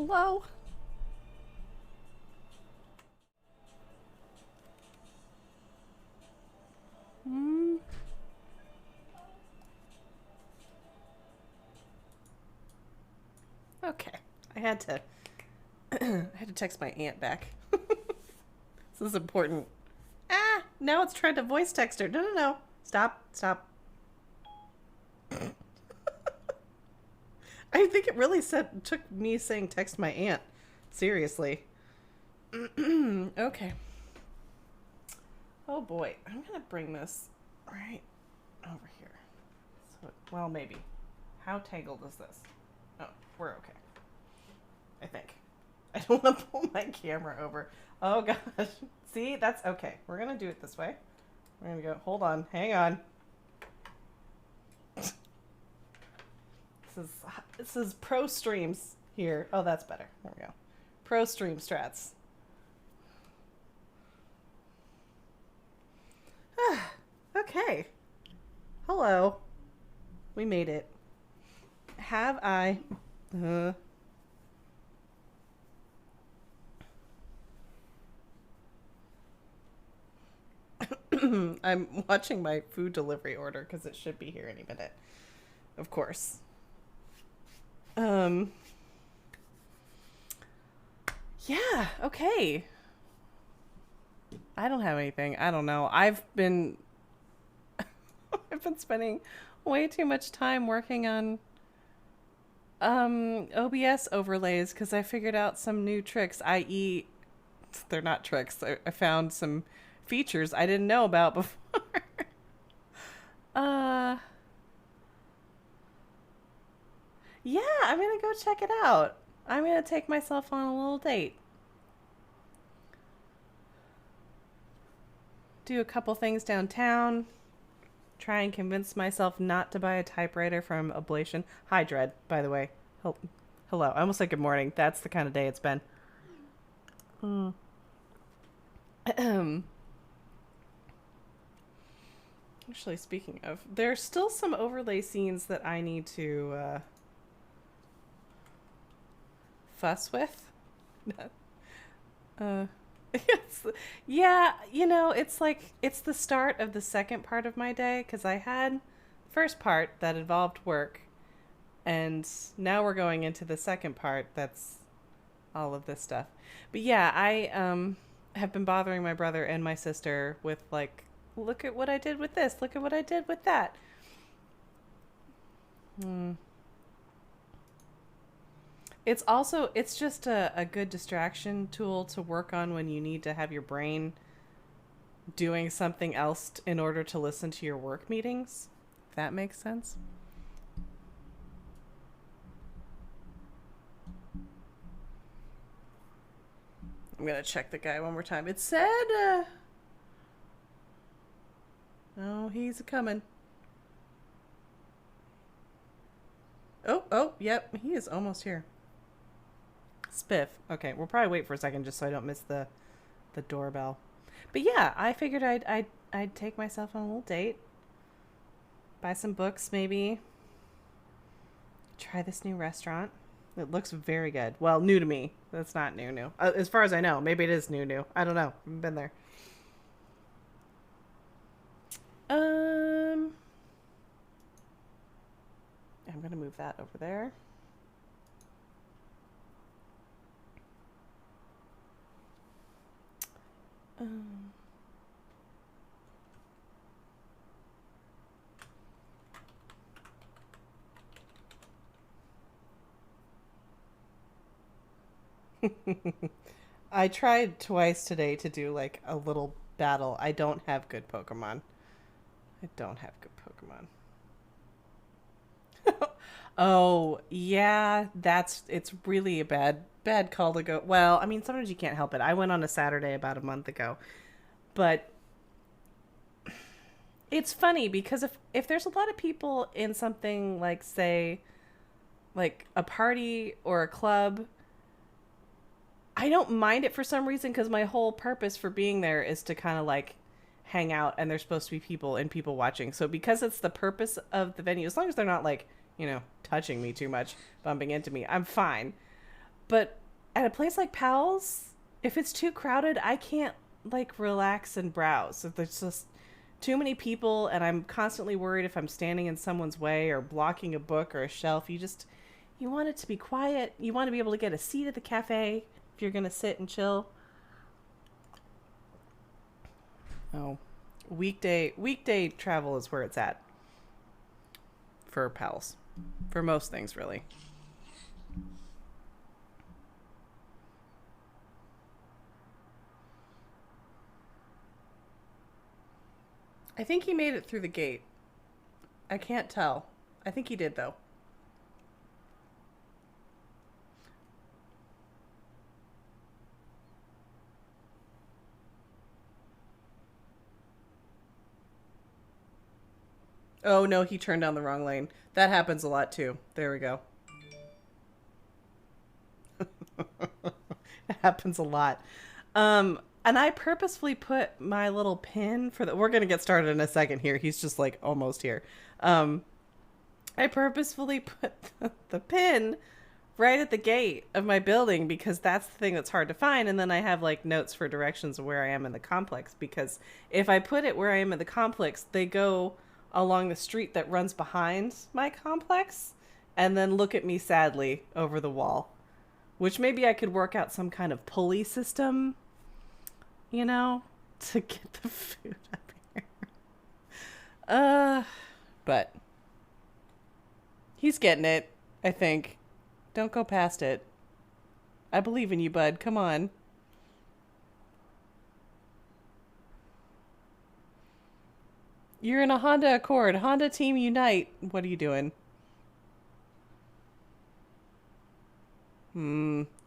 Hello? Hmm. Okay. I had to I had to text my aunt back. This is important. Ah, now it's trying to voice text her. No, no, no. Stop. Stop. I think it really took me saying text my aunt. Seriously. Okay. Oh boy. I'm going to bring this right over here. So, well, maybe. How tangled is this? Oh, we're okay. I think. I don't want to pull my camera over. Oh gosh. See, that's okay. We're going to do it this way. We're going to go, hold on, hang on. This is pro streams here. Oh, that's better. There we go. Pro stream strats. Okay. Hello. We made it. Have I... I'm watching my food delivery order because it should be here any minute. Of course. Yeah, okay. I don't have anything. I don't know. I've been spending way too much time working on OBS overlays because I figured out some new tricks, i.e. they're not tricks. I found some features I didn't know about before. Yeah, I'm gonna go check it out. I'm gonna take myself on a little date. Do a couple things downtown. Try and convince myself not to buy a typewriter from Ablation. Hi, Dread, by the way. Hello. I almost said good morning. That's the kind of day it's been. Actually, speaking of, there's still some overlay scenes that I need to fuss with. Yeah, it's like it's the start of the second part of my day because I had the first part that involved work, and now we're going into the second part that's all of this stuff. But yeah, I have been bothering my brother and my sister with like, look at what I did with this, look at what I did with that. It's just a good distraction tool to work on when you need to have your brain doing something else in order to listen to your work meetings. If that makes sense. I'm going to check the guy one more time. It said, oh, he's coming. Oh, yep, he is almost here. Spiff. Okay, we'll probably wait for a second just so I don't miss the doorbell. But yeah, I figured I'd take myself on a little date. Buy some books, maybe. Try this new restaurant. It looks very good. Well, new to me. That's not new. As far as I know. Maybe it is new. I don't know. I haven't been there. I'm going to move that over there. I tried twice today to do like a little battle. I don't have good Pokemon. Oh, yeah, it's really a bad call to go. Well, I mean, sometimes you can't help it. I went on a Saturday about a month ago. But it's funny because if there's a lot of people in something like, say, like a party or a club, I don't mind it for some reason because my whole purpose for being there is to kind of like hang out, and there's supposed to be people and people watching. So because it's the purpose of the venue, as long as they're not like, touching me too much, bumping into me, I'm fine. But at a place like Powell's, if it's too crowded, I can't like relax and browse. If there's just too many people and I'm constantly worried if I'm standing in someone's way or blocking a book or a shelf, you want it to be quiet. You want to be able to get a seat at the cafe if you're going to sit and chill. Oh, weekday travel is where it's at for Pals, for most things really. I think he made it through the gate. I can't tell. I think he did though. Oh no, he turned down the wrong lane. That happens a lot too. There we go. It happens a lot. And I purposefully put my little pin for the. We're gonna get started in a second here. He's just like almost here. Um, I purposefully put the pin right at the gate of my building because that's the thing that's hard to find. And then I have like notes for directions of where I am in the complex because if I put it where I am in the complex, they go along the street that runs behind my complex and then look at me sadly over the wall, which maybe I could work out some kind of pulley system, you know, to get the food up here. But he's getting it, I think. Don't go past it. I believe in you, bud. Come on. You're in a Honda Accord. Honda Team Unite. What are you doing?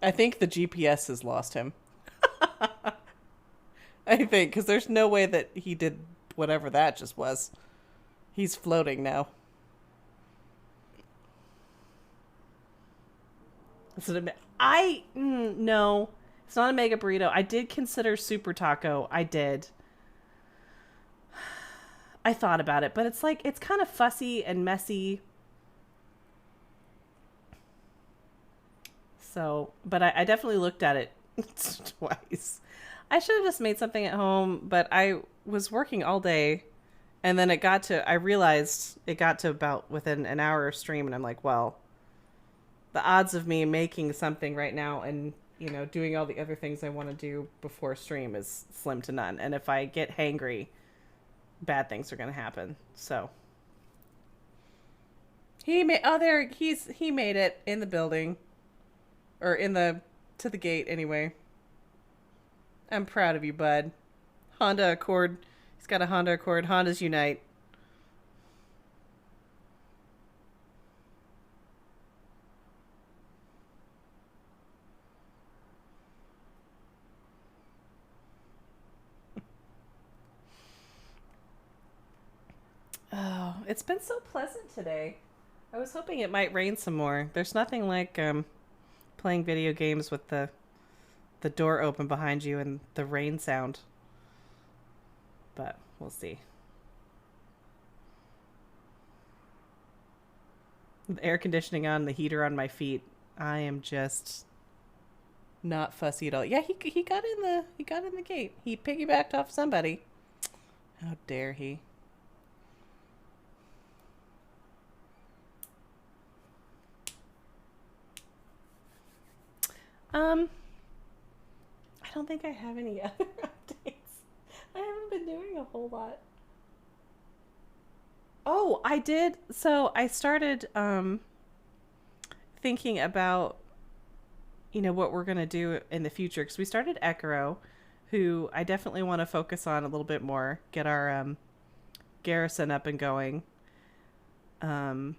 I think the GPS has lost him. I think, because there's no way that he did whatever that just was. He's floating now. Is it no, it's not a mega burrito. I did consider super taco. I did. I thought about it, but it's like, it's kind of fussy and messy. So, but I definitely looked at it twice. I should have just made something at home, but I was working all day and then I realized it got to about within an hour of stream and I'm like, well, the odds of me making something right now and, you know, doing all the other things I want to do before stream is slim to none. And if I get hangry, bad things are going to happen. So he made it in the building or to the gate anyway. I'm proud of you, bud. Honda Accord. He's got a Honda Accord. Hondas Unite. Oh, it's been so pleasant today. I was hoping it might rain some more. There's nothing like playing video games with the door open behind you and the rain sound. But we'll see. The air conditioning on, the heater on my feet. I am just not fussy at all. Yeah, he got in the gate. He piggybacked off somebody. How dare he? I don't think I have any other updates. I haven't been doing a whole lot. Oh, I did. So I started thinking about, you know, what we're going to do in the future. Because we started Ekiro, who I definitely want to focus on a little bit more. Get our garrison up and going. I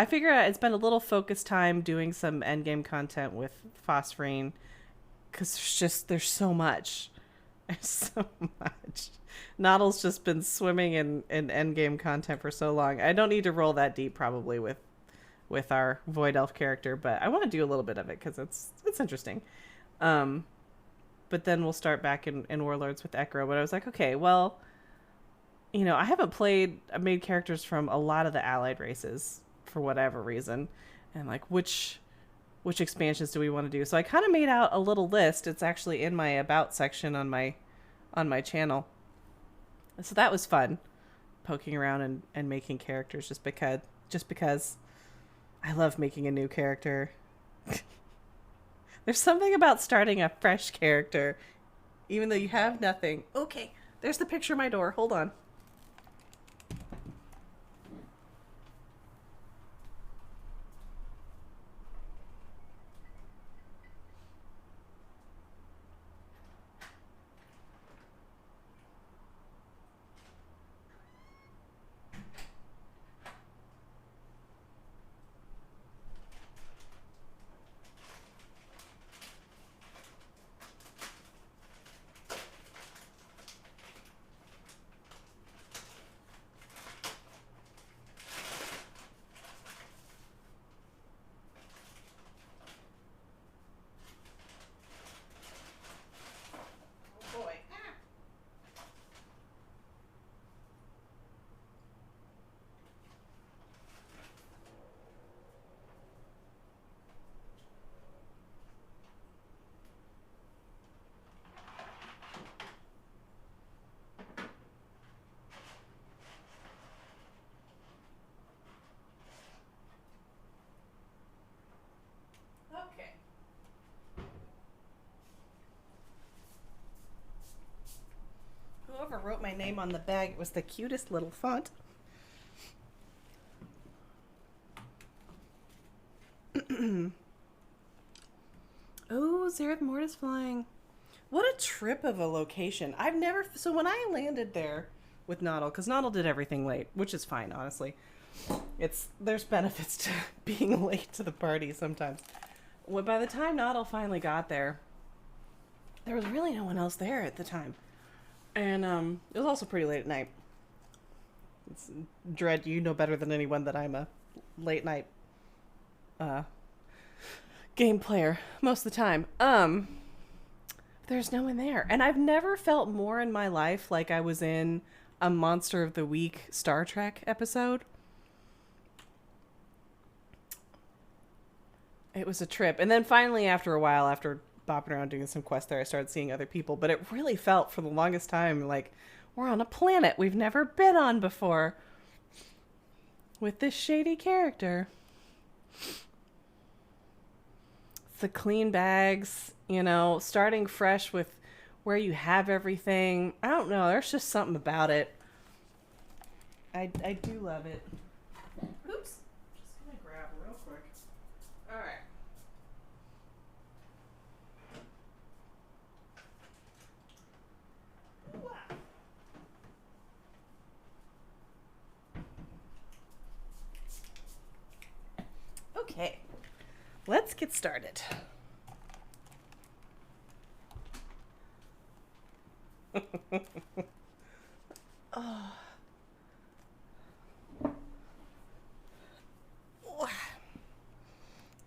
figure it's been a little focus time doing some endgame content with Phosphorine. Because there's so much. There's so much. Noddle's just been swimming in endgame content for so long. I don't need to roll that deep probably with our Void Elf character, but I want to do a little bit of it because it's interesting. But then we'll start back in Warlords with Ekro. But I was like, okay, well, you know, I haven't made characters from a lot of the allied races for whatever reason. And like, which which expansions do we want to do. So I kind of made out a little list. It's actually in my about section on my channel. So that was fun, poking around and making characters just because I love making a new character. There's something about starting a fresh character, even though you have nothing. Okay, there's the picture of my door. Hold on. Okay. Whoever wrote my name on the bag, it was the cutest little font. Oh, Zereth Mortis flying. What a trip of a location. So when I landed there with Noddle, because Noddle did everything late, which is fine, honestly. There's benefits to being late to the party sometimes. Well, by the time Noddle finally got there, there was really no one else there at the time. And it was also pretty late at night. Dread, you know better than anyone that I'm a late night game player most of the time. There's no one there. And I've never felt more in my life like I was in a Monster of the Week Star Trek episode. It was a trip. And then finally, after a while, after bopping around doing some quests there, I started seeing other people. But it really felt for the longest time like we're on a planet we've never been on before with this shady character. The clean bags, you know, starting fresh with where you have everything. I don't know. There's just something about it. I do love it. Oops. Just gonna grab real quick. All right. Wow. Okay. Let's get started. Oh.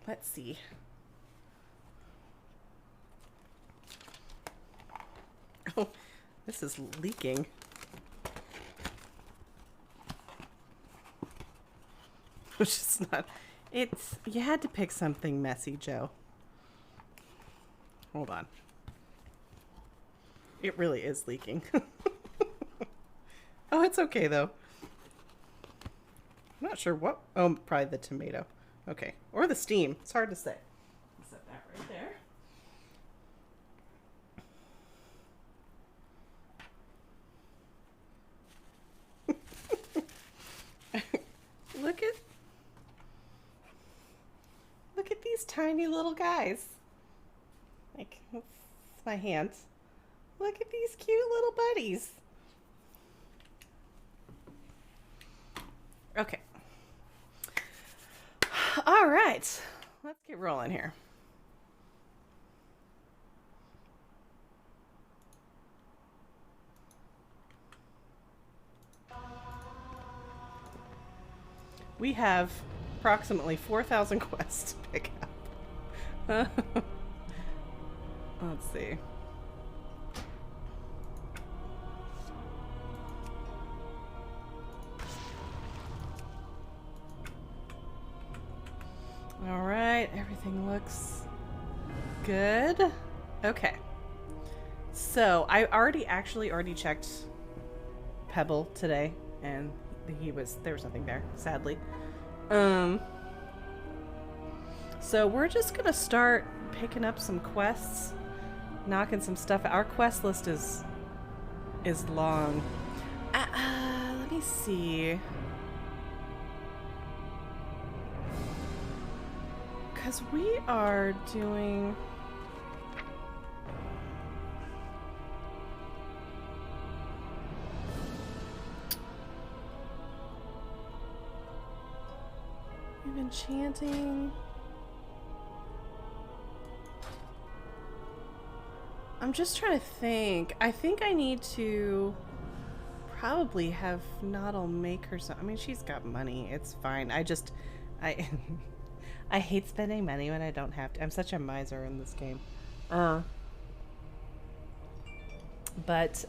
Let's see. Oh, this is leaking. Which is not... You had to pick something messy, Joe. Hold on. It really is leaking. Oh, it's okay, though. I'm not sure what... Oh, probably the tomato. Okay. Or the steam. It's hard to say. Set that right there. Look at these tiny little guys. Like, that's my hands. Look at these cute little buddies. Okay. All right. Let's get rolling here. We have approximately 4,000 quests to pick up. Let's see. All right, everything looks good. Okay. So I already checked Pebble today, and there was nothing there, sadly. So we're just gonna start picking up some quests, knocking some stuff. Our quest list is long. Let me see. Because we are doing... We've been chanting... I'm just trying to think. I think I need to probably have Noddle make her some... I mean, she's got money. It's fine. I hate spending money when I don't have to. I'm such a miser in this game. But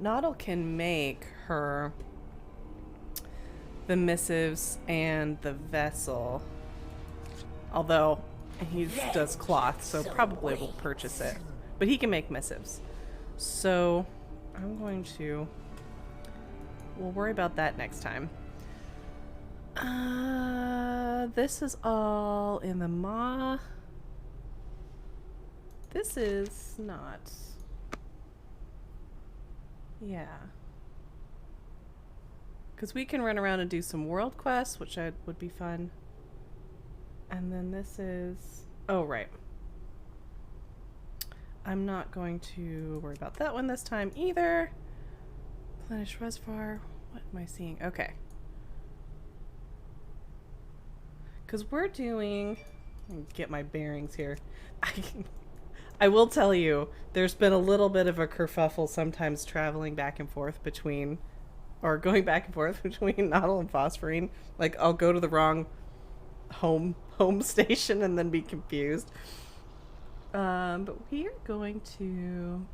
Noddle can make her the missives and the vessel. Although he does cloth, so probably will purchase it. But he can make missives. So I'm going to... We'll worry about that next time. This is all in the maw. This is not. Yeah. Because we can run around and do some world quests, which would be fun. And then this is... Oh, right. I'm not going to worry about that one this time either. Replenish reservoir. What am I seeing? Okay. Because we're doing... Let me get my bearings here. I will tell you, there's been a little bit of a kerfuffle sometimes traveling back and forth between... Or going back and forth between Noddle and Phosphorine. Like, I'll go to the wrong home station and then be confused. But we are going to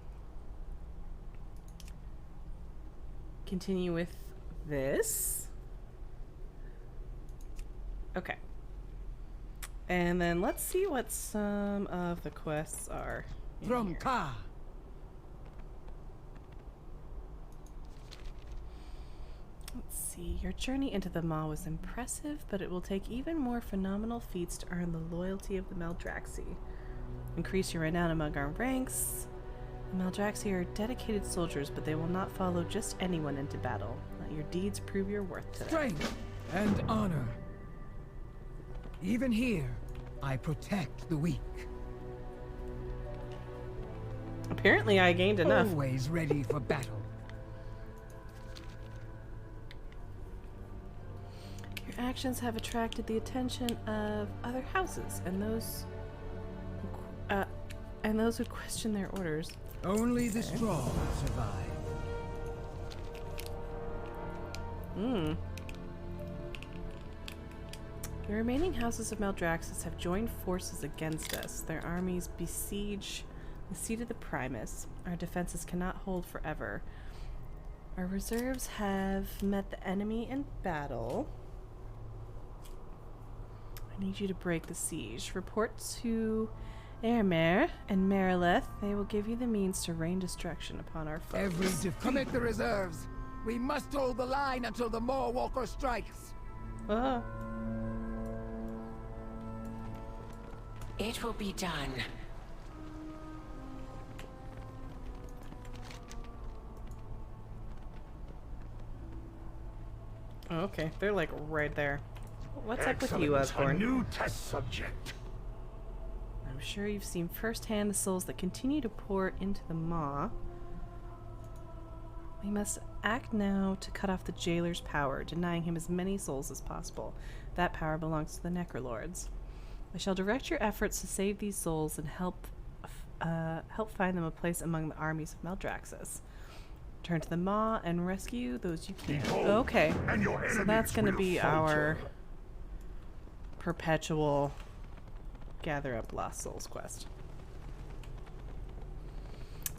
continue with this. Okay. And then let's see what some of the quests are. From Ka. Let's see. Your journey into the Maw was impressive, but it will take even more phenomenal feats to earn the loyalty of the Maldraxxus. Increase your renown among our ranks. The Maldraxxus are dedicated soldiers, but they will not follow just anyone into battle. Let your deeds prove your worth to them. Strength and honor. Even here, I protect the weak. Apparently I gained enough. Always ready for battle. Your actions have attracted the attention of other houses and those who question their orders. Only the strong survive. The remaining houses of Maldraxxus have joined forces against us. Their armies besiege the seat of the Primus. Our defenses cannot hold forever. Our reserves have met the enemy in battle. I need you to break the siege. Report to Airmare and Marileth. They will give you the means to rain destruction upon our foes. Every defeat. Commit the reserves. We must hold the line until the Moorwalker strikes. It will be done. Okay, they're like right there. What's up with you, A Osborne? new test subject. I'm sure you've seen firsthand the souls that continue to pour into the Maw. We must act now to cut off the jailer's power, denying him as many souls as possible. That power belongs to the Necrolords. I shall direct your efforts to save these souls and help find them a place among the armies of Maldraxxus. Turn to the Maw and rescue those you can. Behold, Okay, and your so enemies that's going to will be falter. our perpetual gather up lost souls quest.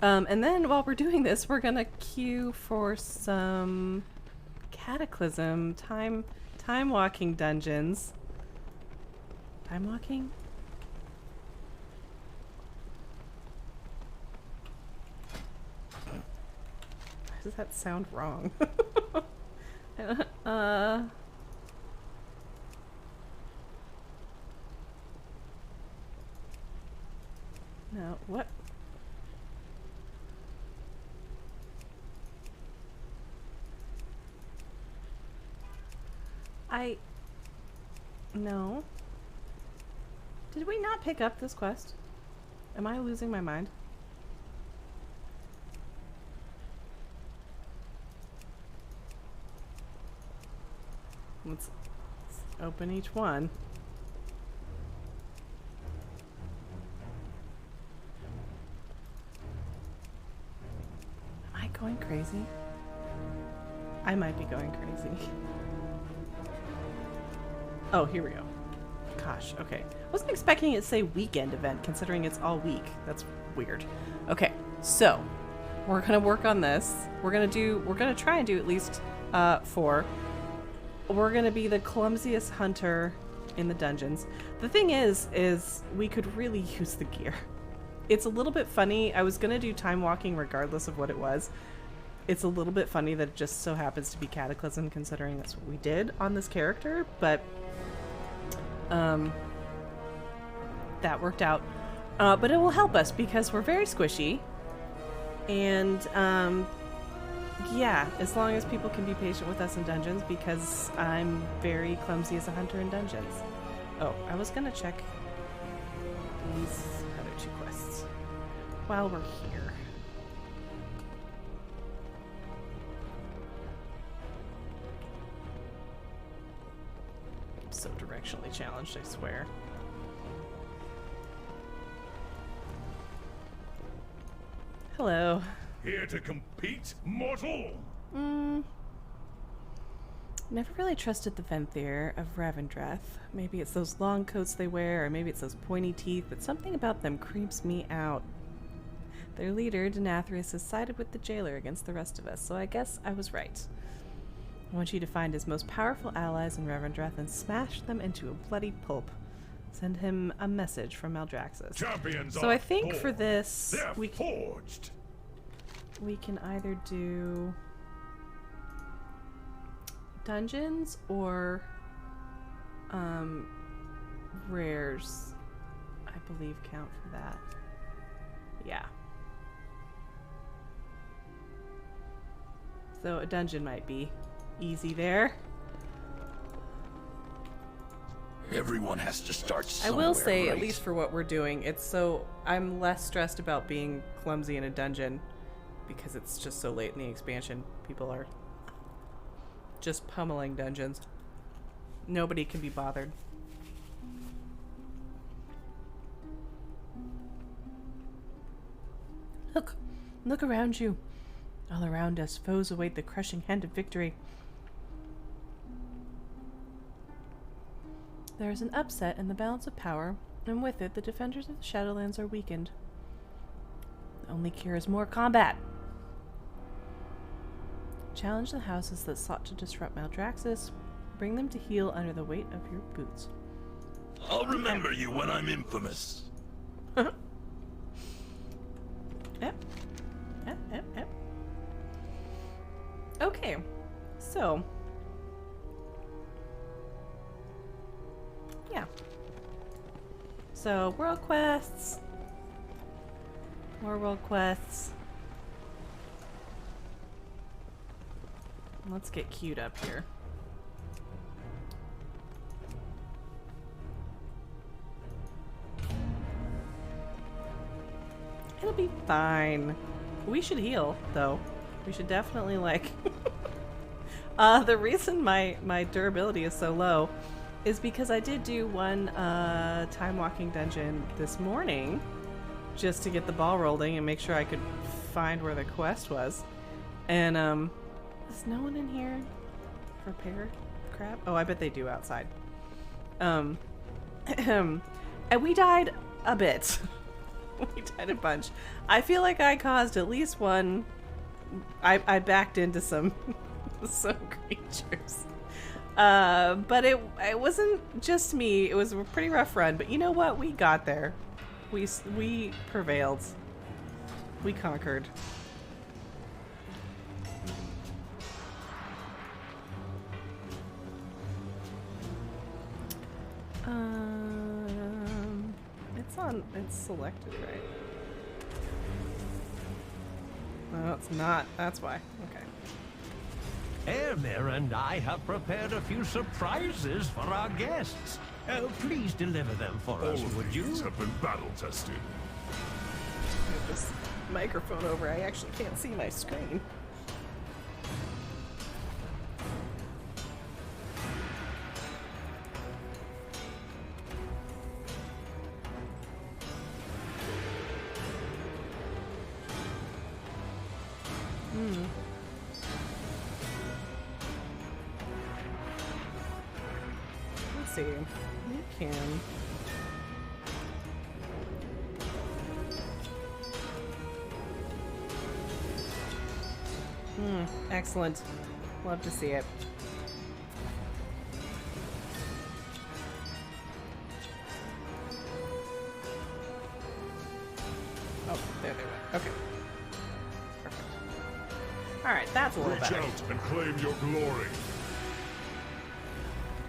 And then while we're doing this, we're gonna queue for some Cataclysm time walking dungeons. Timewalking? Why does that sound wrong? No, what? No. Did we not pick up this quest? Am I losing my mind? Let's open each one. Am I going crazy? I might be going crazy. Oh, here we go. Gosh, okay. Wasn't expecting it to say weekend event, considering it's all week. That's weird. Okay, so we're gonna work on this. We're gonna try and do at least 4. We're gonna be the clumsiest hunter in the dungeons. The thing is we could really use the gear. It's a little bit funny. I was gonna do time walking regardless of what it was. It's a little bit funny that it just so happens to be Cataclysm, considering that's what we did on this character, but that worked out. But it will help us because we're very squishy, and yeah, as long as people can be patient with us in dungeons, because I'm very clumsy as a hunter in dungeons. Oh, I was gonna check these other 2 quests while we're here. I'm so directionally challenged, I swear. Hello. Here to compete, mortal? Never really trusted the Venthyr of Ravendreth. Maybe it's those long coats they wear, or maybe it's those pointy teeth, but something about them creeps me out. Their leader, Denathrius, has sided with the jailer against the rest of us, so I guess I was right. I want you to find his most powerful allies in Ravendreth and smash them into a bloody pulp. Send him a message from Maldraxxus. Champions So I think for this, we forged. We can either do dungeons or rares, I believe, count for that. Yeah. So a dungeon might be easy there. Everyone has to start I somewhere, will say, right? at least for what we're doing, it's so I'm less stressed about being clumsy in a dungeon because it's just so late in the expansion. People are just pummeling dungeons. Nobody can be bothered. Look around you. All around us, foes await the crushing hand of victory. There is an upset in the balance of power, and with it, the defenders of the Shadowlands are weakened. The only cure is more combat. Challenge the houses that sought to disrupt Maldraxxus. Bring them to heel under the weight of your boots. I'll remember you when I'm infamous. Yep. Okay, so yeah. So world quests. More world quests. Let's get queued up here. It'll be fine. We should heal, though. We should definitely, like... the reason my durability is so low is because I did do one time-walking dungeon this morning just to get the ball rolling and make sure I could find where the quest was. And, is no one in here for pear crab? Oh, I bet they do outside. And we died a bit. We died a bunch. I feel like I caused at least one. I backed into some creatures. But it wasn't just me. It was a pretty rough run. But you know what? We got there. We prevailed. We conquered. It's selected, right? No, it's not. That's why. Okay. Airmere and I have prepared a few surprises for our guests. Please deliver them for All us, of would these you? have been battle tested. Move this microphone over. I actually can't see my screen. Let's see. You can. Excellent. Love to see it. Oh, there they went. Okay. Perfect. Alright, that's a little Reach better. out and claim your glory.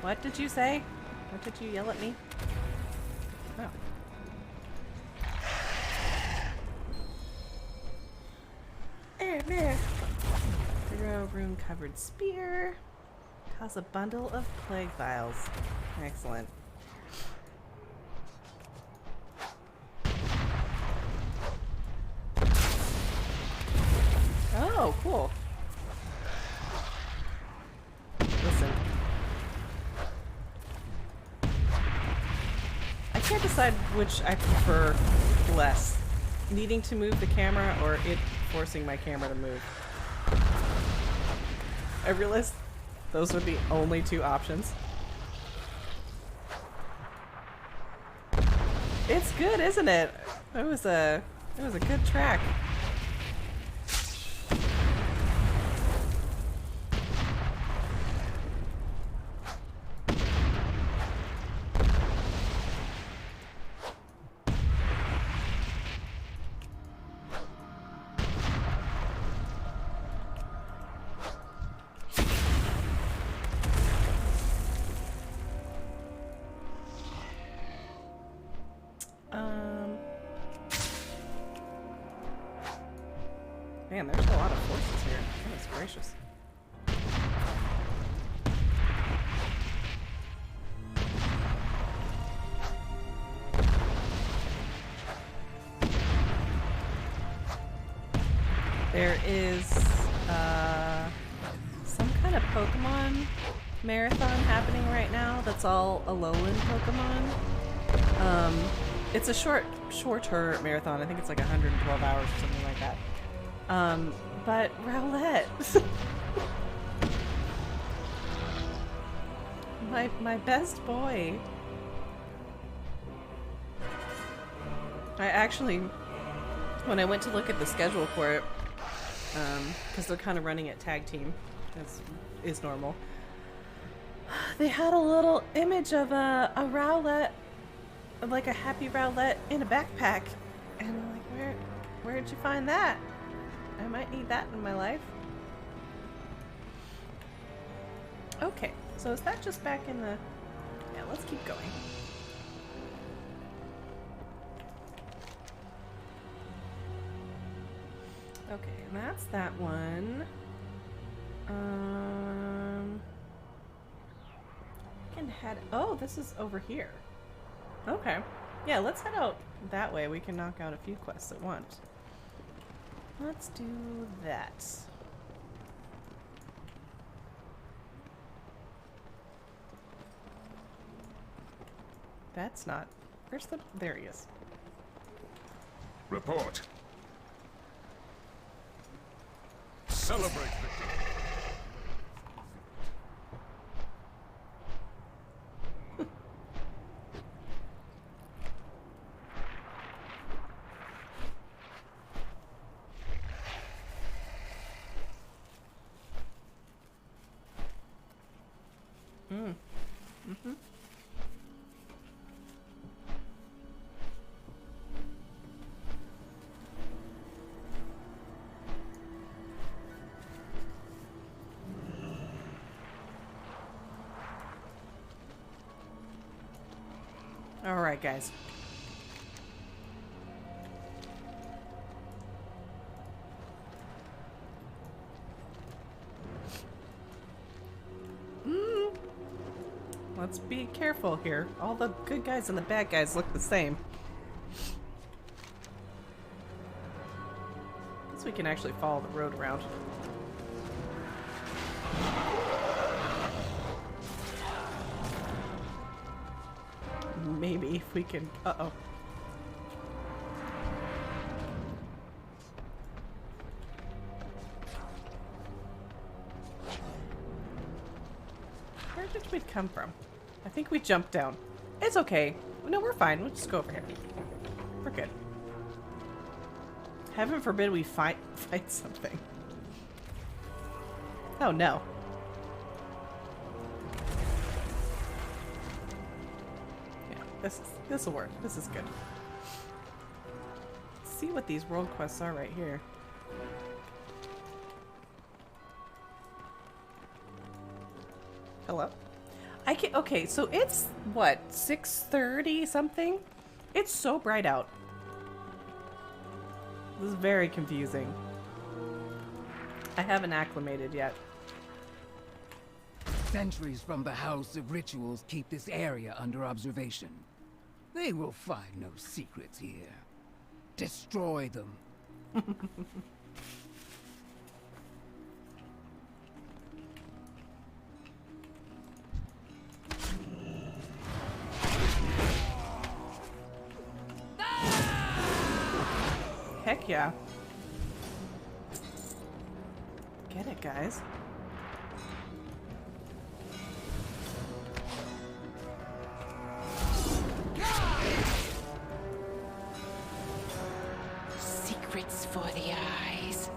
What did you say? What did you yell at me? Oh. There. Throw rune-covered spear. Cause a bundle of plague vials. Excellent. Oh, cool. Listen. I can't decide which I prefer less. Needing to move the camera or it forcing my camera to move. I realized those were the only two options. It's good, isn't it? It was a good track. Man, there's a lot of forces here. Goodness gracious. There is some kind of Pokemon marathon happening right now that's all Alolan Pokemon. It's a shorter marathon. I think it's like 112 hours or something like that. But Rowlett. my best boy. I actually, when I went to look at the schedule for it, because they're kind of running it tag team, as is normal, they had a little image of a Rowlett, like a happy Rowlett in a backpack, and I'm like, where'd you find that? I might need that in my life. Okay, so is that just back in the... Yeah, let's keep going. Okay, and that's that one. We can head... Oh, this is over here. Okay. Yeah, let's head out that way. We can knock out a few quests at once. Let's do that. That's not... Where's the... There he is. Report. Celebrate victory. All right, guys. Let's be careful here. All the good guys and the bad guys look the same. Guess we can actually follow the road around. Maybe if we can... Uh-oh. Where did we come from? I think we jumped down. It's okay. No, we're fine. We'll just go over here. We're good. Heaven forbid we fight something. Oh no. Yeah, this will work. This is good. Let's see what these world quests are right here. Hello? Okay, so it's, what, 6:30 something? It's so bright out. This is very confusing. I haven't acclimated yet. Sentries from the House of Rituals keep this area under observation. They will find no secrets here. Destroy them. Heck yeah. Get it, guys. Secrets for the eyes.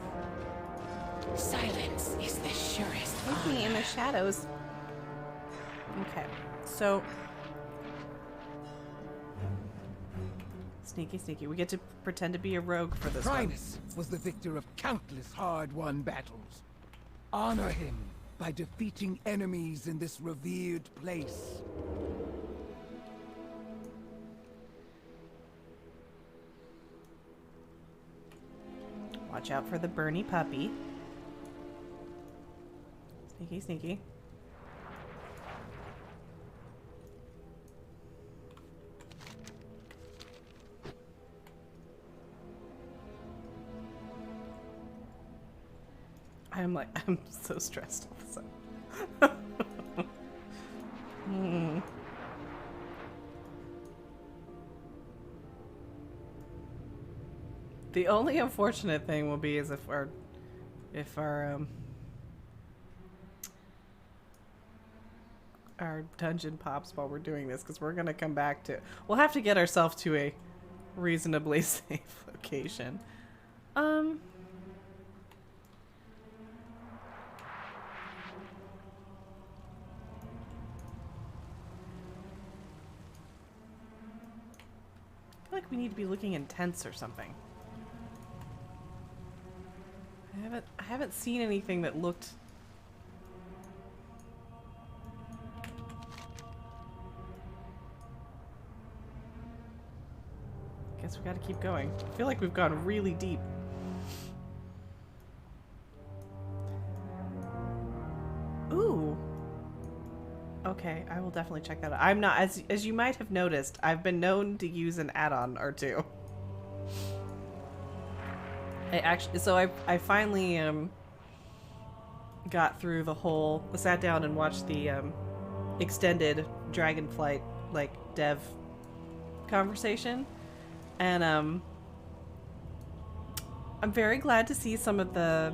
Silence is the surest Looking in the shadows. Okay, so... Sneaky, sneaky. We get to pretend to be a rogue for this one. Primus was the victor of countless hard-won battles. Honor him by defeating enemies in this revered place. Watch out for the Bernie puppy. Sneaky, sneaky. I'm so stressed all of a sudden. The only unfortunate thing will be is if our dungeon pops while we're doing this, because we're gonna come back to. We'll have to get ourselves to a reasonably safe location. I feel like we need to be looking in tents or something. I haven't seen anything that looked. Guess we gotta keep going. I feel like we've gone really deep. Ooh. Okay, I will definitely check that out. I'm not, as you might have noticed, I've been known to use an add-on or two. I finally got through the whole, sat down and watched the extended Dragonflight dev conversation, and I'm very glad to see some of the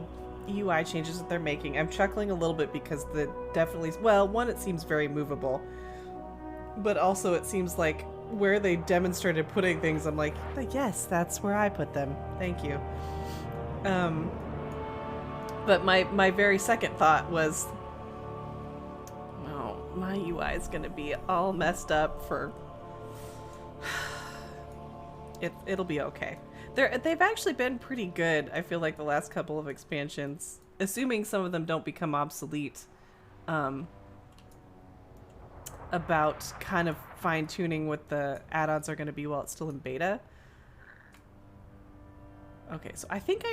UI changes that they're making. I'm chuckling a little bit because the definitely, well, one, it seems very movable, but also it seems like where they demonstrated putting things, I'm like, yes, that's where I put them. Thank you. But my very second thought was, oh, my UI is gonna be all messed up for... It'll be okay. They've actually been pretty good, I feel like, the last couple of expansions. Assuming some of them don't become obsolete. About kind of fine-tuning what the add-ons are going to be while it's still in beta. Okay, so I think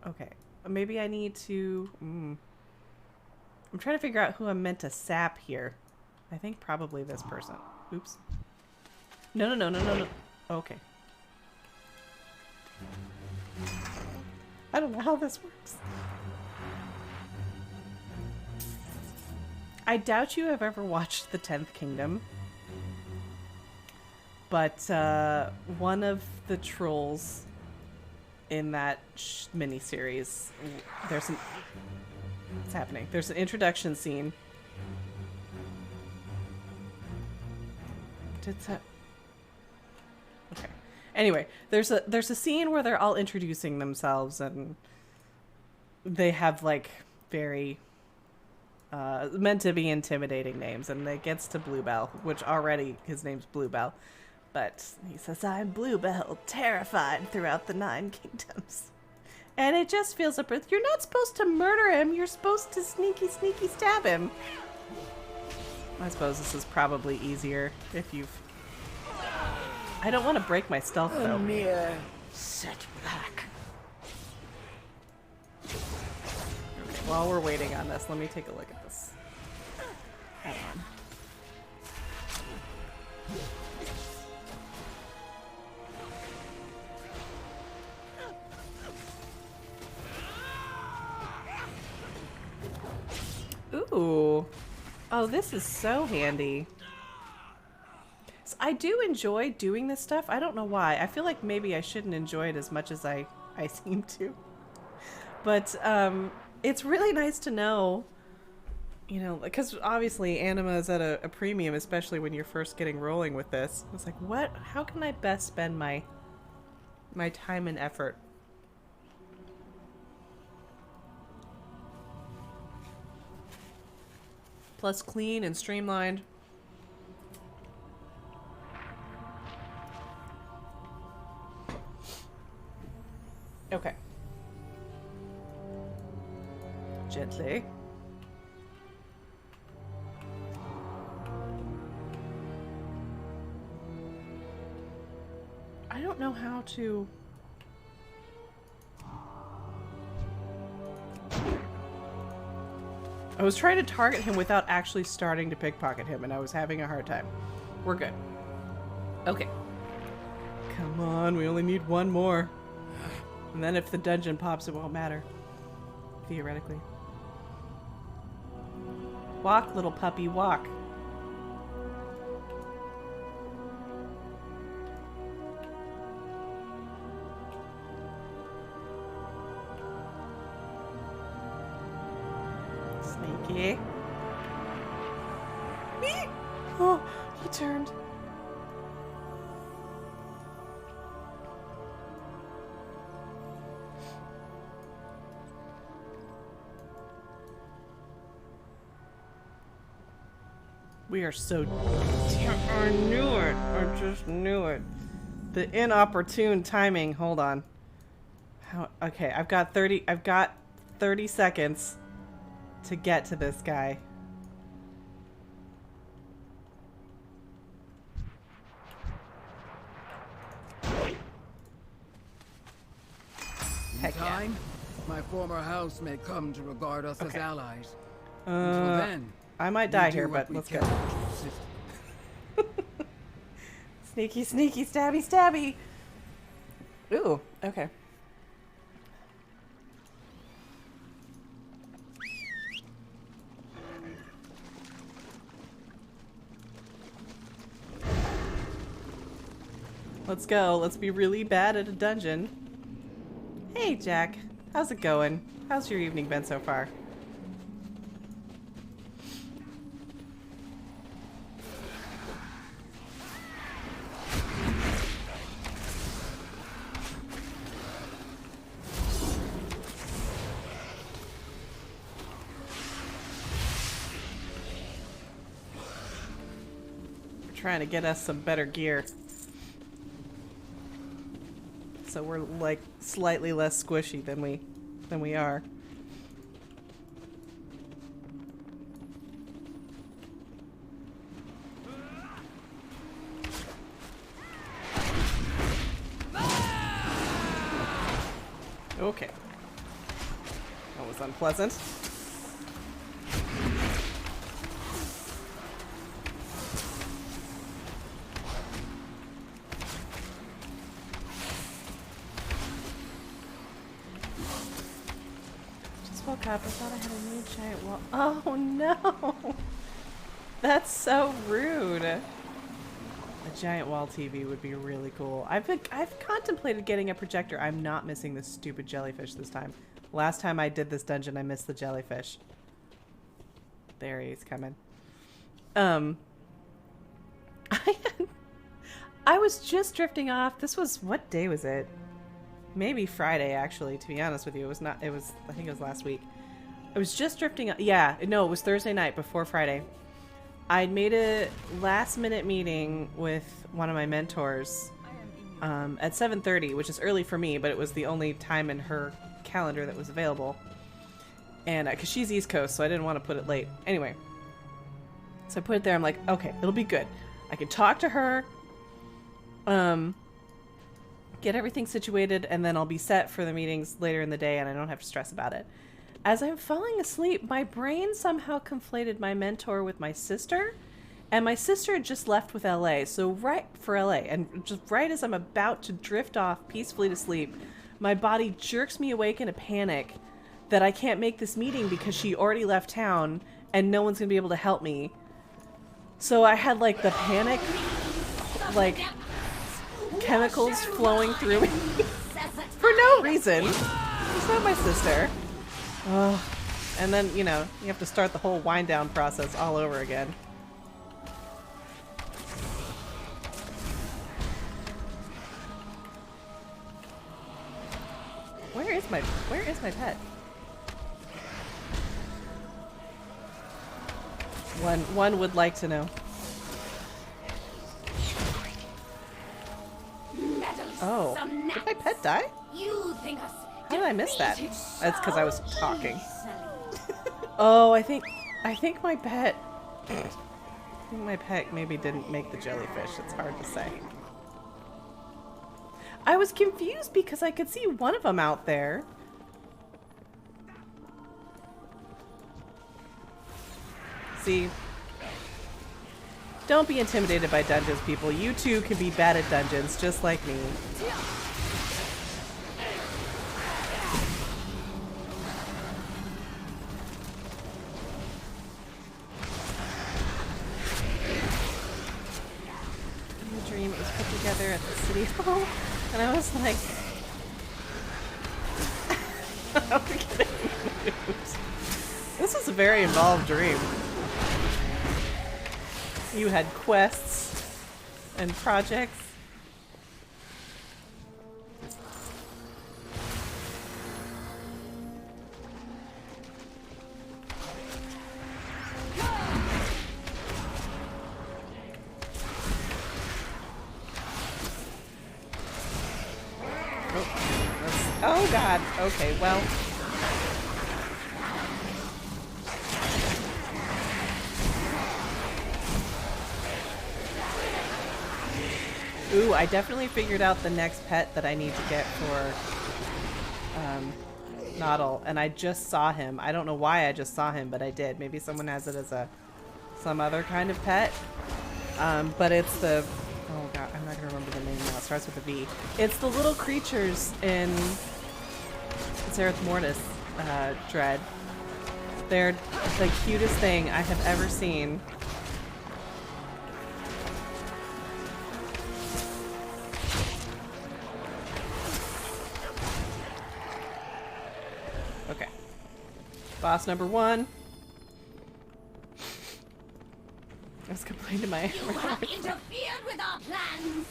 okay, maybe I need to... I'm trying to figure out who I'm meant to sap here. I think probably this person. Oops. No. Okay. I don't know how this works. I doubt you have ever watched The 10th Kingdom. But one of the trolls in that miniseries, there's an... What's happening? There's an introduction scene. Okay. Anyway, there's a scene where they're all introducing themselves and they have like very meant to be intimidating names, and it gets to Bluebell, which already his name's Bluebell, but he says, "I'm Bluebell, terrified throughout the 9 kingdoms." And it just feels you're not supposed to murder him, you're supposed to sneaky stab him. I suppose this is probably easier if you've... I don't want to break my stealth, though. A mere setback. Okay, while we're waiting on this, let me take a look at this. Hold on. Ooh. Oh, this is so handy. So I do enjoy doing this stuff. I don't know why. I feel like maybe I shouldn't enjoy it as much as I seem to. But it's really nice to know, you know, because obviously anima is at a premium, especially when you're first getting rolling with this. It's like, how can I best spend my time and effort? Plus clean and streamlined. Okay. Gently. I don't know how to... I was trying to target him without actually starting to pickpocket him, and I was having a hard time. We're good. Okay. Come on, we only need one more. And then if the dungeon pops, it won't matter. Theoretically. Walk, little puppy, walk. Sneaky. Oh, he turned. We are so... I knew it. I just knew it. The inopportune timing. Hold on. Okay, I've got 30 seconds to get to this guy. In time, my former house may come to regard us as allies. Until then, I might die here, but let's go. Sneaky, sneaky, stabby, stabby. Ooh, okay. Let's go. Let's be really bad at a dungeon. Hey, Jack. How's it going? How's your evening been so far? trying to get us some better gear. So we're like slightly less squishy than we are. Okay. That was unpleasant. Just woke up. I thought I had a new giant wall. Oh no! That's so rude. A giant wall TV would be really cool. I've contemplated getting a projector. I'm not missing this stupid jellyfish this time. Last time I did this dungeon, I missed the jellyfish. There he's coming. I was just drifting off. This was, what day was it? Maybe Friday, actually, to be honest with you. It was not, it was, I think it was last week. I was just drifting, yeah, no, it was Thursday night before Friday. I'd made a last-minute meeting with one of my mentors at 7:30, which is early for me, but it was the only time in her calendar that was available. And because she's East Coast, so I didn't want to put it late. Anyway, so I put it there. I'm like, okay, it'll be good. I can talk to her, get everything situated, and then I'll be set for the meetings later in the day, and I don't have to stress about it. As I'm falling asleep, my brain somehow conflated my mentor with my sister, and my sister had just left with LA, so right for LA, and just right as I'm about to drift off peacefully to sleep, my body jerks me awake in a panic that I can't make this meeting because she already left town and no one's gonna be able to help me. So I had like the panic, like chemicals flowing through me for no reason. It's not my sister. Oh, and then, you know, you have to start the whole wind down process all over again. Where is my pet? One would like to know. Oh, did my pet die? How did I miss that? That's because I was talking. Oh, I think my pet. I think my pet maybe didn't make the jellyfish. It's hard to say. I was confused because I could see one of them out there. See? Don't be intimidated by dungeons, people. You too can be bad at dungeons, just like me. Dream it was put together at the city hall, and I was like, I'm getting moved. This was a very involved dream. You had quests and projects. Oh god. Okay, well. Ooh, I definitely figured out the next pet that I need to get for Noddle, and I just saw him. I don't know why I just saw him, but I did. Maybe someone has it as some other kind of pet. But it's the... Oh god, I'm not gonna remember the name now. It starts with a V. It's the little creatures in Zereth Mortis Dread. They're the cutest thing I have ever seen. Okay. Boss number 1. Let's complain to my... You have interfered with our plans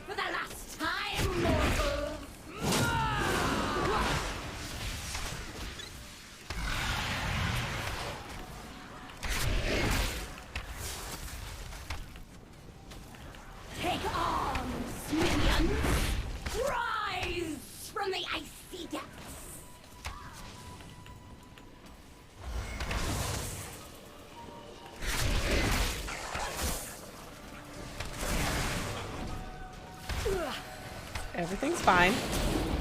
for the last time, mortal. Everything's fine.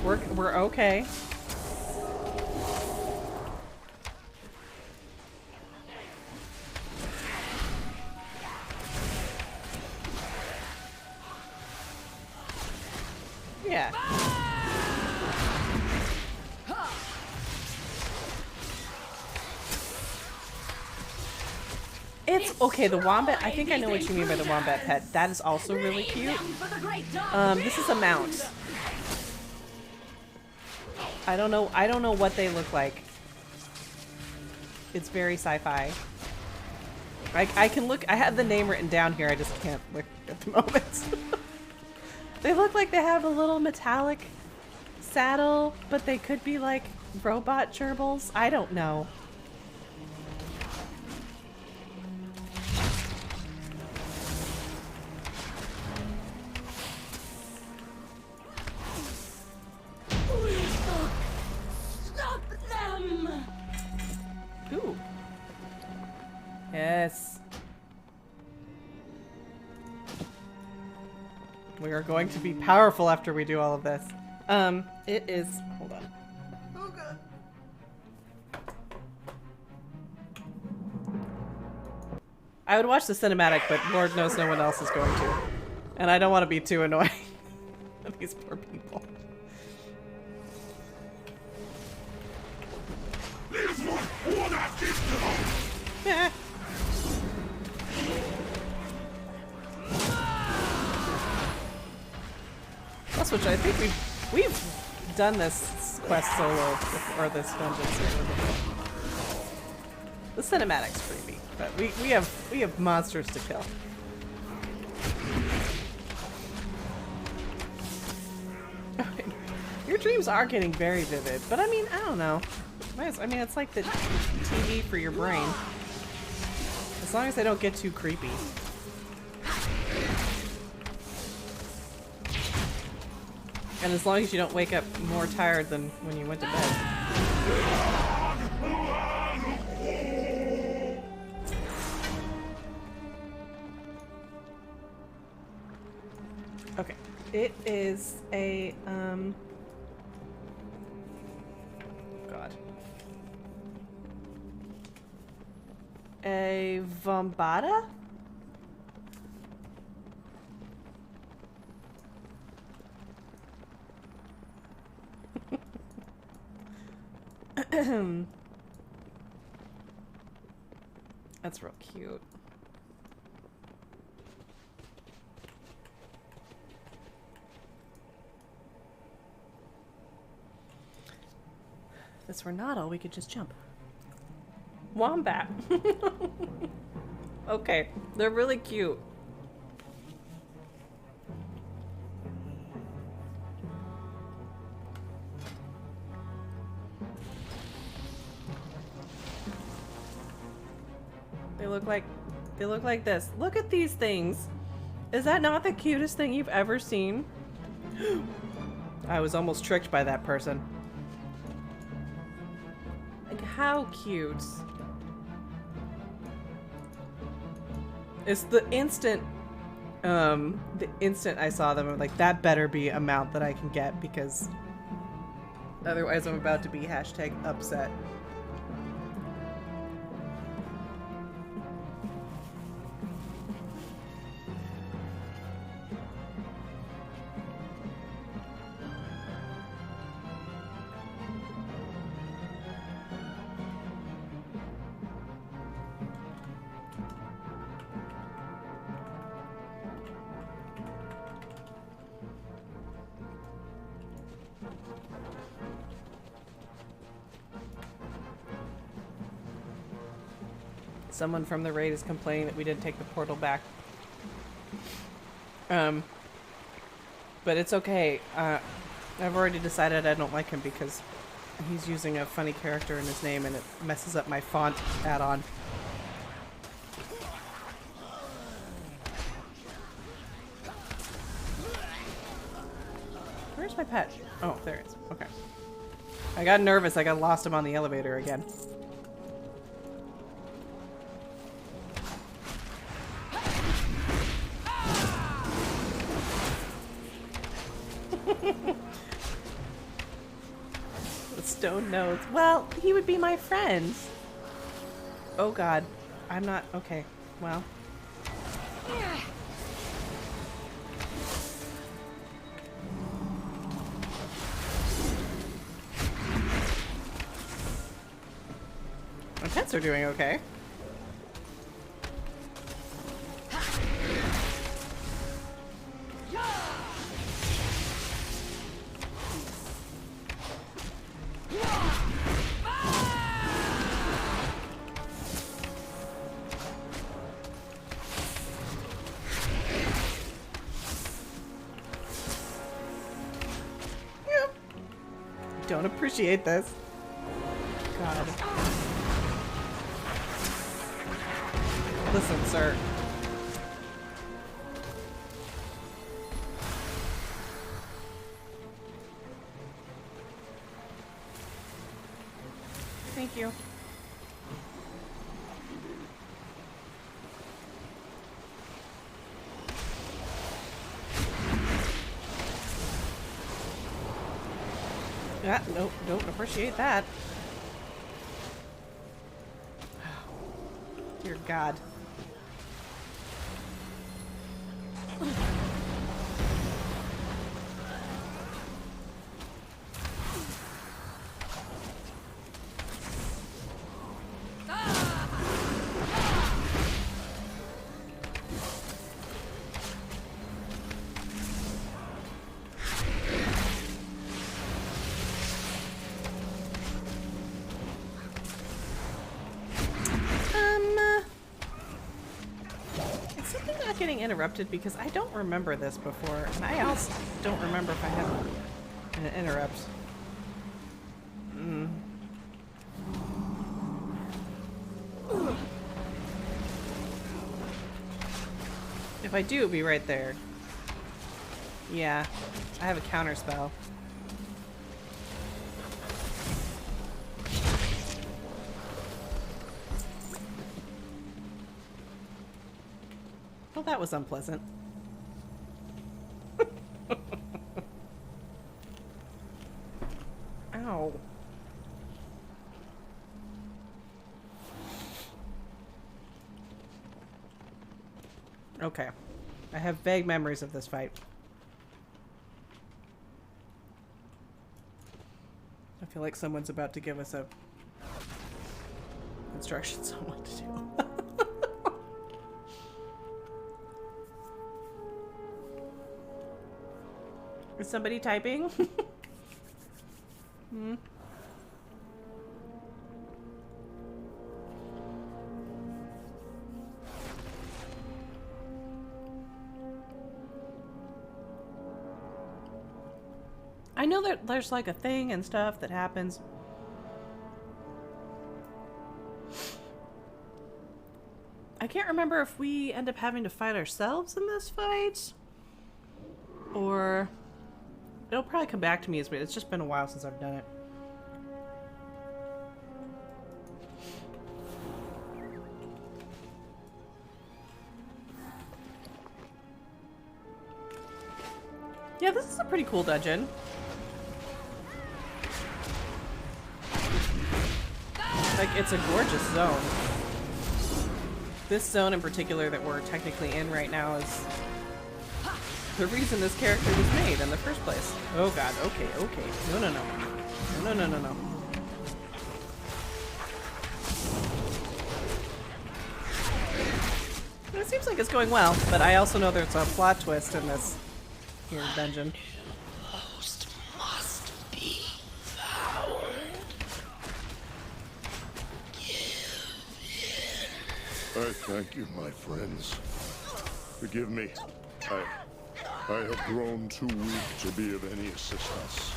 We're okay. Yeah. It's okay, the wombat, I think I know what you mean by the wombat pet. That is also really cute. This is a mount. I don't know what they look like. It's very sci-fi. I can look, I have the name written down here, I just can't look at the moment. They look like they have a little metallic saddle, but they could be like robot gerbils. I don't know. Stop them! Ooh. Yes. We are going to be powerful after we do all of this. It is... Hold on. Oh, God. I would watch the cinematic, but Lord knows no one else is going to. And I don't want to be too annoying. These poor people. Yeah. Plus, which I think we've done this quest solo or this dungeon solo before. The cinematic's pretty neat, but we have monsters to kill. Your dreams are getting very vivid, but I mean, I don't know. I mean, it's like the TV for your brain. As long as they don't get too creepy. And as long as you don't wake up more tired than when you went to bed. Okay. It is a, God. A Vombata? That's real cute. If this were not all, we could just jump. Wombat. Okay, they're really cute. They look like this. Look at these things. Is that not the cutest thing you've ever seen? I was almost tricked by that person. Like, how cute. It's the instant I saw them, I'm like, that better be a mount that I can get, because otherwise I'm about to be hashtag upset. Someone from the raid is complaining that we didn't take the portal back. But it's okay. I've already decided I don't like him because he's using a funny character in his name and it messes up my font add-on. Where's my pet? Oh, there it is. Okay. I got nervous. I got lost him on the elevator again. The stone nose. Well, he would be my friend. Oh god. I'm not... Okay. Well. My pets are doing okay. Don't appreciate this. God. Listen, sir. Thank you. Yeah, nope, don't appreciate that. Dear God. Is something not getting interrupted? Because I don't remember this before, and I also don't remember if I have an interrupt. If I do, it'll be right there. Yeah, I have a counter spell. Well, that was unpleasant. Ow. Okay. I have vague memories of this fight. I feel like someone's about to give us a instructions on what to do. Is somebody typing? Hmm. I know that there's like a thing and stuff that happens. I can't remember if we end up having to fight ourselves in this fight, or it'll probably come back to me as it's just been a while since I've done it. Yeah, this is a pretty cool dungeon. Like, it's a gorgeous zone. This zone in particular that we're technically in right now is the reason this character was made in the first place. Oh god, okay, okay. No, no, no. No, no, no, no, no. It seems like it's going well, but I also know there's a plot twist in this here dungeon. Host must be found. I thank you, my friends. Forgive me. I have grown too weak to be of any assistance.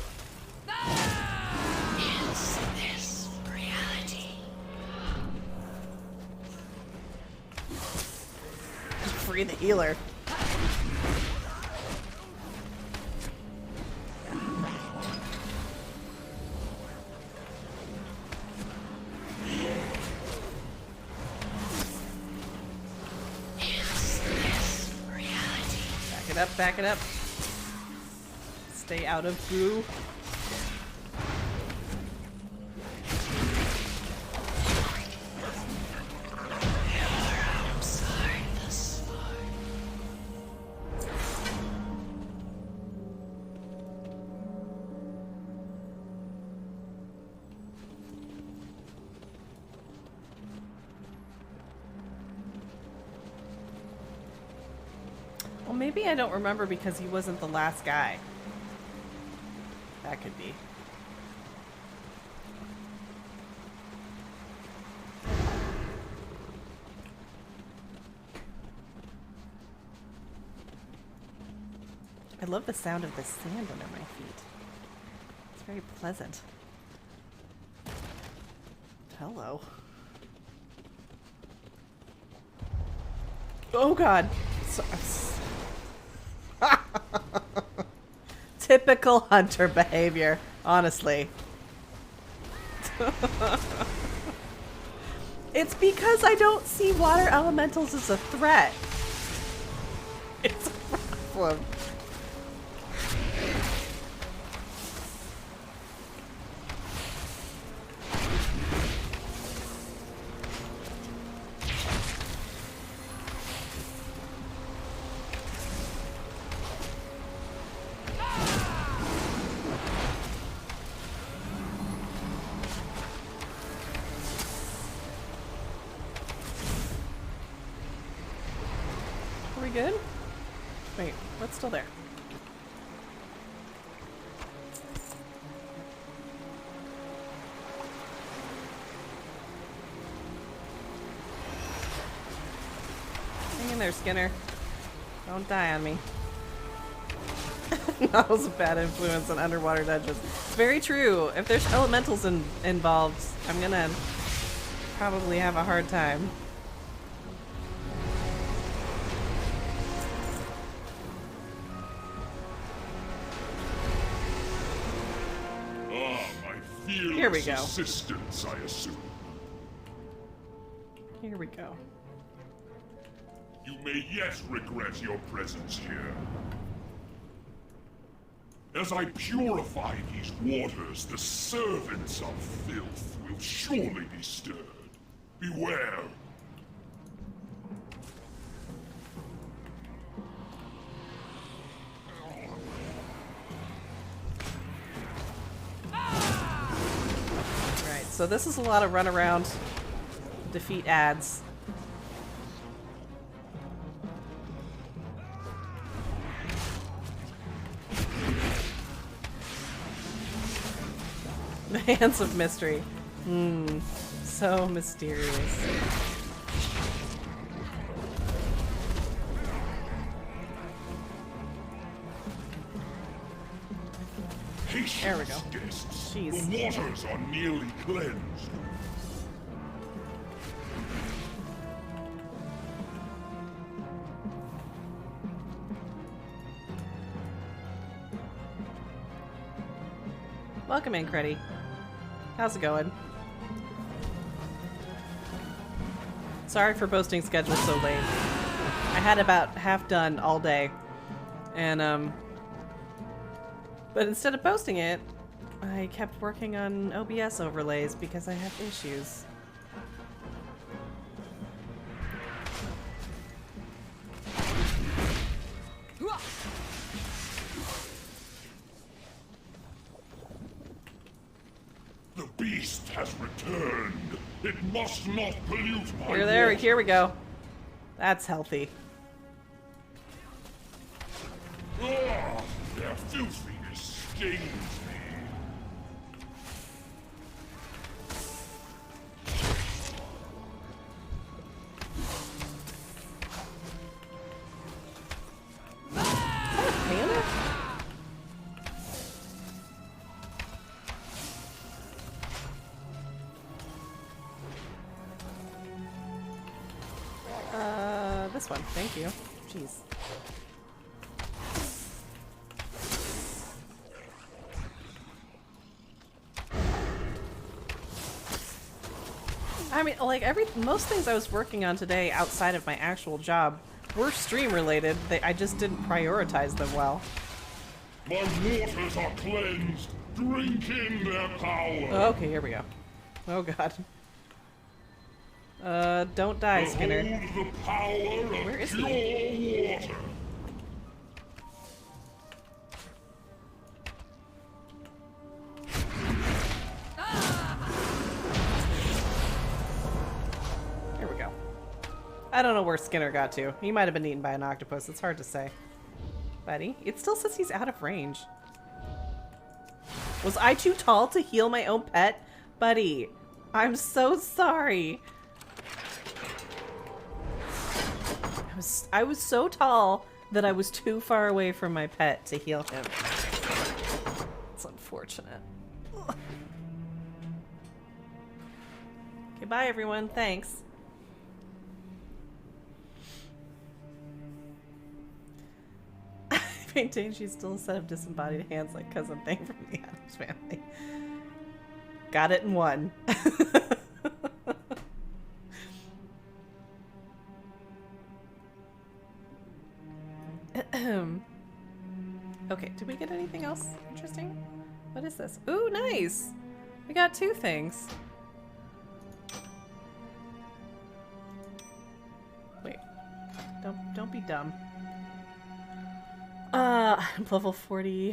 Is this reality? Free the healer. Back it up, back it up. Stay out of goo. Well, maybe I don't remember because he wasn't the last guy. That could be. I love the sound of the sand under my feet. It's very pleasant. Hello. Oh god. Typical hunter behavior, honestly. It's because I don't see water elementals as a threat. It's a problem. Are we good? Wait, what's still there? Hang in there, Skinner. Don't die on me. That was a bad influence on underwater dungeons. Very true. If there's elementals involved, I'm gonna probably have a hard time. Here we go. Assistance, I assume. Here we go. You may yet regret your presence here. As I purify these waters, the servants of filth will surely be stirred. Beware. Right, so this is a lot of run around, defeat ads. The Hands of Mystery. So mysterious. There we go. Guests. Jeez. The waters are nearly cleansed. Welcome in, Creddy. How's it going? Sorry for posting schedule so late. I had about half done all day. And, but instead of posting it, I kept working on OBS overlays because I have issues. The beast has returned. It must not pollute my water. Here we go. That's healthy. Ah, their filthiness stings me. Panda? This one. Thank you. Jeez. I mean, like, most things I was working on today outside of my actual job were stream related. I just didn't prioritize them well. My waters are cleansed. Drink in their power. Okay, here we go. Oh god. Don't die, Skinner. Behold the power of Where is pure he? water. Here we go. I don't know where Skinner got to. He might have been eaten by an octopus. It's hard to say. Buddy, it still says he's out of range. Was I too tall to heal my own pet? Buddy, I'm so sorry. I was so tall that I was too far away from my pet to heal him. It's unfortunate. Ugh. Okay, bye everyone. Thanks. Maintain she's still a set of disembodied hands like Cousin Thing from the Addams Family. Got it in one. Okay, did we get anything else interesting? What is this? Ooh, nice! We got 2 things. Wait. Don't be dumb. I'm level 40.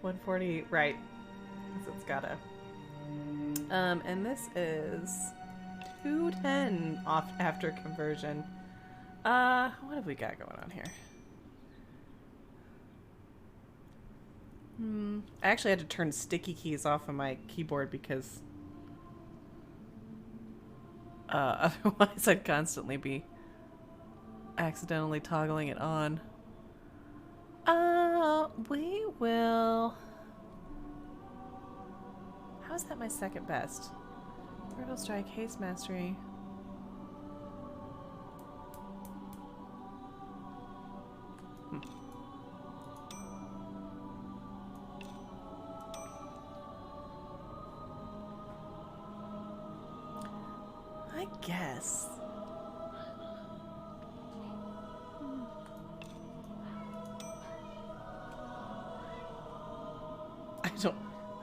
140, right. So it's gotta. And this is 210 off after conversion. What have we got going on here? I actually had to turn sticky keys off of my keyboard because otherwise I'd constantly be accidentally toggling it on. We will... How is that my second best? Brutal Strike, Haste Mastery. I guess. I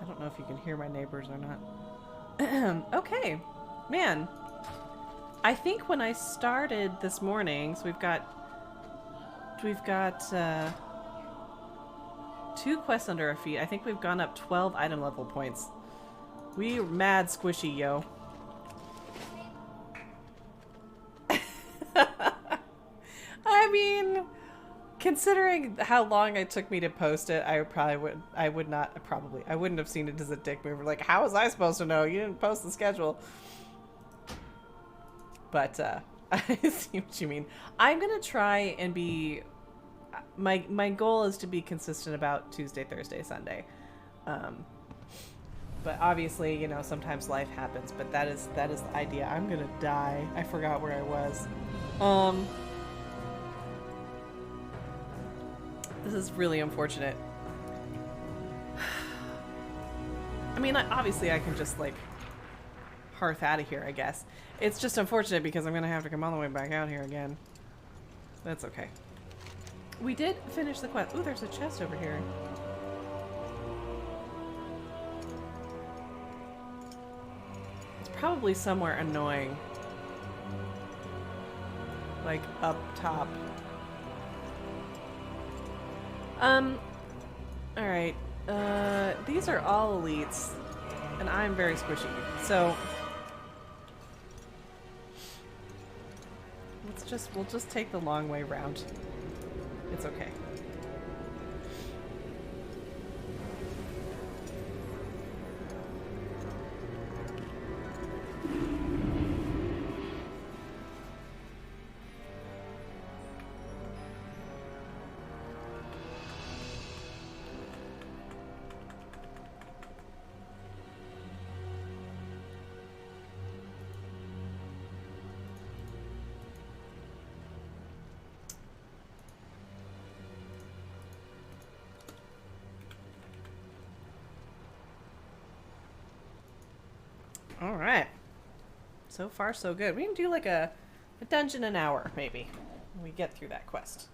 don't know if you can hear my neighbors or not. Okay. Man. I think when I started this morning, so we've got 2 quests under our feet. I think we've gone up 12 item level points. We mad squishy, yo. I mean, considering how long it took me to post it, I wouldn't have seen it as a dick move. Like, how was I supposed to know? You didn't post the schedule. But, I see what you mean. I'm gonna try and be... My goal is to be consistent about Tuesday, Thursday, Sunday. But obviously, you know, sometimes life happens, but that is the idea. I'm gonna die. I forgot where I was. This is really unfortunate. I mean, obviously I can just, like, hearth out of here, I guess. It's just unfortunate because I'm gonna have to come all the way back out here again. That's okay. We did finish the quest. Ooh, there's a chest over here. It's probably somewhere annoying. Like, up top. Alright. These are all elites. And I'm very squishy. So... we'll just take the long way round. It's okay. All right. So far, so good. We can do like a dungeon an hour, maybe, when we get through that quest.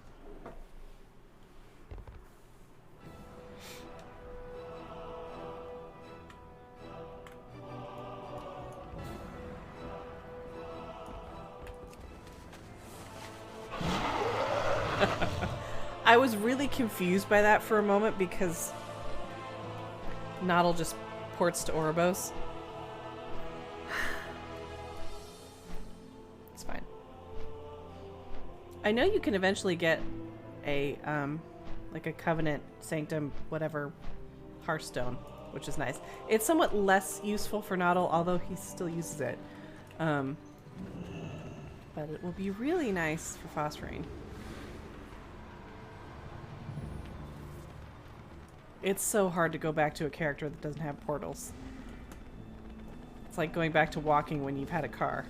I was really confused by that for a moment because Noddle just ports to Ouroboros. It's fine. I know you can eventually get a like a Covenant Sanctum whatever Hearthstone, which is nice. It's somewhat less useful for Noddle, although he still uses it. But it will be really nice for Phosphorine. It's so hard to go back to a character that doesn't have portals. It's like going back to walking when you've had a car.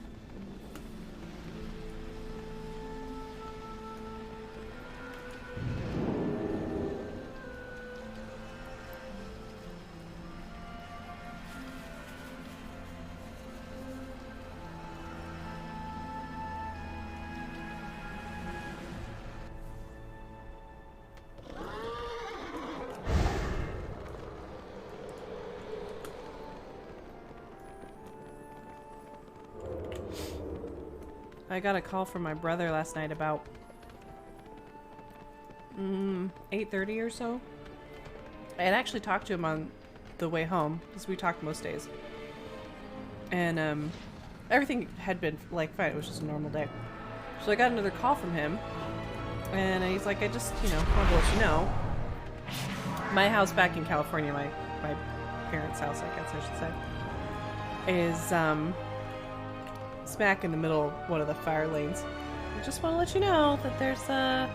I got a call from my brother last night about 8:30 or so. I had actually talked to him on the way home because we talked most days, and everything had been like fine. It was just a normal day. So I got another call from him, and he's like, "I just, wanted to let you know, my house back in California, my parents' house, I guess I should say, is smack in the middle of one of the fire lanes. I just want to let you know that there's a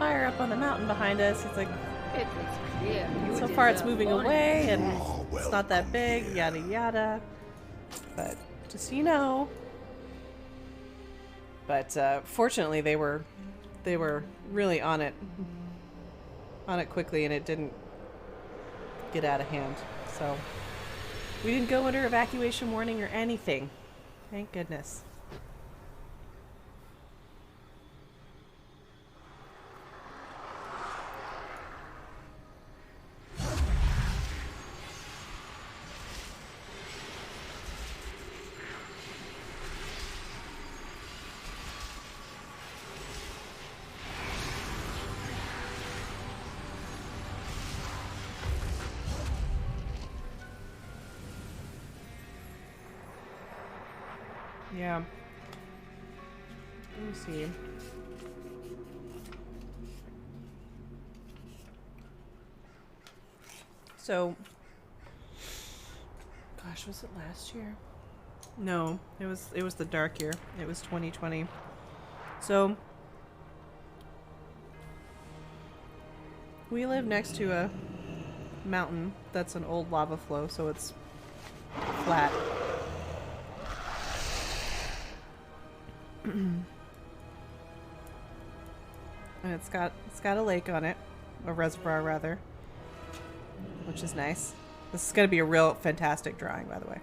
fire up on the mountain behind us." He's like, It was clear you so far it's deserve moving bonus. away and Oh, well, it's not that big, yada yada. But just so you know. But fortunately they were really on it quickly, and it didn't get out of hand. So we didn't go under evacuation warning or anything. Thank goodness. Yeah. Let me see. So, gosh, was it last year? No, it was the dark year. It was 2020. So, we live next to a mountain that's an old lava flow, so it's flat. And it's got a lake on it, a reservoir rather, which is nice. This is going to be a real fantastic drawing, by the way.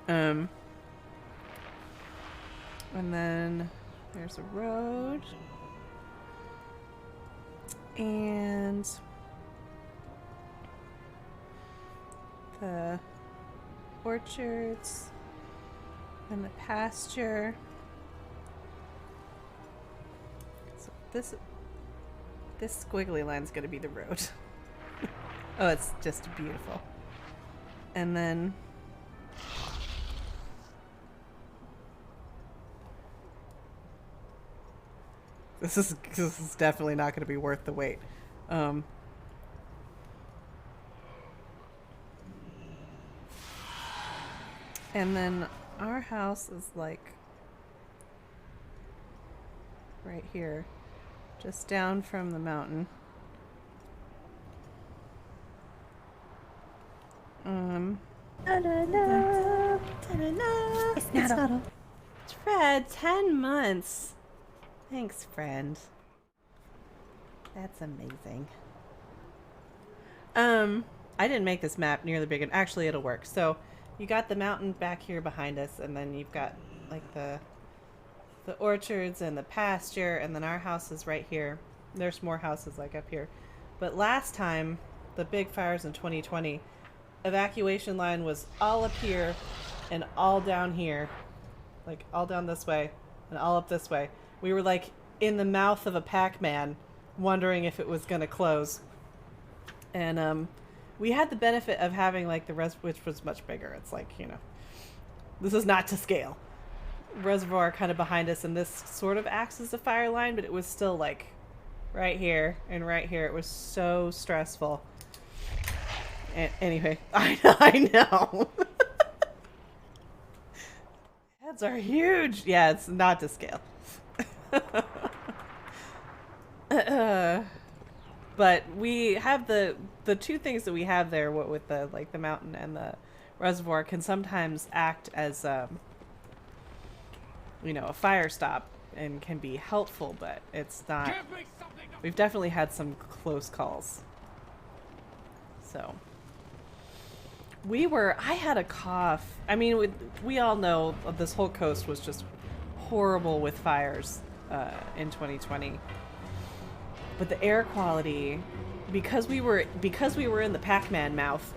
And then there's a road and the orchards and the pasture. This squiggly line's gonna be the road. Oh, it's just beautiful. And then this is definitely not gonna be worth the wait. And then our house is like right here. Just down from the mountain. Ta-da-da, ta-da-da. It's Noddle. Fred, 10 months. Thanks, friend. That's amazing. I didn't make this map nearly big enough. Actually, it'll work. So, you got the mountain back here behind us, and then you've got like the orchards and the pasture, and then our house is right here. There's more houses like up here. But last time, the big fires in 2020, evacuation line was all up here and all down here. Like all down this way and all up this way. We were like in the mouth of a Pac-Man, wondering if it was going to close. And we had the benefit of having like the which was much bigger. It's like, you know, this is not to scale. Reservoir kind of behind us, and this sort of acts as a fire line, but it was still like right here and right here. It was so stressful. Anyway, I know. Heads are huge. Yeah, it's not to scale. But we have the two things that we have there, what with the like the mountain and the reservoir, can sometimes act as you know, a fire stop and can be helpful, but it's not. We've definitely had some close calls. So I had a cough. I mean, we all know this whole coast was just horrible with fires in 2020. But the air quality, because we were in the Pac-Man mouth,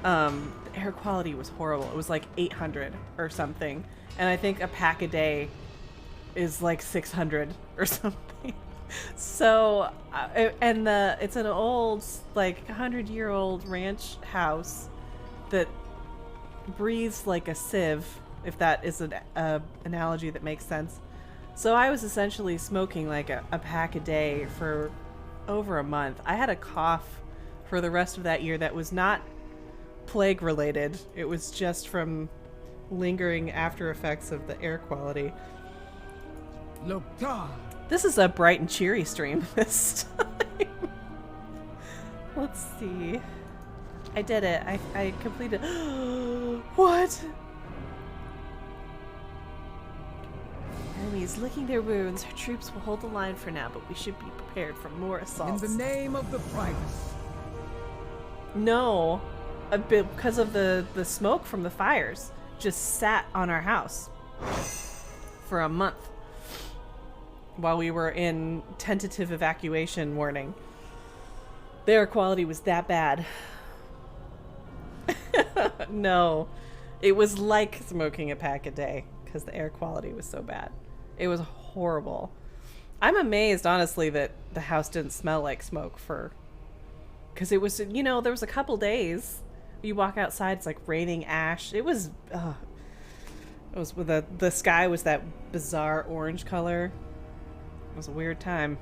the air quality was horrible. It was like 800 or something, and I think a pack a day is like 600 or something. So, it's an old, like 100-year-old ranch house that breathes like a sieve, if that is an analogy that makes sense. So I was essentially smoking like a pack a day for over a month. I had a cough for the rest of that year that was not plague related. It was just from lingering after effects of the air quality. This is a bright and cheery stream this time. Let's see. I did it. I completed. What? Enemies licking their wounds. Our troops will hold the line for now, but we should be prepared for more assaults. In the name of the price. No, because of the smoke from the fires just sat on our house for a month while we were in tentative evacuation warning. The air quality was that bad. No, it was like smoking a pack a day because the air quality was so bad. It was horrible. I'm amazed, honestly, that the house didn't smell like smoke because it was, you know, there was a couple days you walk outside, it's like raining ash. It was with the sky was that bizarre orange color. It was a weird time.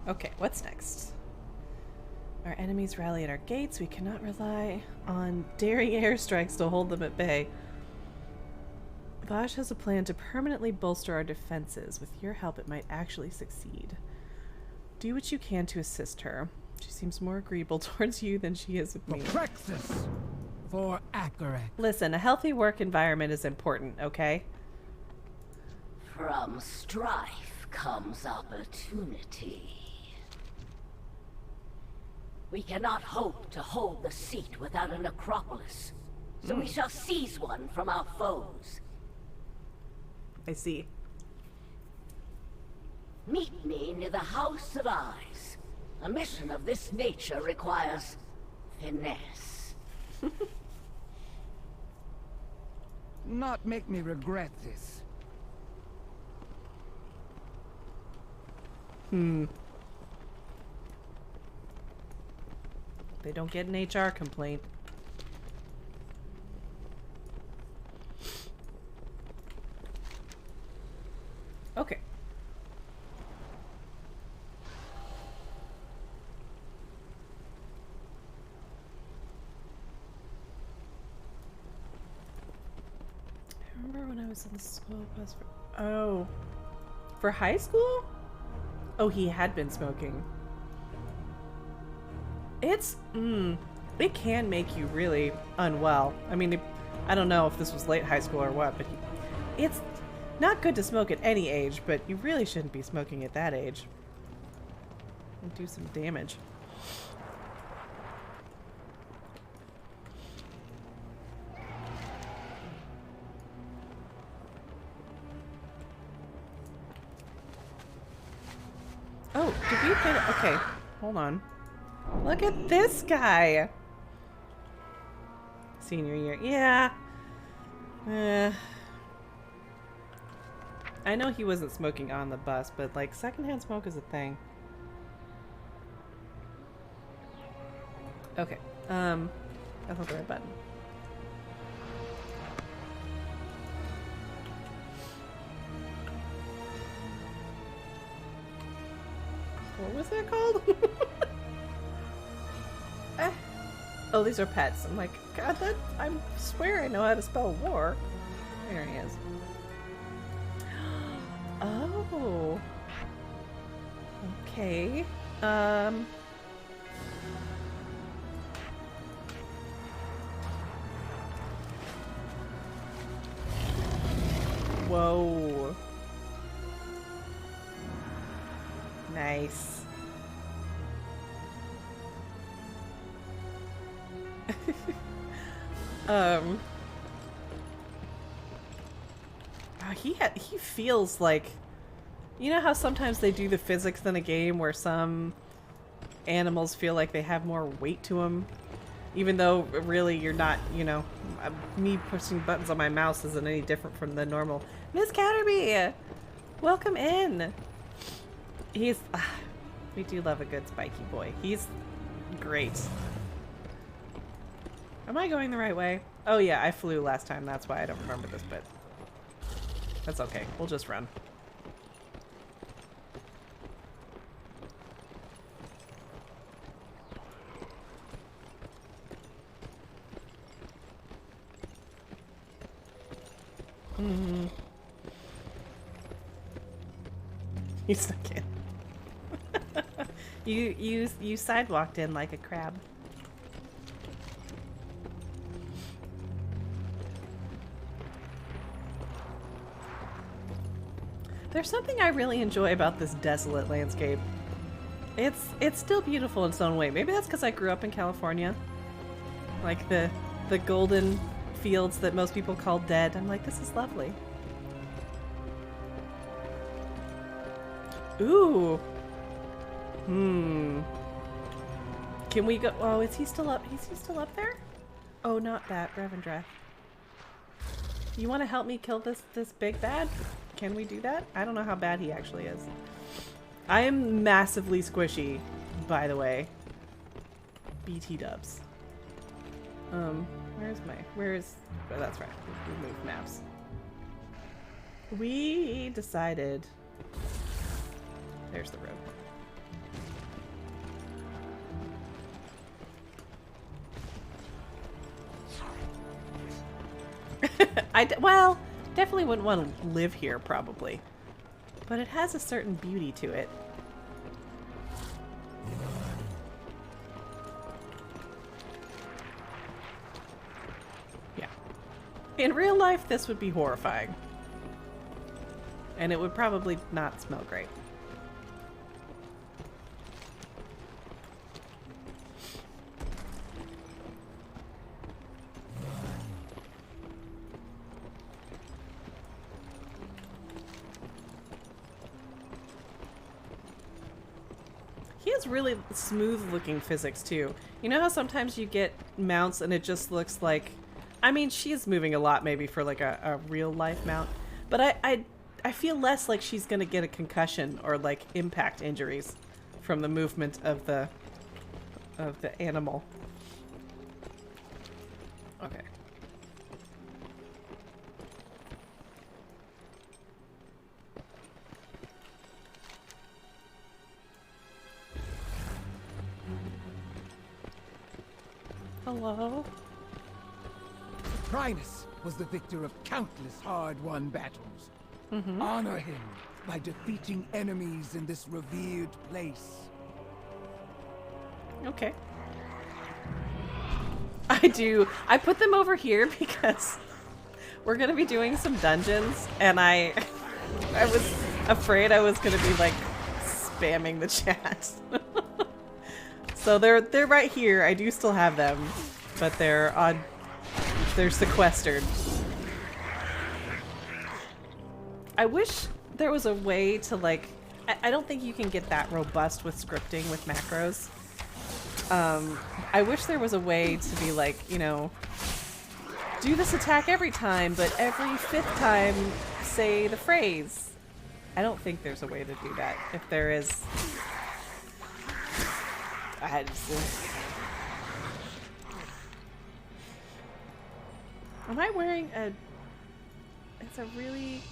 Okay, what's next? Our enemies rally at our gates. We cannot rely on daring airstrikes to hold them at bay. Vaj has a plan to permanently bolster our defenses. With your help, it might actually succeed. Do what you can to assist her. She seems more agreeable towards you than she is with me. Maldraxxus for Akarak. Listen, a healthy work environment is important, okay? From strife comes opportunity. We cannot hope to hold the seat without a necropolis, so we shall seize one from our foes. I see. Meet me near the House of Eyes. A mission of this nature requires finesse. Not make me regret this. They don't get an HR complaint. Okay. I remember when I was in school bus for... Oh. For high school? Oh, he had been smoking. It's... it can make you really unwell. I mean, I don't know if this was late high school or what, but it's not good to smoke at any age, but you really shouldn't be smoking at that age. It'll do some damage. Oh, did we get it? Okay, hold on. Look at this guy. Senior year. Yeah. I know he wasn't smoking on the bus, but like secondhand smoke is a thing. Okay. That's not the right button. What was that called? Oh, these are pets. I'm like, God, that I swear I know how to spell war. There he is. Oh. Okay. Whoa. Nice. He feels like, you know how sometimes they do the physics in a game where some animals feel like they have more weight to them, even though really you're not, you know, me pushing buttons on my mouse isn't any different from the normal. Miss Catterby, welcome in. He's, we do love a good spiky boy. He's great. Am I going the right way? Oh yeah, I flew last time. That's why I don't remember this bit. That's okay. We'll just run. Mm-hmm. You stuck in. you sidewalked in like a crab. There's something I really enjoy about this desolate landscape. It's still beautiful in its own way. Maybe that's because I grew up in California. Like the golden fields that most people call dead. I'm like, this is lovely. Ooh. Can we go? Oh, is he still up? Is he still up there? Oh, not that, Revendreth. You want to help me kill this big bad? Can we do that? I don't know how bad he actually is. I am massively squishy, by the way. BT dubs. Oh, that's right. Remove maps. We decided. There's the road. Well, definitely wouldn't want to live here, probably. But it has a certain beauty to it. Yeah. In real life, this would be horrifying. And it would probably not smell great. Really smooth looking physics too. You know how sometimes you get mounts and it just looks like, I mean, she's moving a lot maybe for like a real life mount, but I feel less like she's gonna get a concussion or like impact injuries from the movement of the animal. Okay. Hello? Primus was the victor of countless hard-won battles. Honor him by defeating enemies in this revered place. Okay. I do. I put them over here because we're gonna be doing some dungeons, and I was afraid I was gonna be like spamming the chat. So they're right here. I do still have them, but they're sequestered. I wish there was a way to like, I don't think you can get that robust with scripting with macros. I wish there was a way to be like, you know, do this attack every time, but every 5th time say the phrase. I don't think there's a way to do that. If there is... I just... Am I wearing a... It's a really...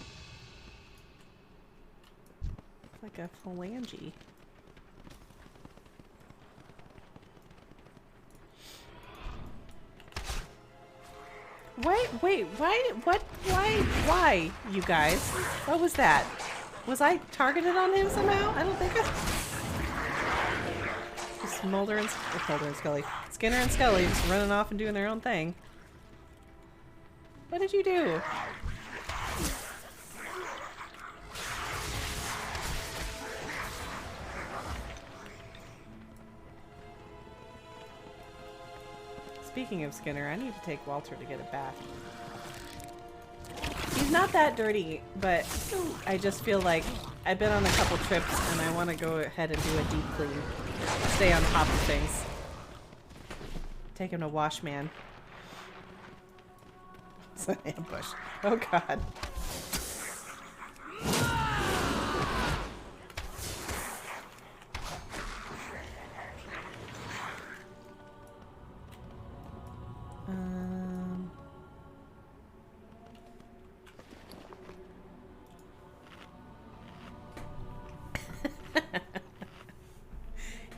like a phalange. Wait, why, you guys? What was that? Was I targeted on him somehow? I don't think I... Just Mulder and Scully. Skinner and Scully just running off and doing their own thing. What did you do? Speaking of Skinner, I need to take Walter to get a bath. He's not that dirty, but I just feel like I've been on a couple trips and I want to go ahead and do a deep clean. Stay on top of things. Take him to wash, man. It's an ambush. Oh god.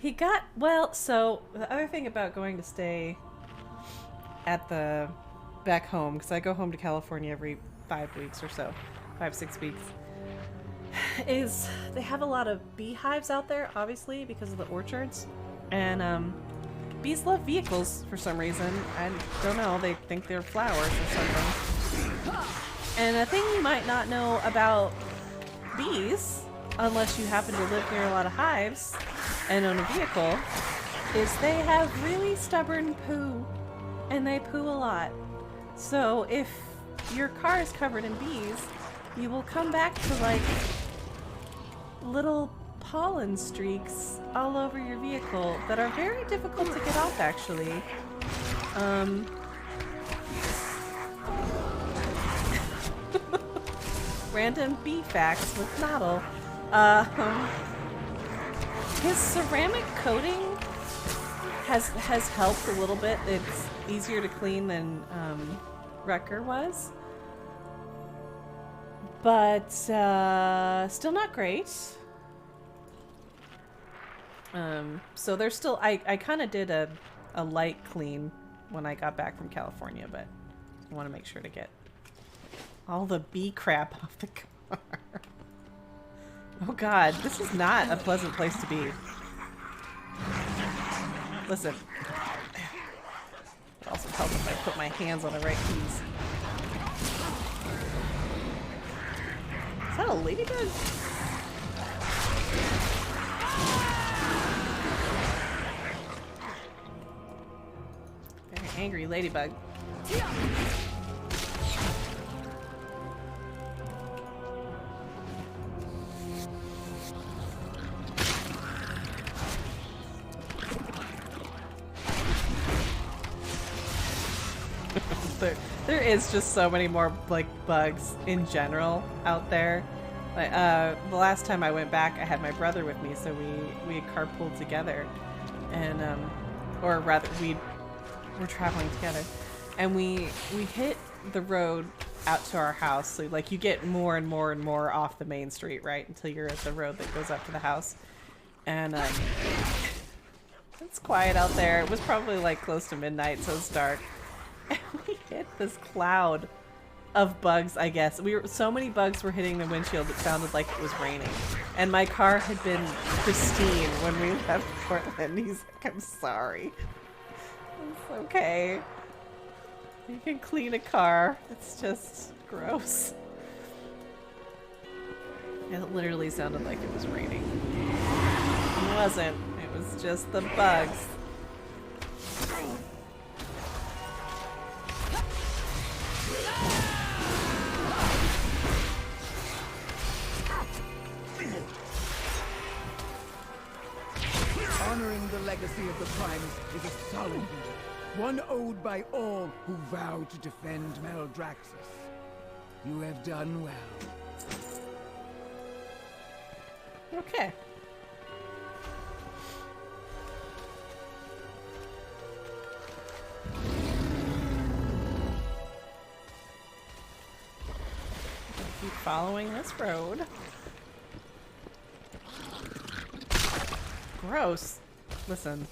He got, well, so the other thing about going to stay at the back home, because I go home to California every 5 weeks or so, 5-6 weeks, is they have a lot of beehives out there, obviously, because of the orchards. And bees love vehicles for some reason. I don't know, they think they're flowers or something. And a thing you might not know about bees, unless you happen to live near a lot of hives and own a vehicle, is they have really stubborn poo, and they poo a lot. So if your car is covered in bees, you will come back to like little pollen streaks all over your vehicle that are very difficult to get off, actually. Random bee facts with Noddle. His ceramic coating has helped a little bit. It's easier to clean than Wrecker was. But still not great. So there's still... I kind of did a light clean when I got back from California, but I want to make sure to get all the bee crap off the car. Oh god, this is not a pleasant place to be. Listen. It also helps if I put my hands on the right keys. Is that a ladybug? Very angry ladybug. There is just so many more like bugs in general out there. Like, the last time I went back, I had my brother with me, so we carpooled together, and or rather we were traveling together, and we hit the road out to our house. So like you get more and more and more off the main street, right, until you're at the road that goes up to the house, and it's quiet out there. It was probably like close to midnight, so it's dark. And we hit this cloud of bugs, I guess. So many bugs were hitting the windshield it sounded like it was raining. And my car had been pristine when we left Portland. He's like, I'm sorry. It's okay. You can clean a car. It's just gross. It literally sounded like it was raining. It wasn't. It was just the bugs. Honoring the legacy of the Primes is a solemn duty, one owed by all who vow to defend Maldraxxus. You have done well. Okay. Keep following this road. Gross. Listen.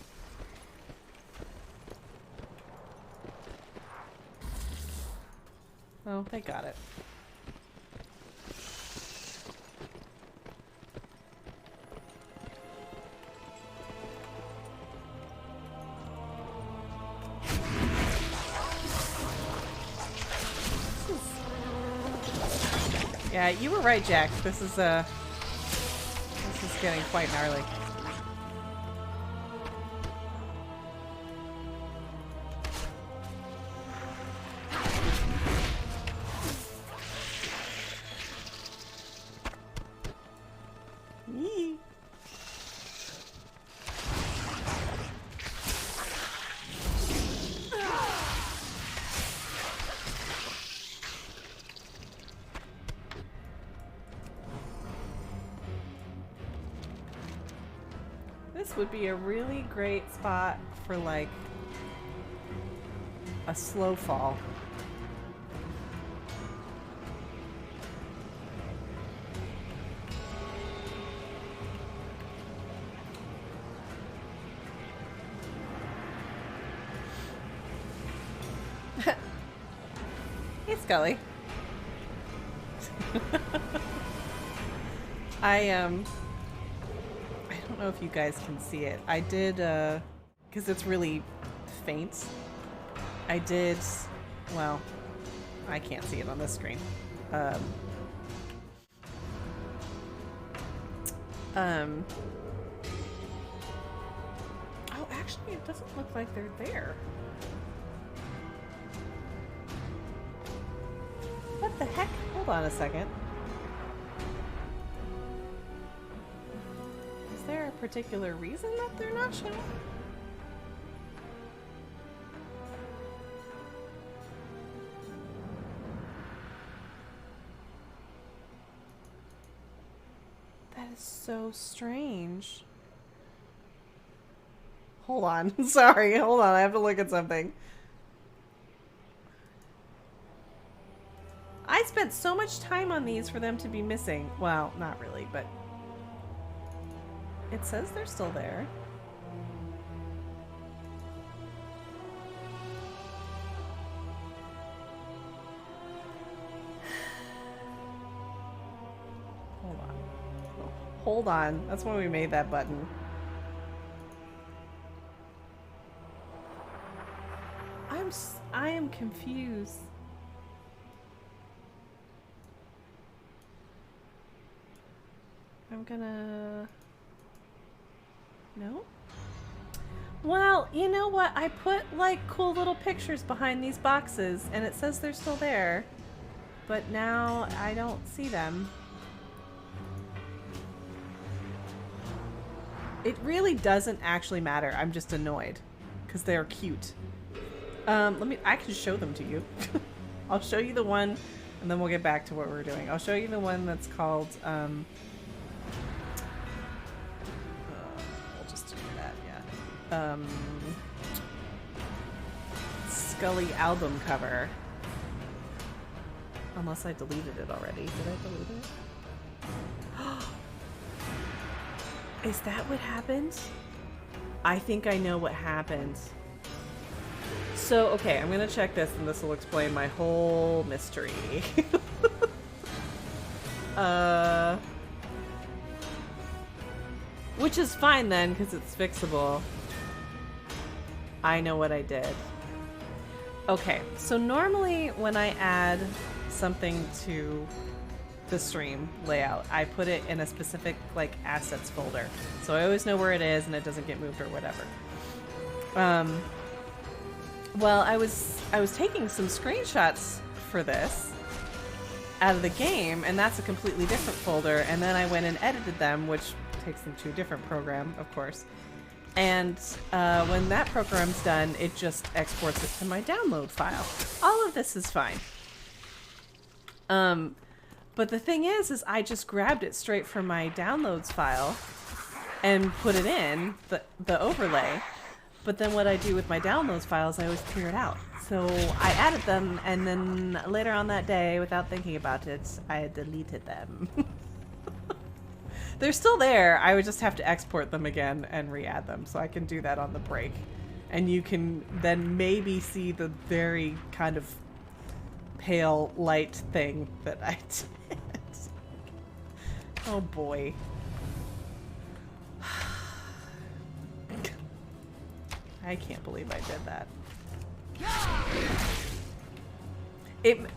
Oh, they got it. Yeah, you were right, Jack. This is getting quite gnarly. Yee. This would be a really great spot for like a slow fall. Hey, Scully. I don't know if you guys can see it. I did, because it's really faint. I did, well, I can't see it on this screen. Oh, actually, it doesn't look like they're there. What the heck? Hold on a second. Is there a particular reason that they're not showing? That is so strange. Hold on. Sorry, hold on. I have to look at something. I spent so much time on these for them to be missing. Well, not really, but it says they're still there. Hold on. Hold on. That's when we made that button. I am confused. I'm gonna... No? Well, you know what? I put, like, cool little pictures behind these boxes, and it says they're still there. But now I don't see them. It really doesn't actually matter. I'm just annoyed. Because they're cute. I can show them to you. I'll show you the one, and then we'll get back to what we're doing. I'll show you the one that's called, we'll just do that, yeah. Scully album cover. Unless I deleted it already. Did I delete it? Is that what happened? I think I know what happened. So, okay, I'm gonna check this and this will explain my whole mystery. Which is fine then, because it's fixable. I know what I did. Okay, so normally when I add something to the stream layout, I put it in a specific, like, assets folder. So I always know where it is and it doesn't get moved or whatever. Well, I was taking some screenshots for this out of the game, and that's a completely different folder, and then I went and edited them, which takes them to a different program, of course. And when that program's done, it just exports it to my download file. All of this is fine. But the thing is I just grabbed it straight from my downloads file and put it in the overlay. But then what I do with my downloads files, I always clear it out. So I added them, and then later on that day, without thinking about it, I deleted them. They're still there. I would just have to export them again and re-add them. So I can do that on the break. And you can then maybe see the very kind of pale light thing that I did. Oh boy. I can't believe I did that.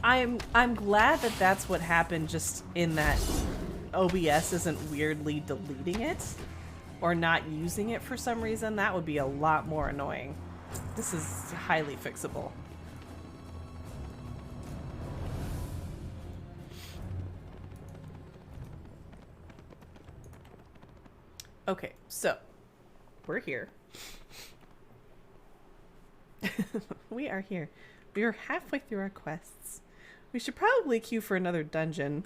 I'm glad that that's what happened, just in that OBS isn't weirdly deleting it or not using it for some reason. That would be a lot more annoying. This is highly fixable. Okay, so we're here. We are here. We are halfway through our quests. We should probably queue for another dungeon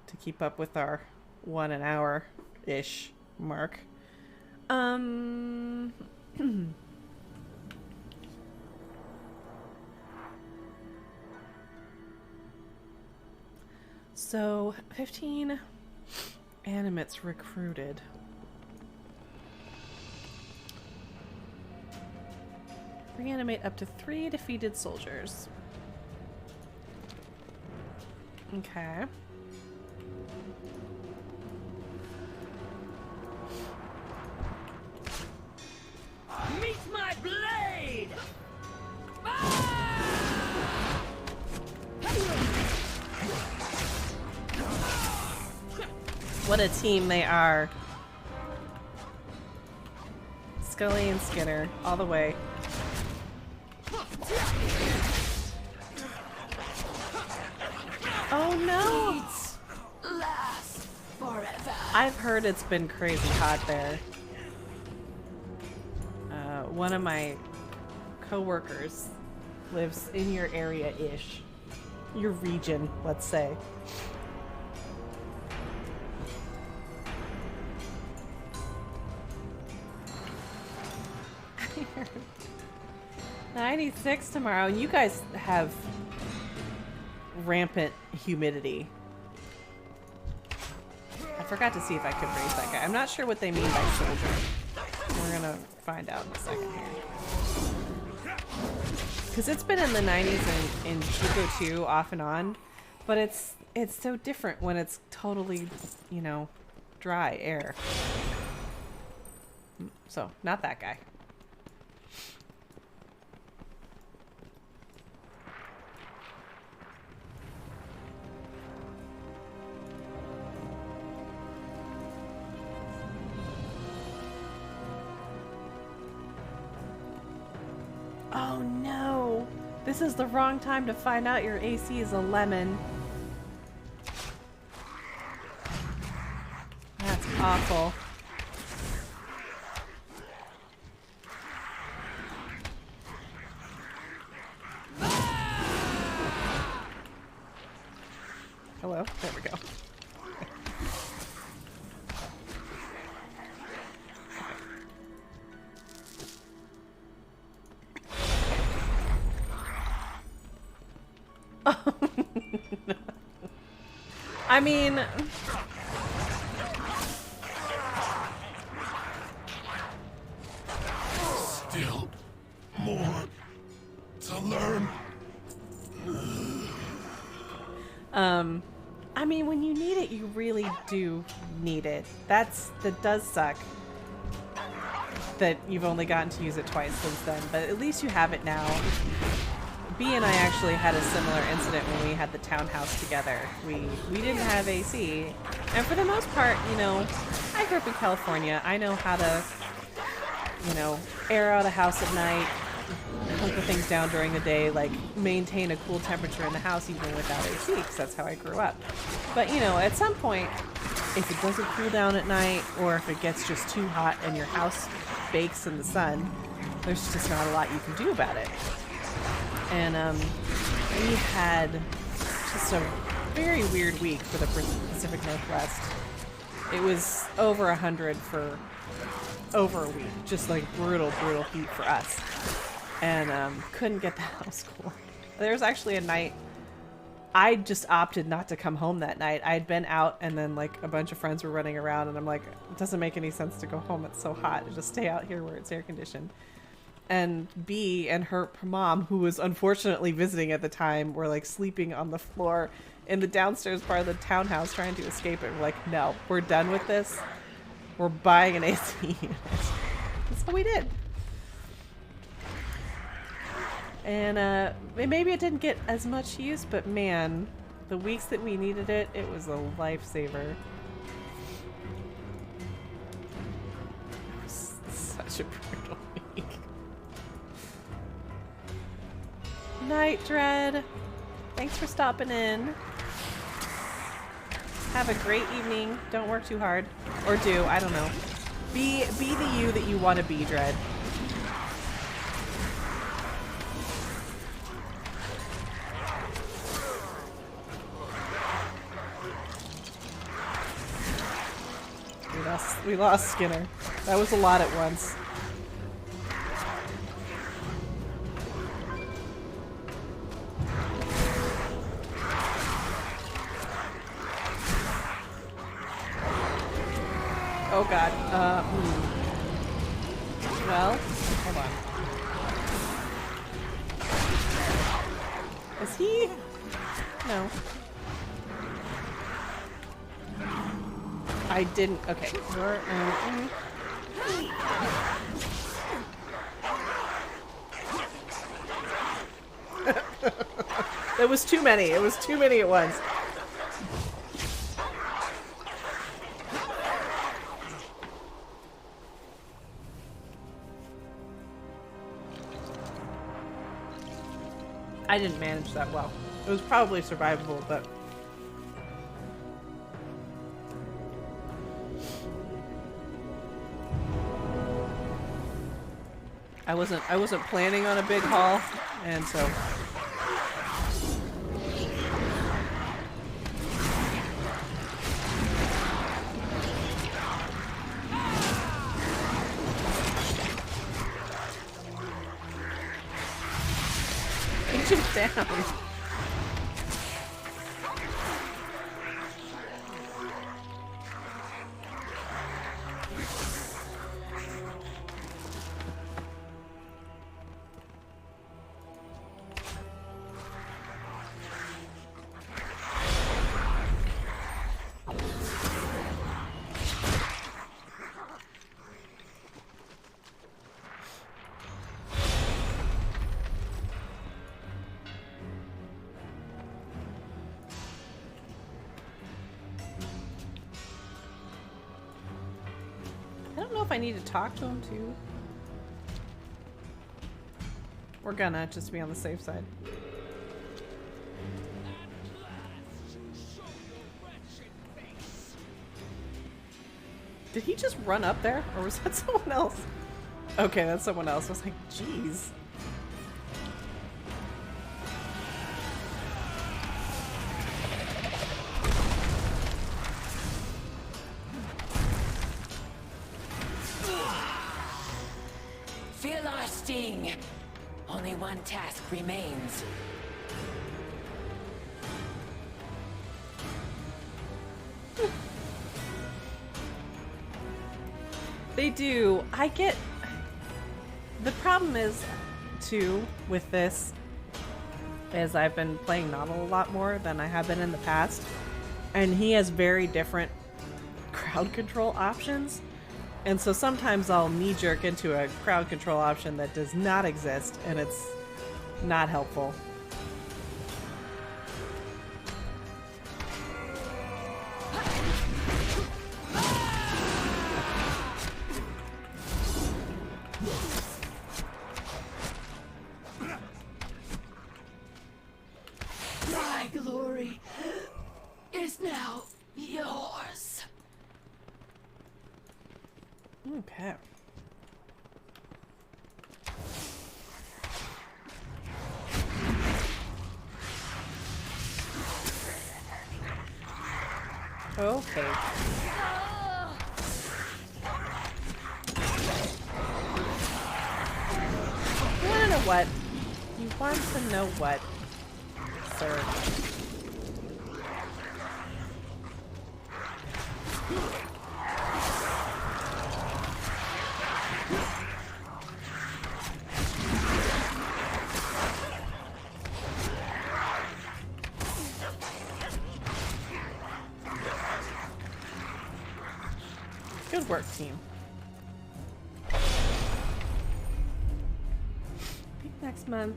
to keep up with our 1 hour-ish mark. So, 15 animates recruited. Reanimate up to 3 defeated soldiers. Okay. Meet my blade! What a team they are. Scully and Skinner, all the way. Oh no! Last forever. I've heard it's been crazy hot there. One of my co-workers lives in your area-ish. Your region, let's say. I heard 96 tomorrow. You guys have rampant humidity. I forgot to see if I could raise that guy. I'm not sure what they mean by soldier. We're gonna find out in a second here. Because it's been in the 90s in Chico 2 off and on, but it's so different when it's totally, you know, dry air. So, not that guy. Oh no! This is the wrong time to find out your AC is a lemon. That's awful. Hello? There we go. I mean, Still more to learn. I mean, when you need it, you really do need it. That does suck that you've only gotten to use it twice since then, but at least you have it now. B and I actually had a similar incident when we had the townhouse together. We didn't have AC, and for the most part, you know, I grew up in California. I know how to, you know, air out a house at night, hunker things down during the day, like maintain a cool temperature in the house even without AC, because that's how I grew up. But, you know, at some point, if it doesn't cool down at night, or if it gets just too hot and your house bakes in the sun, there's just not a lot you can do about it. And we had just a very weird week for the Pacific Northwest. It was over 100 for over a week. Just like brutal heat for us. And couldn't get the house cool. There was actually a night I just opted not to come home that night. I had been out and then like a bunch of friends were running around and I'm like, it doesn't make any sense to go home. It's so hot. Just stay out here where it's air conditioned. And B and her mom, who was unfortunately visiting at the time, were like sleeping on the floor in the downstairs part of the townhouse trying to escape it. We're like, no, we're done with this. We're buying an AC unit. That's what we did. And maybe it didn't get as much use, but man, the weeks that we needed it, it was a lifesaver. It was such a brutal week. Night, Dread. Thanks for stopping in. Have a great evening. Don't work too hard. Or do, I don't know. Be the you that you want to be, Dread. We lost Skinner. That was a lot at once. Oh god. Well, hold on. Is he? No. I didn't. Okay. It was too many. It was too many at once. I didn't manage that well. It was probably survivable, but I wasn't planning on a big haul, and so just down. I need to talk to him too. We're gonna just be on the safe side. Did he just run up there, or was that someone else? Okay, that's someone else. I was like, jeez. Only one task remains. They do. I get... The problem is, too, with this, is I've been playing Noddle a lot more than I have been in the past. And he has very different crowd control options. And so sometimes I'll knee-jerk into a crowd control option that does not exist, and it's not helpful. My glory is now yours. Okay. Okay. You wanna know what? You want to know what, sir? Good work, team. I think next month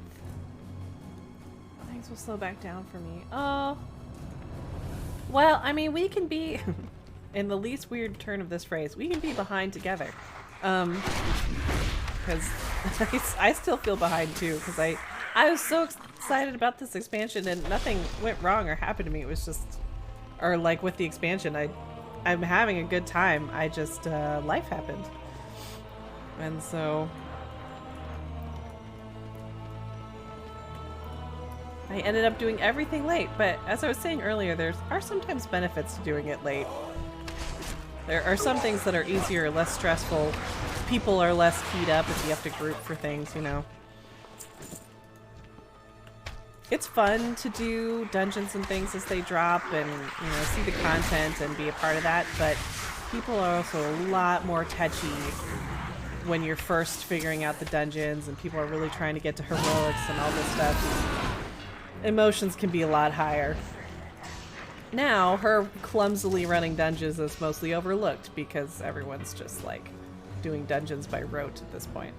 things will slow back down for me. Oh. Well, I mean, we can be, in the least weird turn of this phrase, we can be behind together. Because I still feel behind too, because I was so excited about this expansion and nothing went wrong or happened to me. It was just, or like with the expansion, I'm having a good time. I just, life happened. And so I ended up doing everything late, but as I was saying earlier, there are sometimes benefits to doing it late. There are some things that are easier, less stressful. People are less keyed up if you have to group for things, you know. It's fun to do dungeons and things as they drop and, you know, see the content and be a part of that, but people are also a lot more touchy when you're first figuring out the dungeons and people are really trying to get to heroics and all this stuff. Emotions can be a lot higher. Now, her clumsily running dungeons is mostly overlooked because everyone's just like doing dungeons by rote at this point.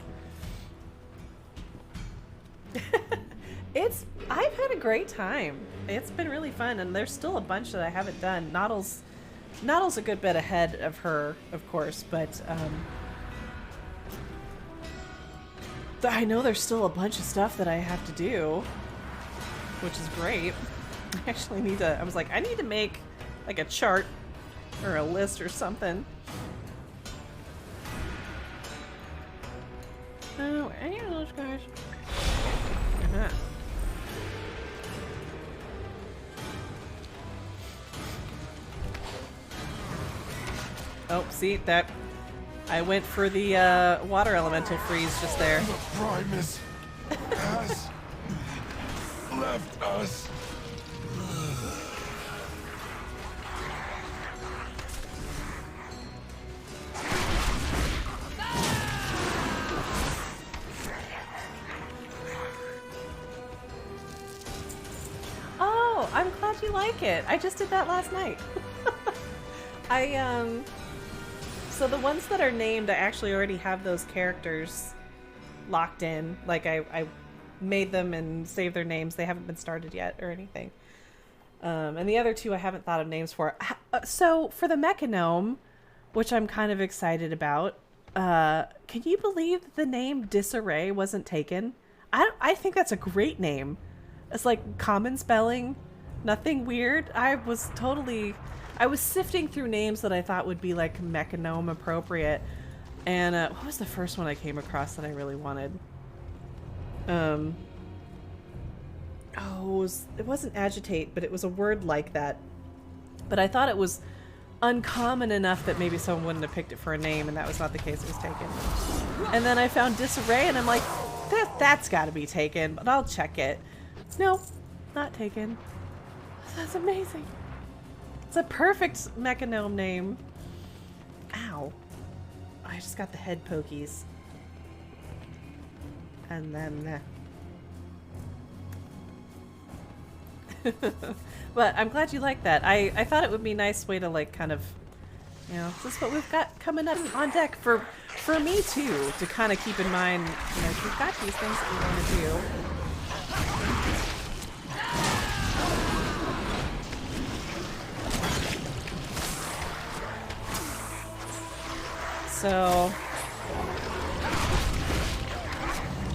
I've had a great time. It's been really fun, and there's still a bunch that I haven't done. Noddle's a good bit ahead of her, of course, but I know there's still a bunch of stuff that I have to do, which is great. I actually need to, I was like, I need to make like a chart or a list or something. Oh, any of those guys? Uh-huh. Oh, see, that I went for the water elemental freeze just there. The Primus has left us. Oh, I'm glad you like it. I just did that last night. So the ones that are named, I actually already have those characters locked in. Like, I made them and saved their names. They haven't been started yet or anything. And the other two I haven't thought of names for. So for the Mechanome, which I'm kind of excited about, can you believe the name Disarray wasn't taken? I think that's a great name. It's like common spelling, nothing weird. I was sifting through names that I thought would be like Mechanome appropriate. And what was the first one I came across that I really wanted? It wasn't agitate, but it was a word like that. But I thought it was uncommon enough that maybe someone wouldn't have picked it for a name, and that was not the case. It was taken. And then I found Disarray, and I'm like, that's got to be taken, but I'll check it. No, not taken. That's amazing. It's a perfect Mechanome name. Ow. I just got the head pokies. And then... But I'm glad you like that. I thought it would be a nice way to, like, kind of... You know, this is what we've got coming up on deck for me, too. To kind of keep in mind, you know, we've got these things that we want to do. So,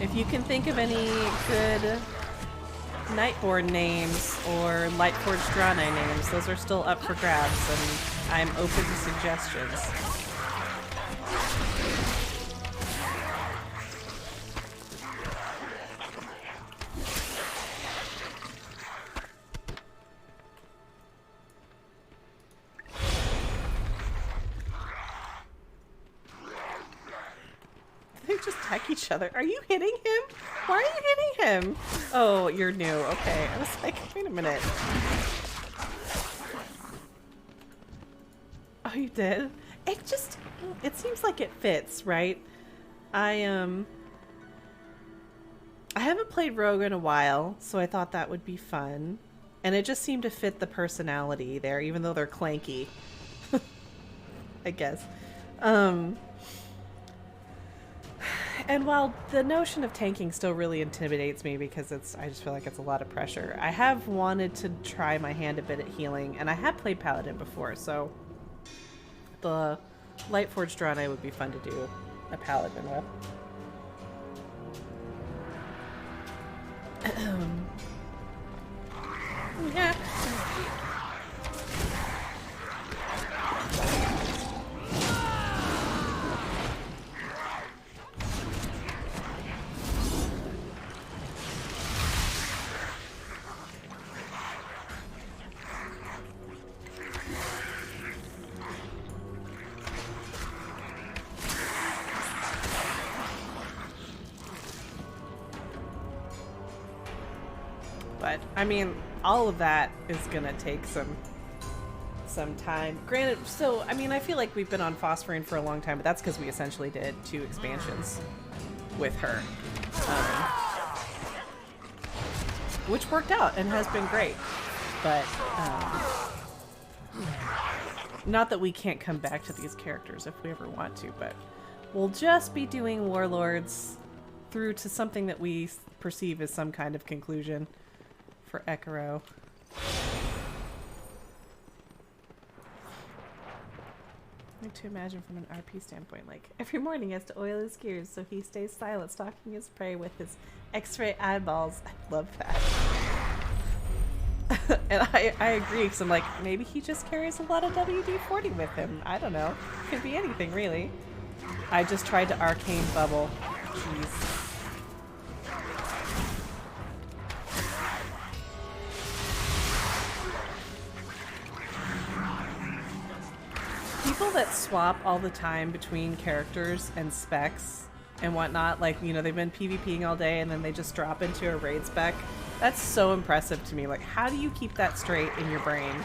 if you can think of any good Nightborn names or Lightforged Draenei names, those are still up for grabs, and I'm open to suggestions. they just attack each other? Are you hitting him? Why are you hitting him? Oh, you're new. Okay. I was like, wait a minute. Oh, you did? It seems like it fits, right? I haven't played Rogue in a while, so I thought that would be fun. And it just seemed to fit the personality there, even though they're clanky. I guess. And while the notion of tanking still really intimidates me because I just feel like it's a lot of pressure, I have wanted to try my hand a bit at healing, and I have played Paladin before, so the Lightforged Draenei would be fun to do a Paladin with. Yeah. But I mean, all of that is gonna take some time. Granted, so I mean, I feel like we've been on Phosphorine for a long time, but that's because we essentially did 2 expansions with her, which worked out and has been great. But not that we can't come back to these characters if we ever want to, but we'll just be doing Warlords through to something that we perceive as some kind of conclusion for Ekiro. I like to imagine from an RP standpoint, like, every morning he has to oil his gears so he stays silent, stalking his prey with his X-ray eyeballs. I love that. And I agree, because I'm like, maybe he just carries a lot of WD-40 with him. I don't know. Could be anything, really. I just tried to arcane bubble. Jeez. People that swap all the time between characters and specs and whatnot, like, you know, they've been PvPing all day and then they just drop into a raid spec, that's so impressive to me. Like, how do you keep that straight in your brain?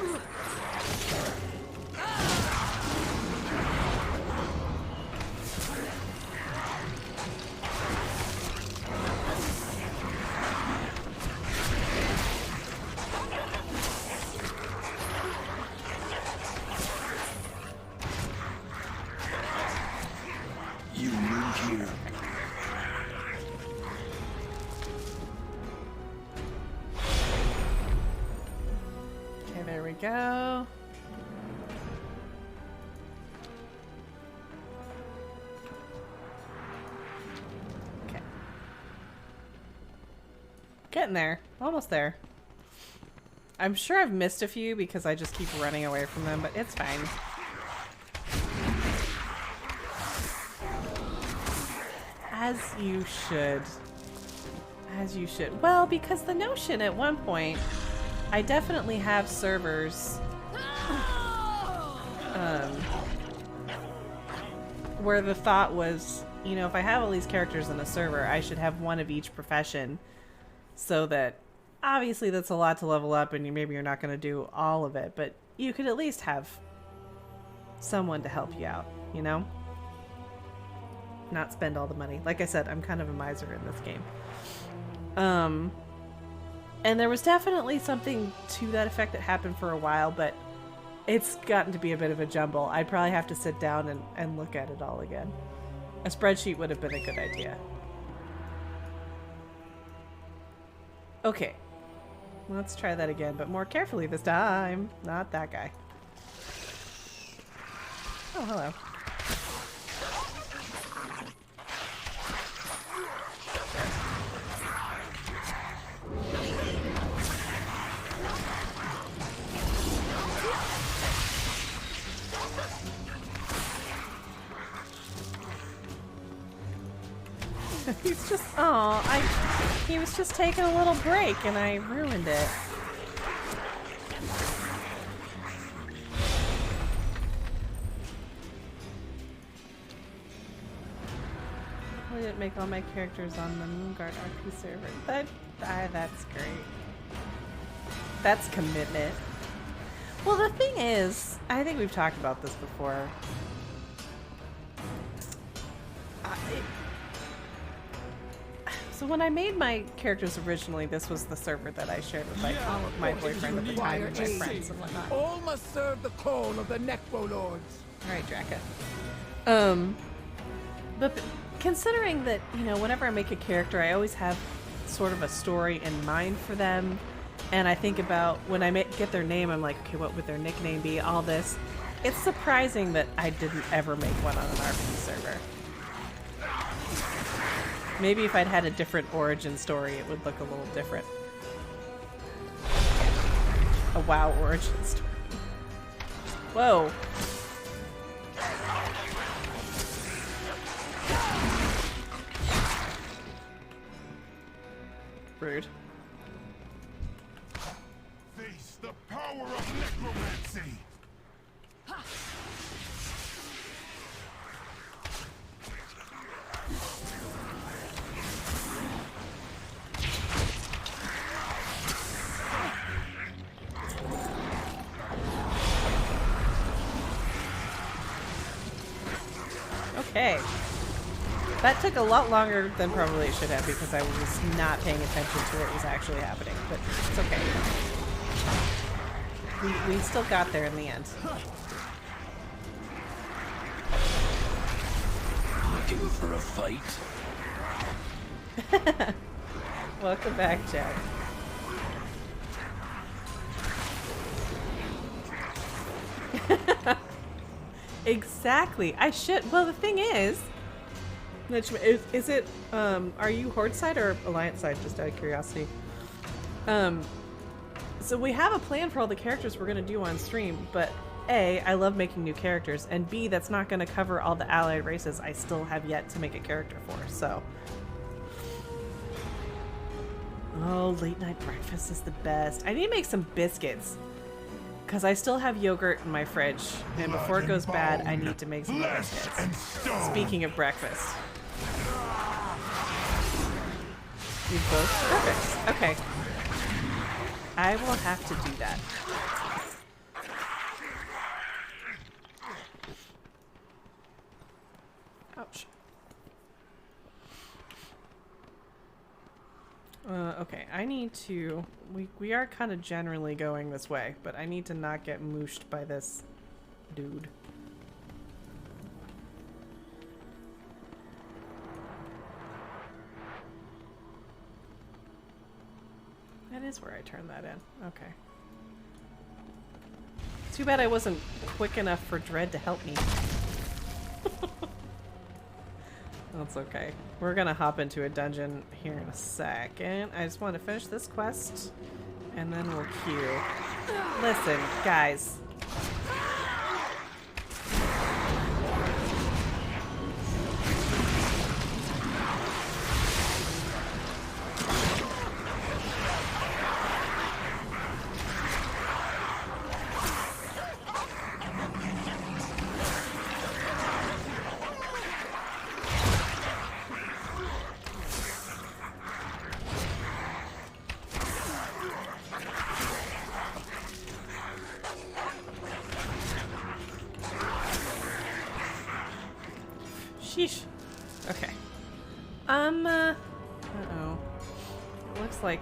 Go. Okay. Getting there. Almost there. I'm sure I've missed a few because I just keep running away from them, but it's fine. As you should. As you should. Well, because the notion at one point, I definitely have servers where the thought was, you know, if I have all these characters in a server, I should have one of each profession, so that obviously that's a lot to level up and maybe you're not going to do all of it, but you could at least have someone to help you out, you know? Not spend all the money. Like I said, I'm kind of a miser in this game. And there was definitely something to that effect that happened for a while, but it's gotten to be a bit of a jumble. I'd probably have to sit down and look at it all again. A spreadsheet would have been a good idea. Okay. Let's try that again, but more carefully this time. Not that guy. Oh, hello. He's just, he was just taking a little break and I ruined it. totally didn't make all my characters on the Moonguard RP server. That's great. That's commitment. Well, the thing is, I think we've talked about this before. So when I made my characters originally, this was the server that I shared with like my boyfriend at the time and my friends and whatnot. All must serve the call of the Necrolords. All right, Draka. But considering that, you know, whenever I make a character, I always have sort of a story in mind for them. And I think about when I get their name, I'm like, okay, what would their nickname be? All this. It's surprising that I didn't ever make one on an RP server. Maybe if I'd had a different origin story, it would look a little different. A WoW origin story. Whoa. Rude. Face the power of necromancy! Okay. That took a lot longer than probably it should have because I was not paying attention to what was actually happening, but it's okay. We still got there in the end. Looking for a fight? Welcome back, Jack. Exactly. I should. Well, the thing is, is it? Are you Horde side or Alliance side? Just out of curiosity. So we have a plan for all the characters we're gonna do on stream, but A, I love making new characters, and B, that's not gonna cover all the allied races I still have yet to make a character for. So. Oh, late night breakfast is the best. I need to make some biscuits. Because I still have yogurt in my fridge, and before it goes bad, I need to make some biscuits. Speaking of breakfast. You both? Perfect. Okay. I will have to do that. Ouch. Okay, I need to... We are kind of generally going this way, but I need to not get mooshed by this dude. That is where I turned that in. Okay. Too bad I wasn't quick enough for Dread to help me. That's okay. We're gonna hop into a dungeon here in a second. I just want to finish this quest, and then we'll queue. Listen, guys. Sheesh. Okay. Uh-oh. It looks like...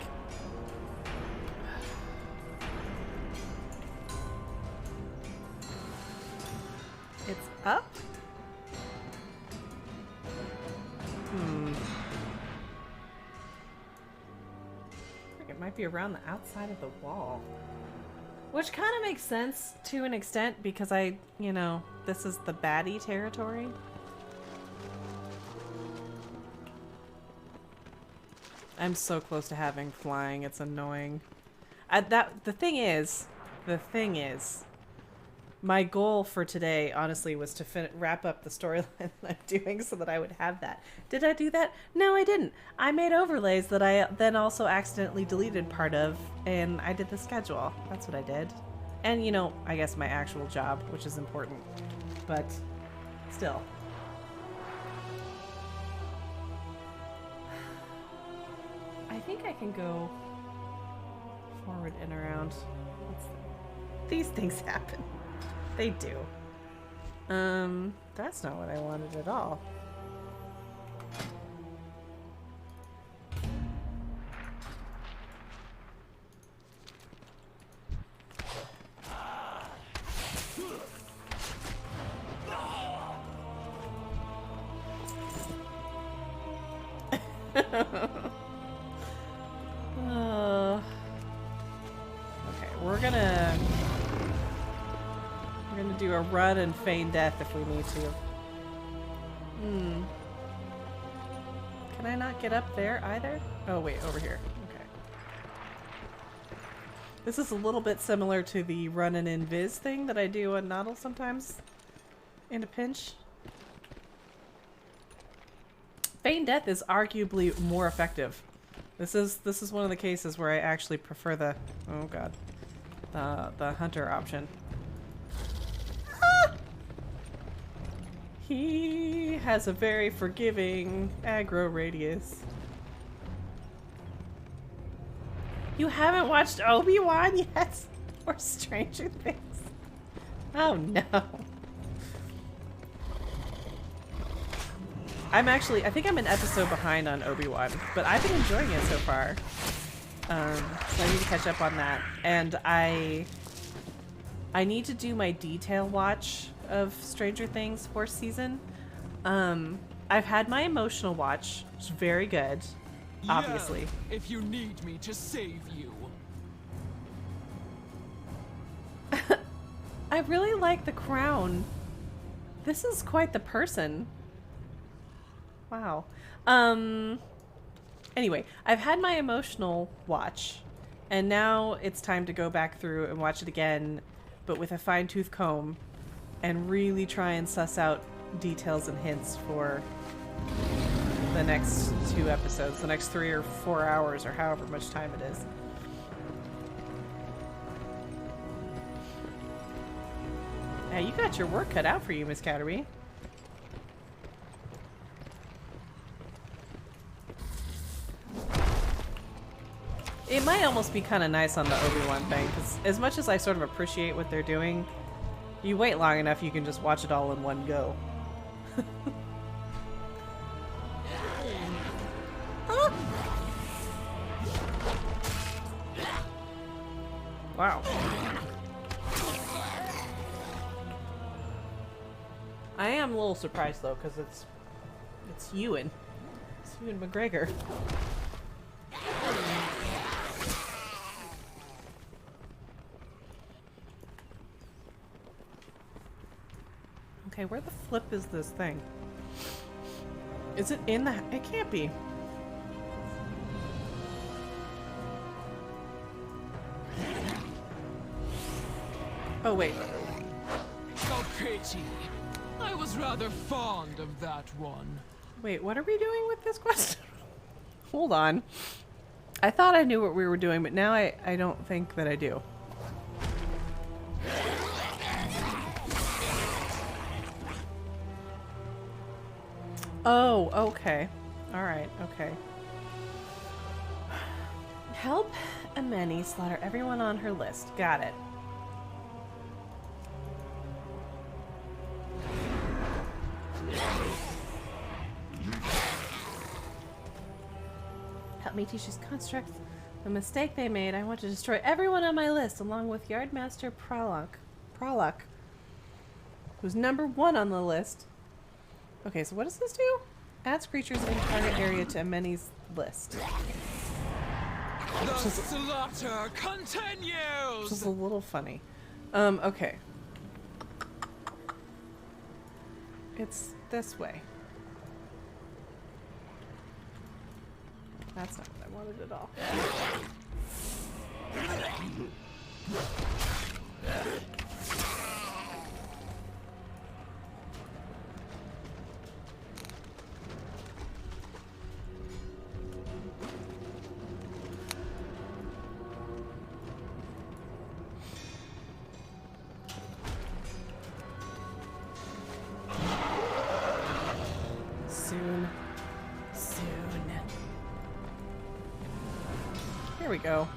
It's up? I think it might be around the outside of the wall. Which kind of makes sense to an extent because you know, this is the baddie territory. I'm so close to having flying, it's annoying. The thing is, my goal for today, honestly, was to wrap up the storyline that I'm doing so that I would have that. Did I do that? No, I didn't. I made overlays that I then also accidentally deleted part of, and I did the schedule. That's what I did. And, you know, I guess my actual job, which is important. But, still. I think I can go forward and around. These things happen. They do. That's not what I wanted at all. Okay, we're gonna do a run and feign death if we need to. Can I not get up there either? Oh wait, over here. Okay. This is a little bit similar to the run and invis thing that I do on Noddle sometimes in a pinch. Feign death is arguably more effective. This is one of the cases where I actually prefer the the hunter option. Ah! He has a very forgiving aggro radius. You haven't watched Obi-Wan yet? Or Stranger Things? Oh no. I think I'm an episode behind on Obi-Wan, but I've been enjoying it so far. So I need to catch up on that. And I need to do my detail watch of Stranger Things 4th season. I've had my emotional watch, which is very good, obviously. Yeah, if you need me to save you. I really like the crown. This is quite the person. Wow. Anyway, I've had my emotional watch, and now it's time to go back through and watch it again, but with a fine-tooth comb, and really try and suss out details and hints for the next 2 episodes, the next 3 or 4 hours, or however much time it is. Yeah, you got your work cut out for you, Miss Cattery. It might almost be kind of nice on the Obi-Wan thing, because as much as I sort of appreciate what they're doing, you wait long enough, you can just watch it all in one go. Huh? Wow. I am a little surprised though, because it's Ewan. It's Ewan McGregor. Okay, where the flip is this thing? Is it in the... It can't be. Oh, wait. Oh, pity. I was rather fond of that one. Wait, what are we doing with this quest? Hold on. I thought I knew what we were doing, but now I don't think that I do. Oh, okay. Alright, okay. Help Ameni slaughter everyone on her list. Got it. Help me teach these constructs the mistake they made. I want to destroy everyone on my list, along with Yardmaster Prolock, who's #1 on the list. Okay, so what does this do? Adds creatures in target area to Ameni's list. The slaughter continues! Which is a little funny. Okay. It's this way. That's not what I wanted at all. Soon. Here we go.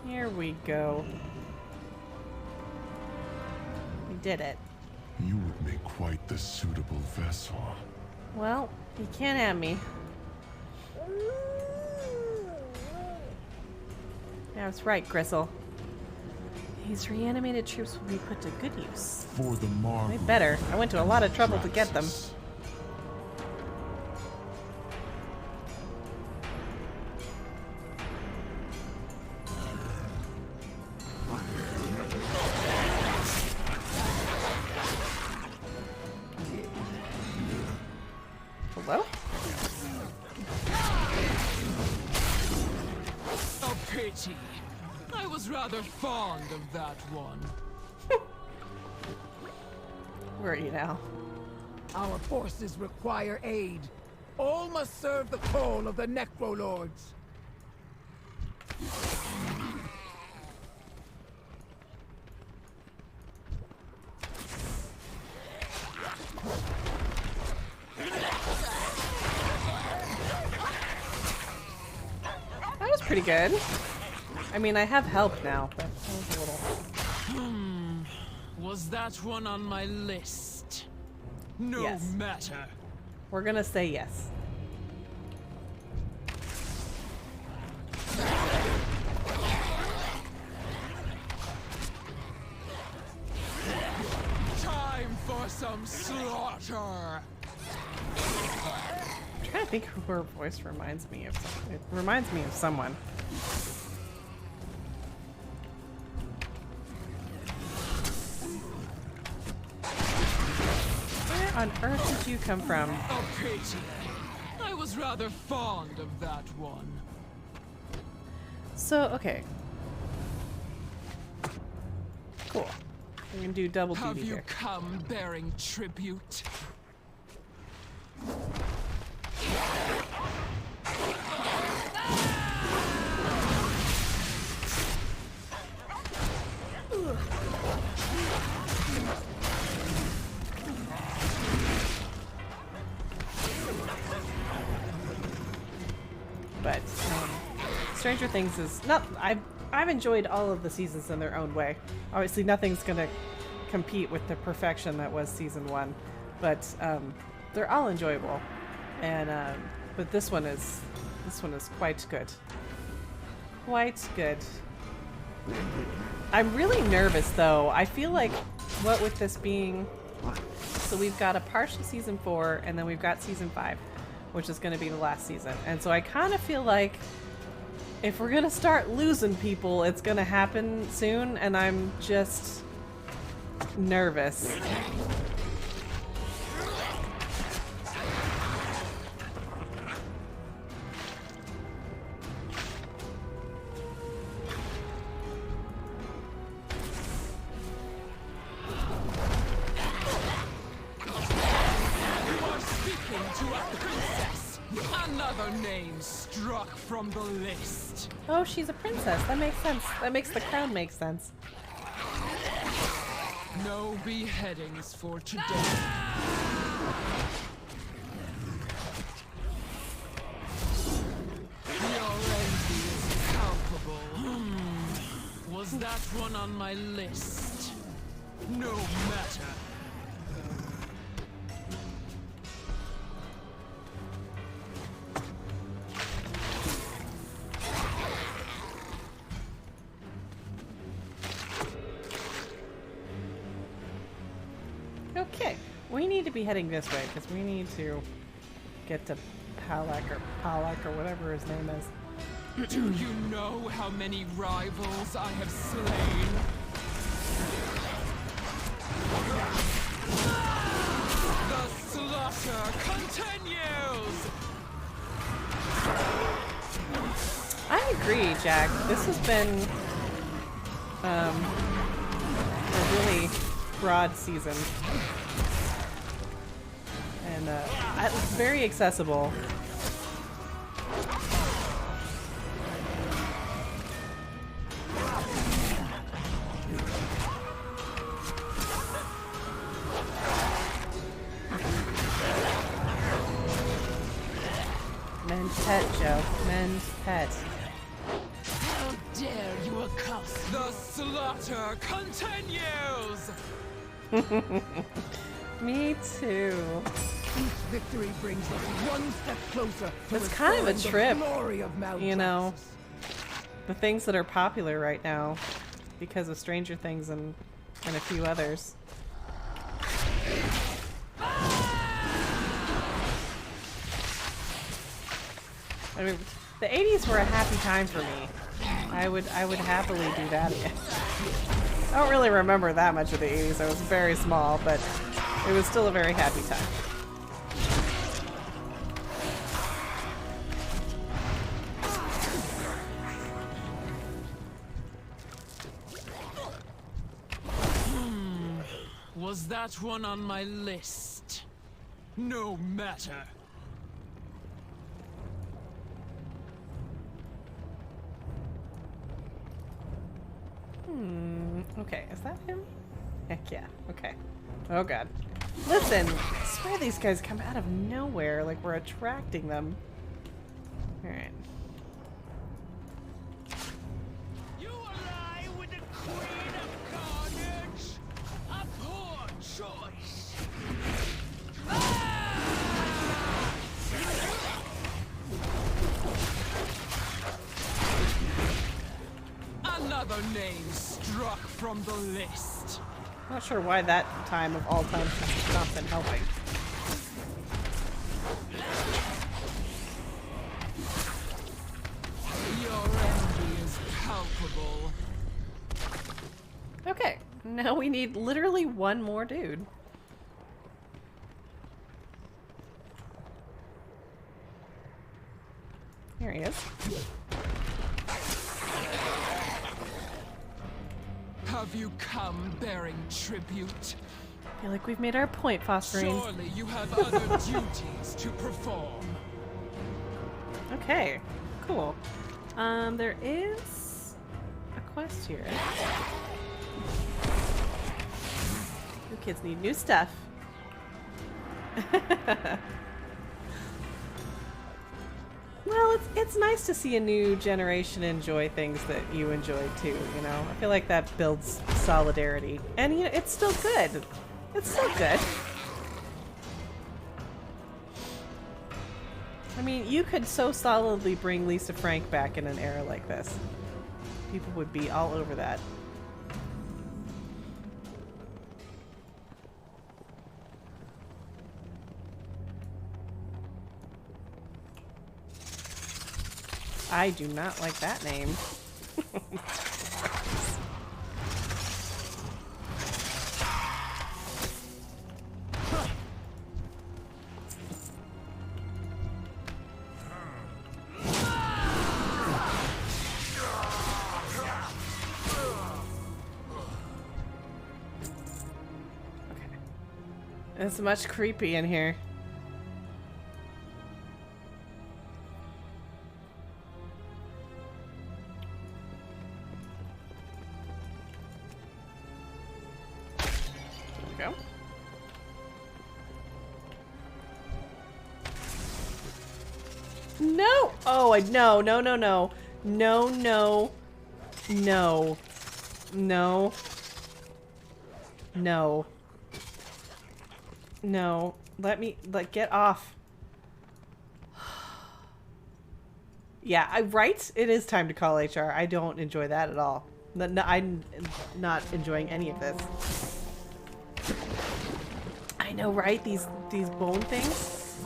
Here we go. We did it. You would make quite the suitable vessel. Well, you can't have me. That's right, Gristle. These reanimated troops will be put to good use. For the marvel. They better. I went to a lot of trouble to get them. Hello? A pity. I was rather fond of that one. Where are you now? Our forces require aid. All must serve the call of the Necrolords. That was pretty good. I mean, I have help now, but that was a little... Was that one on my list? No Yes. matter. We're gonna say yes. Time for some slaughter. I'm trying to think who her voice reminds me of. It reminds me of someone. Where on earth did you come from? A pity. I was rather fond of that one. So, okay. Cool. We're gonna do double Have duty you here. come bearing tribute? But Stranger Things is not. I've enjoyed all of the seasons in their own way. Obviously, nothing's gonna compete with the perfection that was season 1, but they're all enjoyable. And but this one is quite good. Quite good. I'm really nervous though. I feel like what with this being, so we've got a partial season 4 and then we've got season 5, which is going to be the last season. And so I kind of feel like if we're going to start losing people, it's going to happen soon, and I'm just nervous. Another name struck from the list. Oh, she's a princess. That makes sense. That makes the crown make sense. No beheadings for today. Your envy is palpable. Was that one on my list? No matter. Okay, we need to be heading this way because we need to get to Palak or whatever his name is. Do you know how many rivals I have slain? The slaughter continues! I agree, Jack. This has been a really broad season. And it's very accessible. Men's pet, Joe. Men's pet. The slaughter continues! Me too. Each victory brings us one step closer to It's kind of a restoring trip, the glory of Maldraxxus. you know. The things that are popular right now because of Stranger Things and a few others. I mean, the 80s were a happy time for me. I would happily do that again. I don't really remember that much of the 80s. I was very small, but it was still a very happy time. Was that one on my list? No matter. Okay, is that him? Heck yeah. Okay. Oh god. Listen, I swear these guys come out of nowhere, like we're attracting them. Alright. You ally with the Queen of Carnage? A poor choice. Another name struck from the list. Not sure why that time of all time has not been helping. Your envy is palpable. Okay, now we need literally one more dude. Here he is. Have you come bearing tribute? I feel like we've made our point, Phosphorine. Surely you have other duties to perform. Okay, cool. There is a quest here. You kids need new stuff. Well, it's nice to see a new generation enjoy things that you enjoyed too, you know? I feel like that builds solidarity. And, you know, it's still good. It's still good. I mean, you could so solidly bring Lisa Frank back in an era like this. People would be all over that. I do not like that name. It's much creepy in here. There we go. No! Oh, no, no, no, no. No, no. No. No. No. No. Let me, get off. Yeah, right? It is time to call HR. I don't enjoy that at all. No, I'm not enjoying any of this. I know, right? These bone things?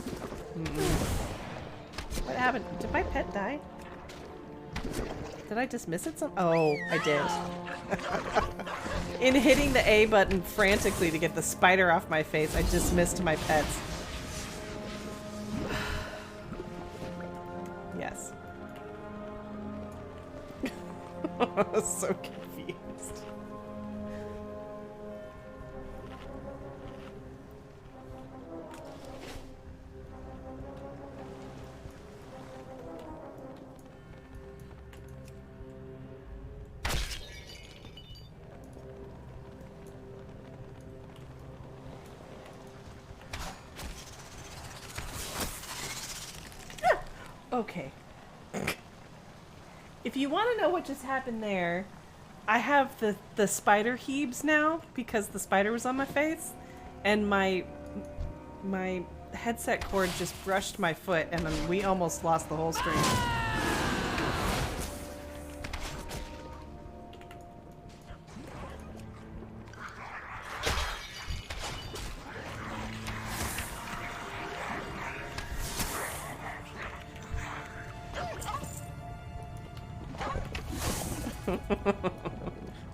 What happened? Did my pet die? Did I just miss it? Oh, I did. In hitting the A button frantically to get the spider off my face, I just missed my pets. Yes. I was so confused. Okay. If you want to know what just happened there, I have the spider heaves now because the spider was on my face, and my headset cord just brushed my foot, and then we almost lost the whole stream.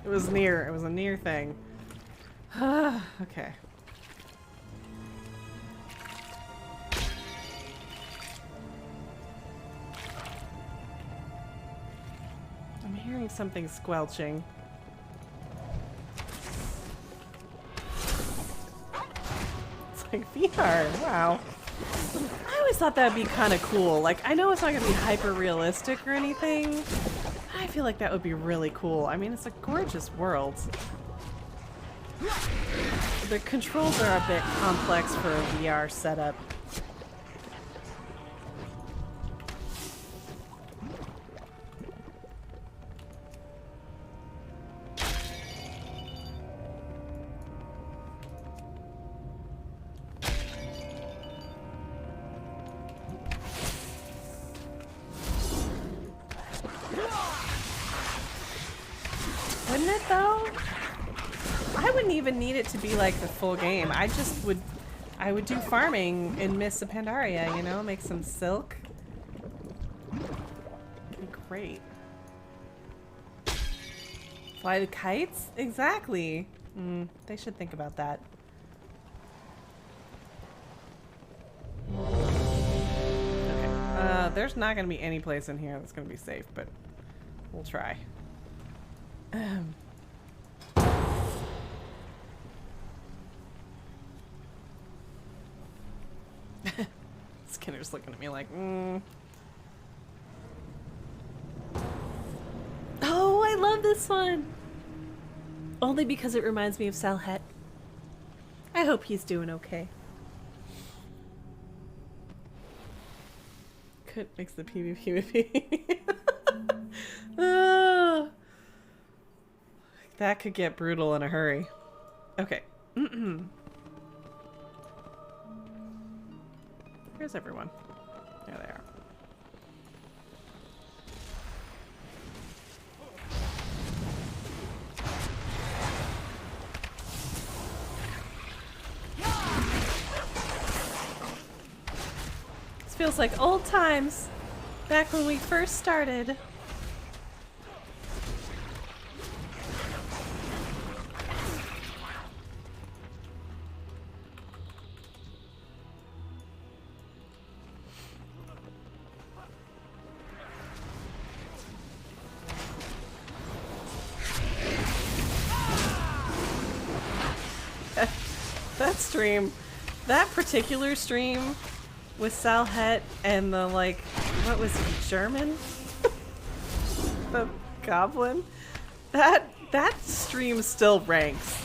It was near. It was a near thing. Okay. I'm hearing something squelching. It's like VR. Wow. I always thought that would be kind of cool. Like, I know it's not going to be hyper realistic or anything. I feel like that would be really cool. I mean, it's a gorgeous world. The controls are a bit complex for a VR setup. Wouldn't it though? I wouldn't even need it to be like the full game. I would do farming in Mists of Pandaria, you know, make some silk. It'd be great. Fly the kites? Exactly. They should think about that. Okay. There's not gonna be any place in here that's gonna be safe, but we'll try. Skinner's looking at me like, Oh, I love this one! Only because it reminds me of Salhet. I hope he's doing okay. Couldn't mix the PvP with me. Oh. That could get brutal in a hurry. Okay. Where's everyone? There they are. This feels like old times. Back when we first started. That particular stream with Salhet and the, like, what was he, German? The goblin? That stream still ranks.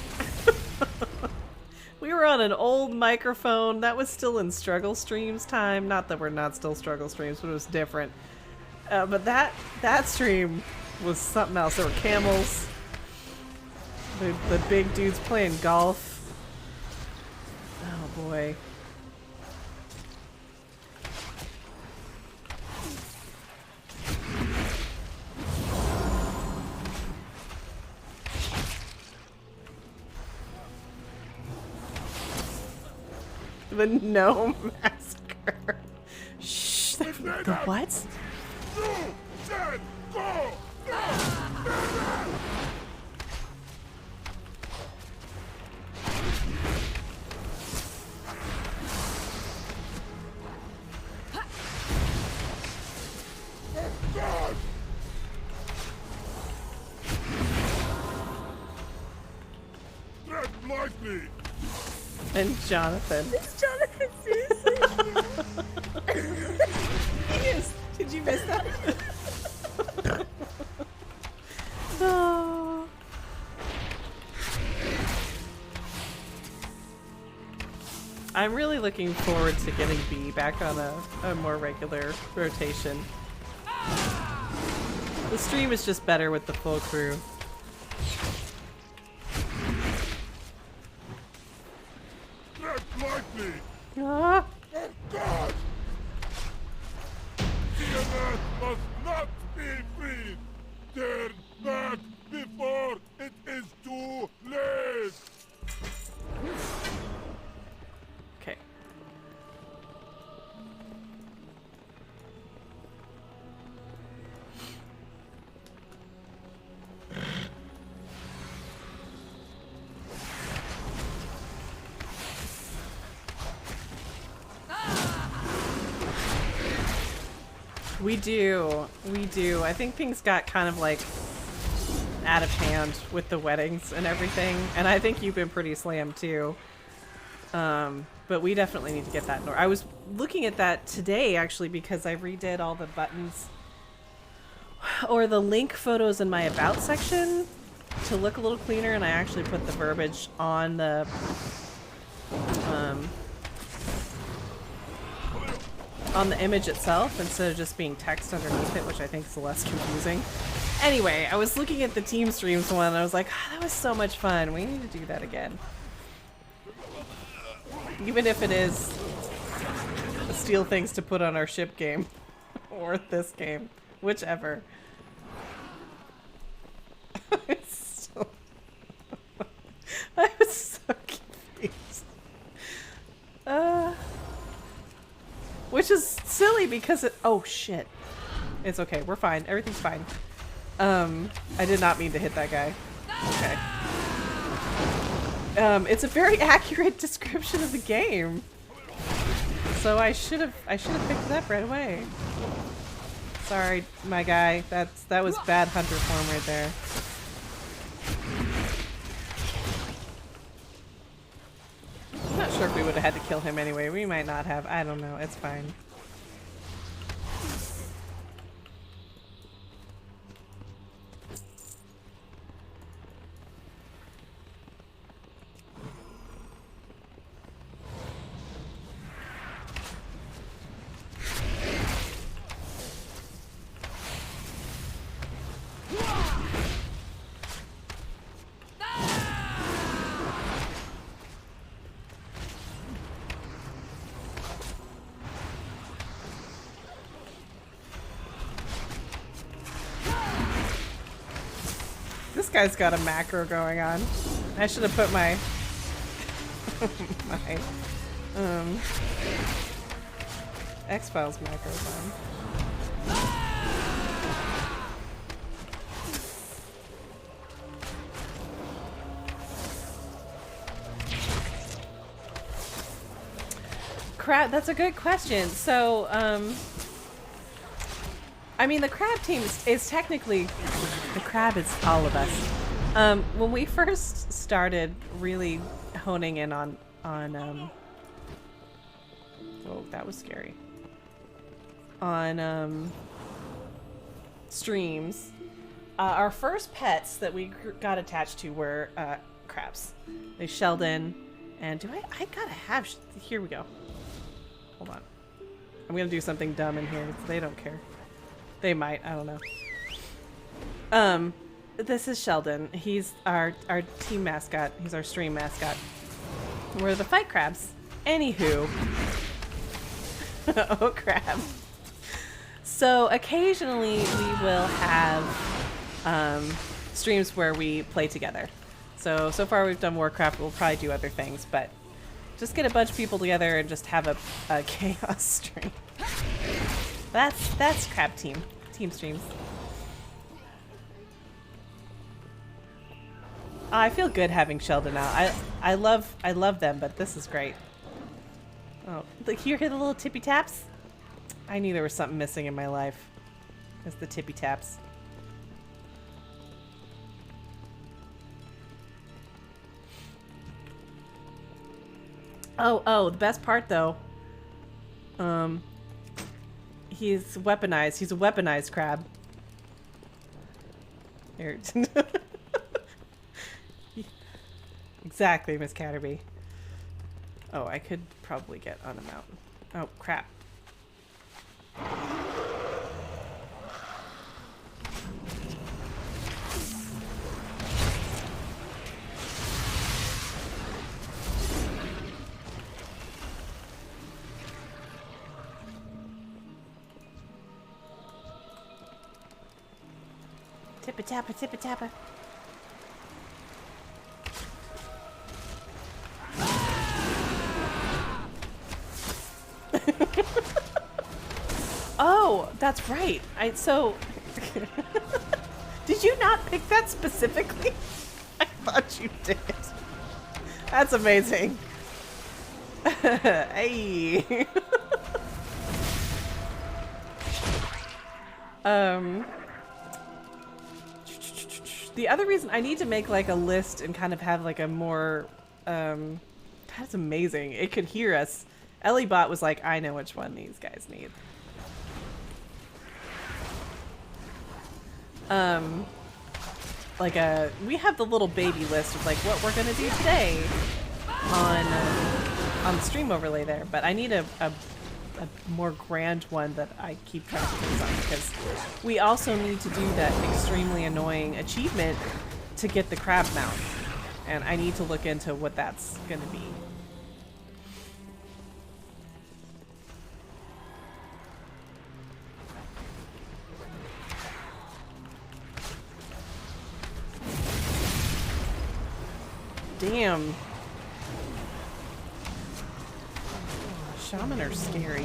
We were on an old microphone. That was still in Struggle Streams time. Not that we're not still Struggle Streams, but it was different. But that stream was something else. There were camels. The big dudes playing golf. Oh boy. The gnome massacre. Shh. The what? Like me. And Jonathan. It's Jonathan, seriously. Yes. Did you miss that? Oh. I'm really looking forward to getting B back on a more regular rotation. The stream is just better with the full crew. Tread lightly! Ah. Oh God! Tiamat must not be freed! Turn back before it is too late! Okay. We do. I think things got kind of like out of hand with the weddings and everything, and I think you've been pretty slammed too. But we definitely need to get that in order. I was looking at that today actually because I redid all the buttons or the link photos in my about section to look a little cleaner, and I actually put the verbiage on the image itself instead of just being text underneath it, which I think is less confusing. Anyway, I was looking at the team streams one and I was like, oh, that was so much fun. We need to do that again. Even if it is steal things to put on our ship game or this game, whichever. I was so confused. Which is silly because it— oh shit. It's okay, we're fine. Everything's fine. I did not mean to hit that guy. Okay. It's a very accurate description of the game. So I should have picked it up right away. Sorry, my guy. That was bad hunter form right there. I'm not sure if we would have had to kill him anyway. We might not have. I don't know. It's fine. This guy's got a macro going on. I should have put my X-Files macros on. Crab, that's a good question. So, I mean, the crab team is technically, the crab is all of us. When we first started really honing in on oh, that was scary. On streams, our first pets that we got attached to were crabs. They shelled in, and I gotta have, here we go. Hold on. I'm gonna do something dumb in here. They don't care. They might. I don't know. This is Sheldon. He's our team mascot. He's our stream mascot. We're the fight crabs. Anywho. Oh, crap. So occasionally we will have streams where we play together. So far we've done Warcraft. We'll probably do other things, but just get a bunch of people together and just have a chaos stream. That's crab team streams. I feel good having Sheldon out. I love them, but this is great. Oh, look, you hear the little tippy taps? I knew there was something missing in my life. It's the tippy taps. Oh, the best part though. He's weaponized. He's a weaponized crab. Here. Exactly, Miss Catterby. Oh, I could probably get on a mountain. Oh, crap. Tippa tappa, tippa tappa. Oh, that's right. So did you not pick that specifically? I thought you did. That's amazing. Hey. The other reason I need to make like a list and kind of have like a more that's amazing. It could hear us. Ellibot was like, I know which one these guys need. We have the little baby list of like what we're gonna do today on the stream overlay there, but I need a more grand one that I keep track of things on, because we also need to do that extremely annoying achievement to get the crab mount, and I need to look into what that's gonna be. Damn. Shaman are scary.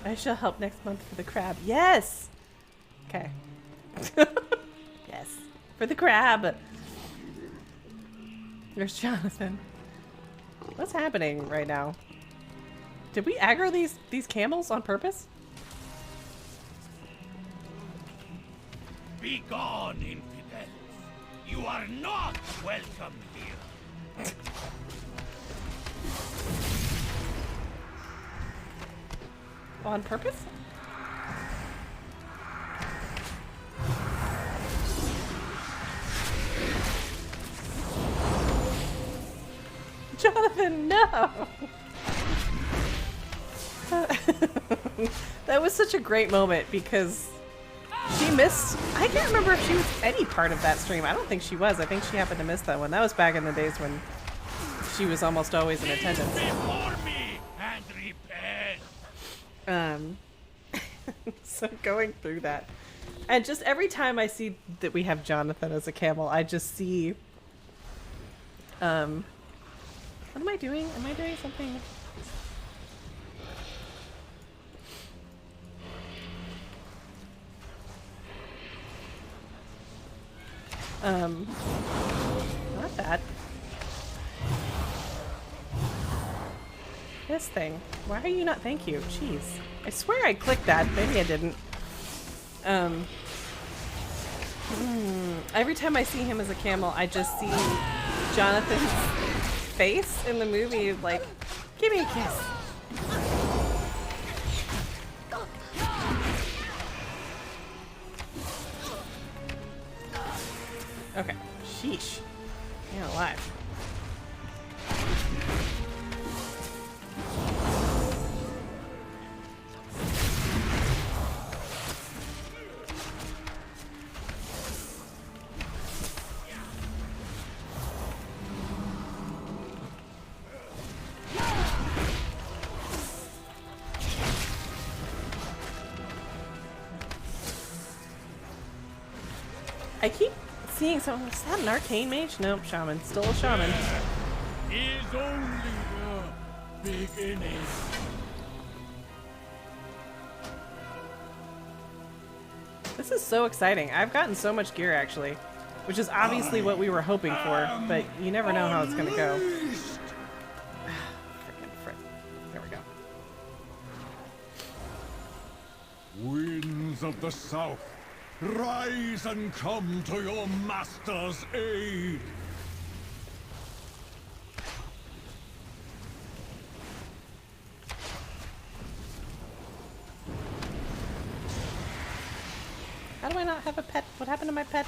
I shall help next month for the crab. Yes! Okay. Yes. For the crab. There's Jonathan. What's happening right now? Did we aggro these camels on purpose? Be gone, infidels. You are not welcome here. On purpose? Jonathan, no! That was such a great moment because she missed. I can't remember if she was any part of that stream. I don't think she was. I think she happened to miss that one. That was back in the days when she was almost always in attendance. Before me and repent. So going through that, and just every time I see that we have Jonathan as a camel, I just see. What am I doing? Am I doing something? Not that. This thing. Why are you not? Thank you. Jeez. I swear I clicked that. Maybe I didn't. Every time I see him as a camel, I just see Jonathan's face in the movie, like, give me a kiss. Okay. Sheesh. Man alive. I keep seeing someone. Is that an arcane mage? Nope, shaman. Still a shaman. Is only the beginning. This is so exciting. I've gotten so much gear actually, which is obviously what we were hoping for, but you never know how it's gonna go. Frickin' frick. There we go. Winds of the south, rise and come to your master's aid! How do I not have a pet? What happened to my pet?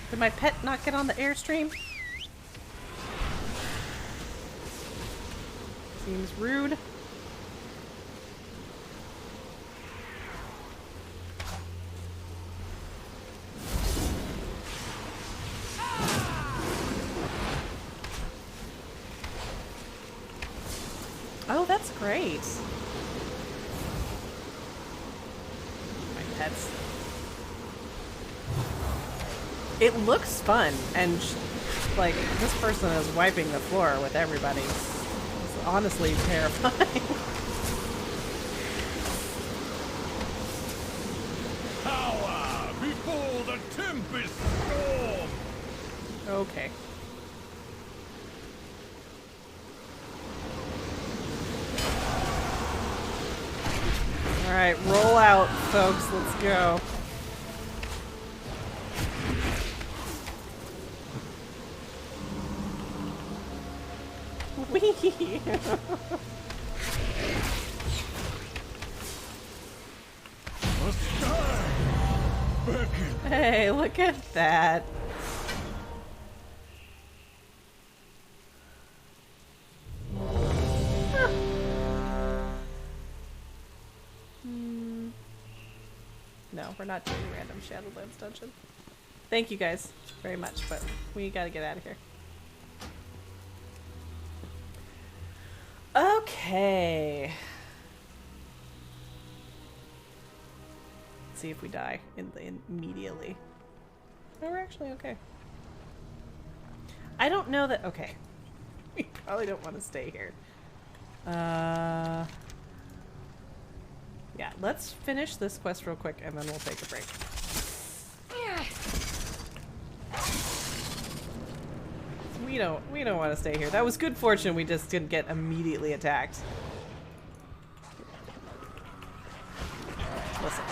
Did my pet not get on the airstream? Seems rude. Oh, that's great. My pets. It looks fun, and like this person is wiping the floor with everybody. It's honestly terrifying. Power before the tempest storm! Okay. Alright, roll out, folks. Let's go. Wee! Hey, look at that. Huh. No, we're not doing random Shadowlands dungeon. Thank you guys very much, but we gotta get out of here. Okay. Let's see if we die immediately. No, we're actually okay. I don't know that. Okay. We probably don't want to stay here. Yeah, let's finish this quest real quick and then we'll take a break. We don't want to stay here. That was good fortune we just didn't get immediately attacked. Listen.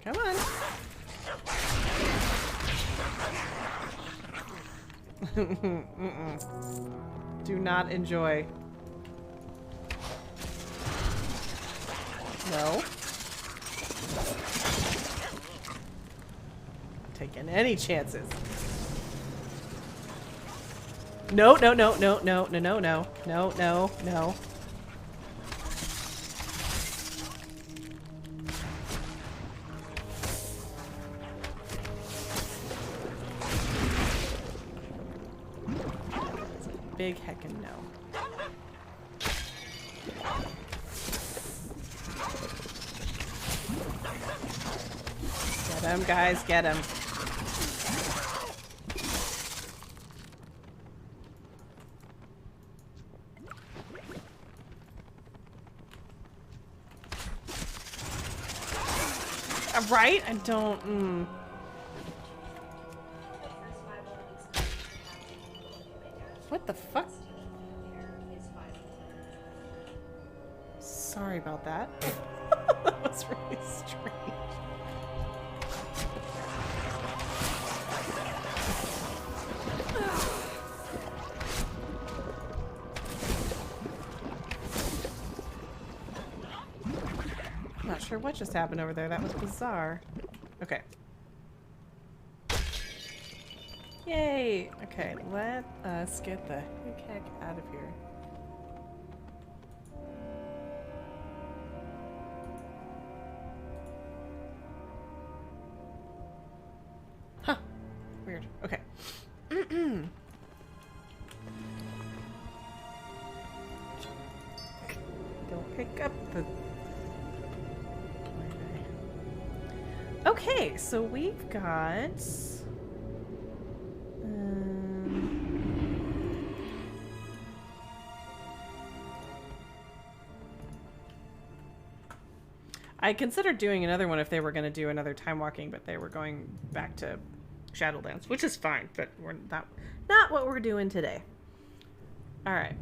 Come on. Do not enjoy. No. Taking any chances. No, no, no, no, no, no, no, no, no, no, no. Big heckin' no. Get him, guys, get him. Right? I don't. What the fuck? Sorry about that. That was really strange. I'm not sure what just happened over there. That was bizarre. Okay. Yay! Okay, let us get the heck out of here. Huh. Weird. Okay. Don't pick up the... Okay, so we've got... I considered doing another one if they were going to do another Timewalking, but they were going back to Shadowlands, which is fine, but we're not what we're doing today. All right.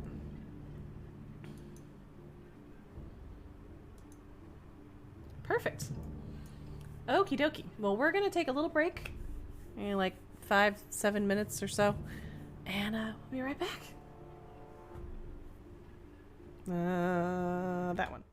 Perfect. Okie dokie. Well, we're going to take a little break, like 5-7 minutes or so, and we'll be right back. That one.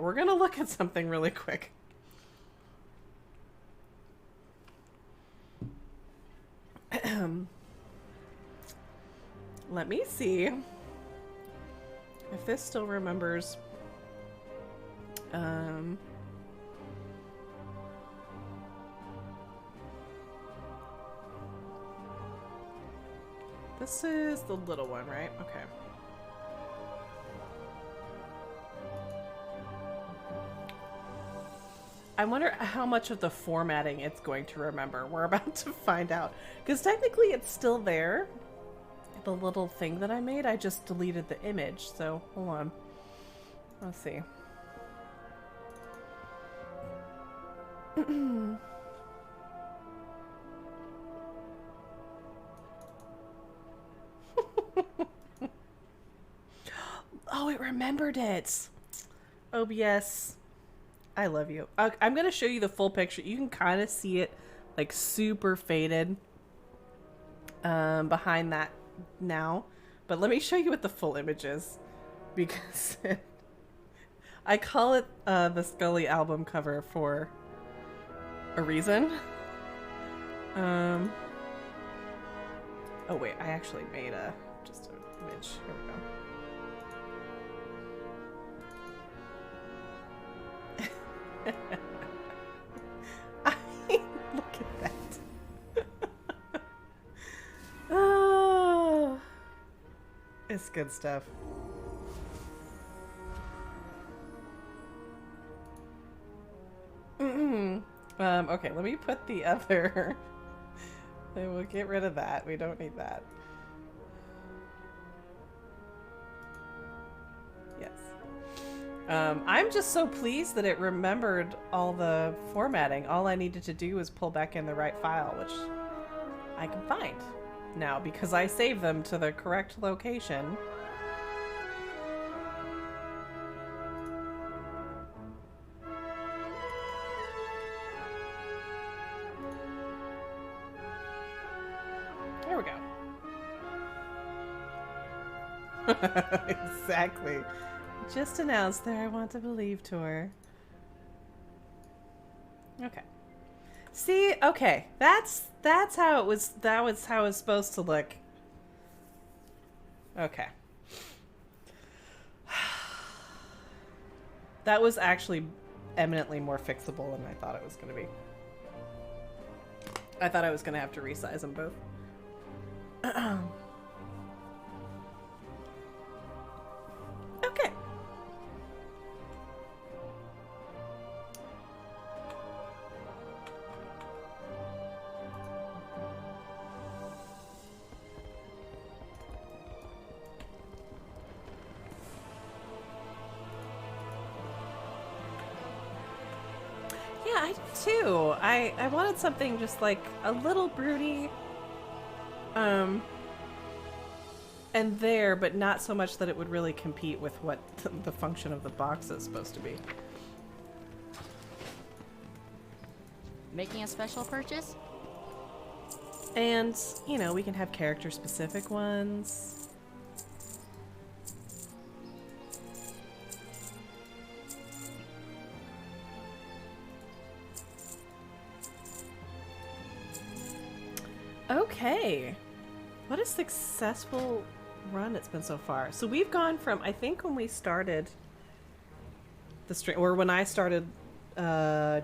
we're gonna look at something really quick. Let me see if this still remembers. This is the little one, right? Okay. I wonder how much of the formatting it's going to remember. We're about to find out. Because technically it's still there. The little thing that I made, I just deleted the image. So, hold on. Let's see. Oh, it remembered it. OBS. I love you. I'm going to show you the full picture. You can kind of see it like super faded behind that now. But let me show you what the full image is. Because I call it the Scully album cover for a reason. Oh wait, I actually made just an image. Here we go. Look at that. Oh, it's good stuff. Okay, let me put the other. Then we'll get rid of that. We don't need that. Yes. I'm just so pleased that it remembered all the formatting. All I needed to do was pull back in the right file, which I can find now because I saved them to the correct location. There we go. Exactly. Just announced their I Want to Believe tour. Okay. See, okay. That's how it was. That was how it was supposed to look. Okay. That was actually eminently more fixable than I thought it was going to be. I thought I was going to have to resize them both. Okay. Yeah, I do too. I wanted something just like a little broody. And there, but not so much that it would really compete with what the function of the box is supposed to be. Making a special purchase? And, you know, we can have character-specific ones. Okay. What a successful run it's been so far. So we've gone from, I think when we started the stream, or when I started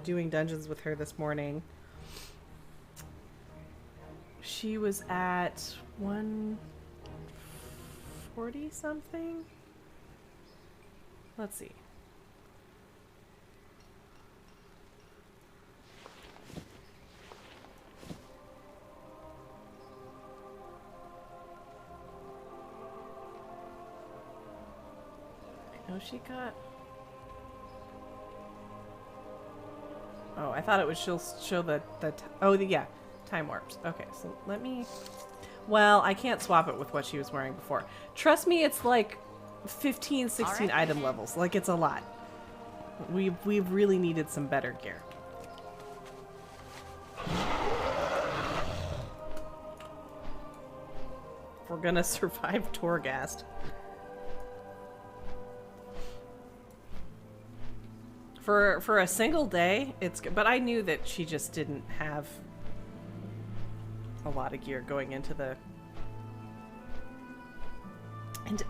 doing dungeons with her this morning, she was at 140 something. Let's see. I know she got... Oh, I thought it would show the oh, yeah, time warps. Okay, so let me... Well, I can't swap it with what she was wearing before. Trust me, it's like 15, 16 right. item levels. Like, it's a lot. We've really needed some better gear. If we're gonna survive Torghast. For a single day, it's good. But I knew that she just didn't have a lot of gear going into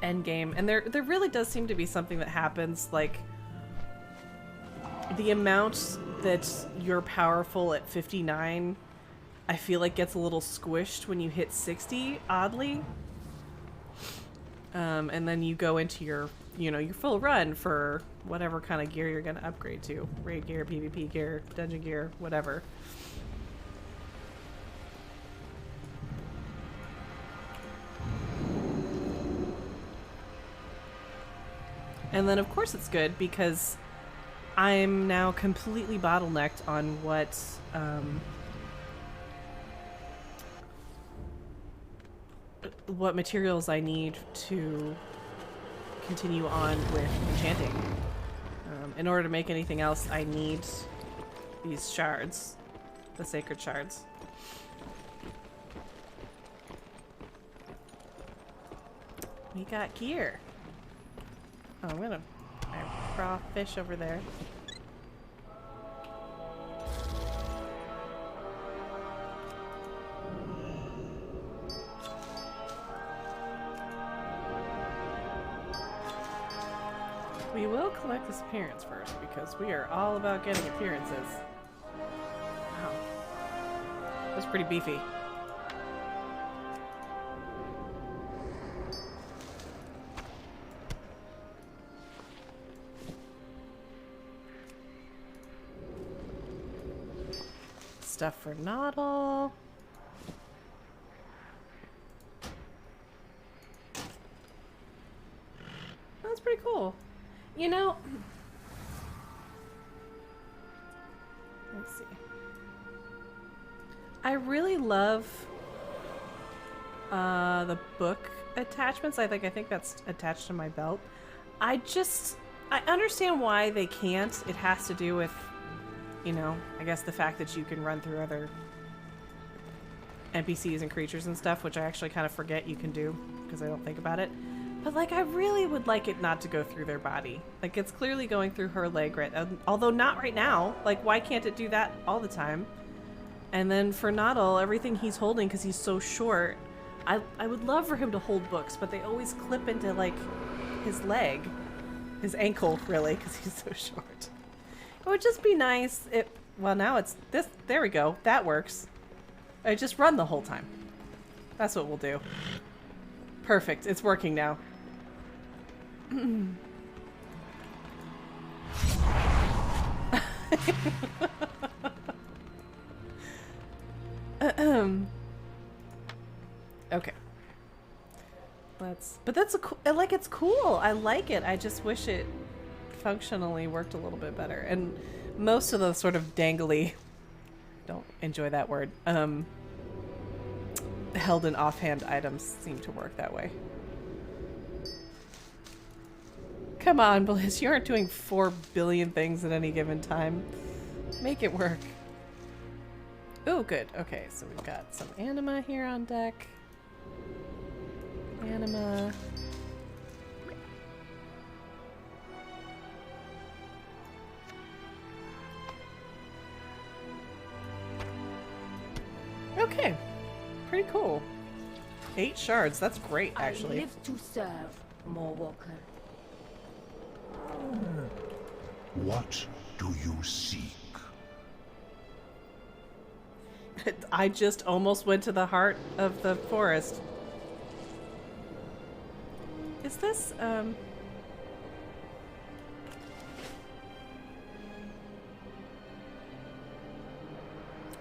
end game. And there really does seem to be something that happens, like the amount that you're powerful at 59, I feel like gets a little squished when you hit 60, oddly. And then you go into your full run for whatever kind of gear you're going to upgrade to. Raid gear, PvP gear, dungeon gear, whatever. And then, of course, it's good because I'm now completely bottlenecked on what materials I need to continue on with enchanting. In order to make anything else, I need these shards, the sacred shards. We got gear. Oh, I'm gonna raw fish over there. We will collect this appearance first because we are all about getting appearances. Wow. That's pretty beefy. Stuff for Noddle. That's pretty cool. You know, let's see. I really love the book attachments. I think that's attached to my belt. I understand why they can't. It has to do with, I guess the fact that you can run through other NPCs and creatures and stuff, which I actually kind of forget you can do because I don't think about it. But, like, I really would like it not to go through their body. Like, it's clearly going through her leg, right? Although not right now. Like, why can't it do that all the time? And then for Noddle, everything he's holding, because he's so short, I would love for him to hold books, but they always clip into, like, his leg. His ankle, really, because he's so short. It would just be nice if... Well, now it's this... There we go. That works. I just run the whole time. That's what we'll do. Perfect. It's working now. Okay. But that's it's cool. I like it. I just wish it functionally worked a little bit better. And most of the sort of dangly, don't enjoy that word, held in offhand items seem to work that way. Come on, Bliss, you aren't doing 4 billion things at any given time. Make it work. Oh, good. Okay, so we've got some anima here on deck. Anima. Okay. Pretty cool. 8 shards. That's great, actually. I live to serve, Moorwalker. What do you seek? I just almost went to the heart of the forest. Is this,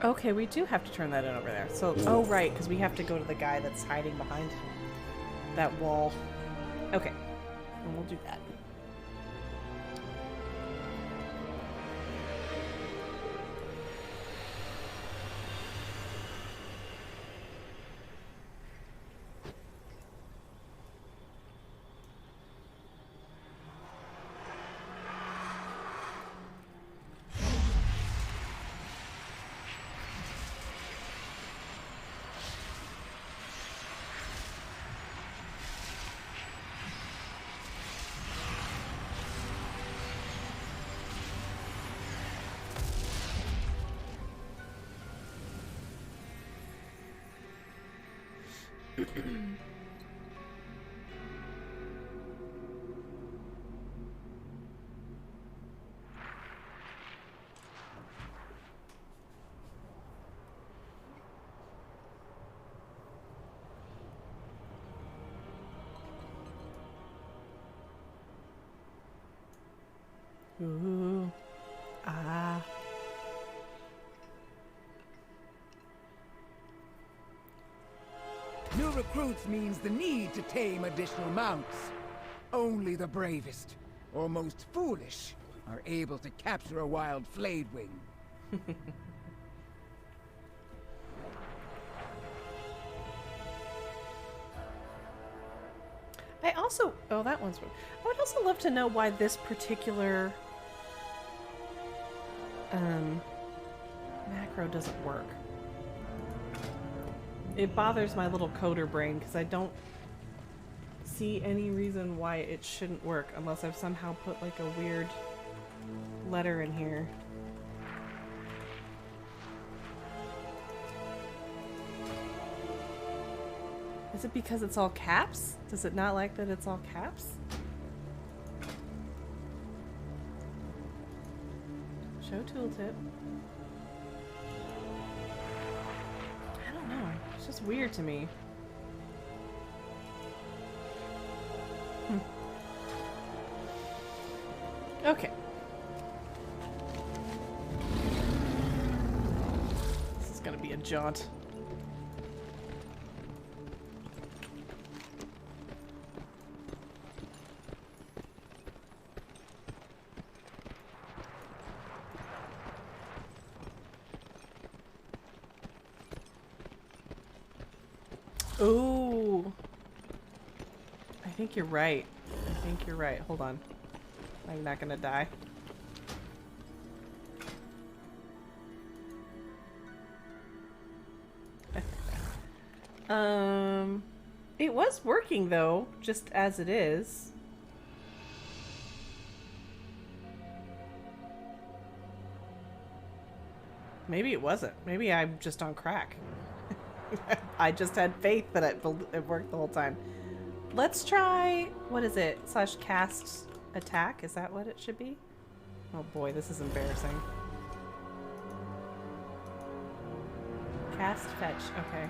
Okay, we do have to turn that in over there. So, oh right, because we have to go to the guy that's hiding behind that wall. Okay, and we'll do that. Ooh. Ah. New recruits means the need to tame additional mounts. Only the bravest, or most foolish, are able to capture a wild flayed wing. I also... Oh, that one's... I would also love to know why this particular... macro doesn't work. It bothers my little coder brain because I don't see any reason why it shouldn't work unless I've somehow put like a weird letter in here. Is it because it's all caps? Does it not like that it's all caps? Show tooltip. I don't know. It's just weird to me. Okay. This is gonna be a jaunt. Ooh. I think you're right. I think you're right. Hold on. I'm not gonna die. It was working though, just as it is. Maybe it wasn't. Maybe I'm just on crack. I just had faith that it worked the whole time. Let's try, what is it? / cast attack? Is that what it should be? Oh boy, this is embarrassing. Cast fetch, okay.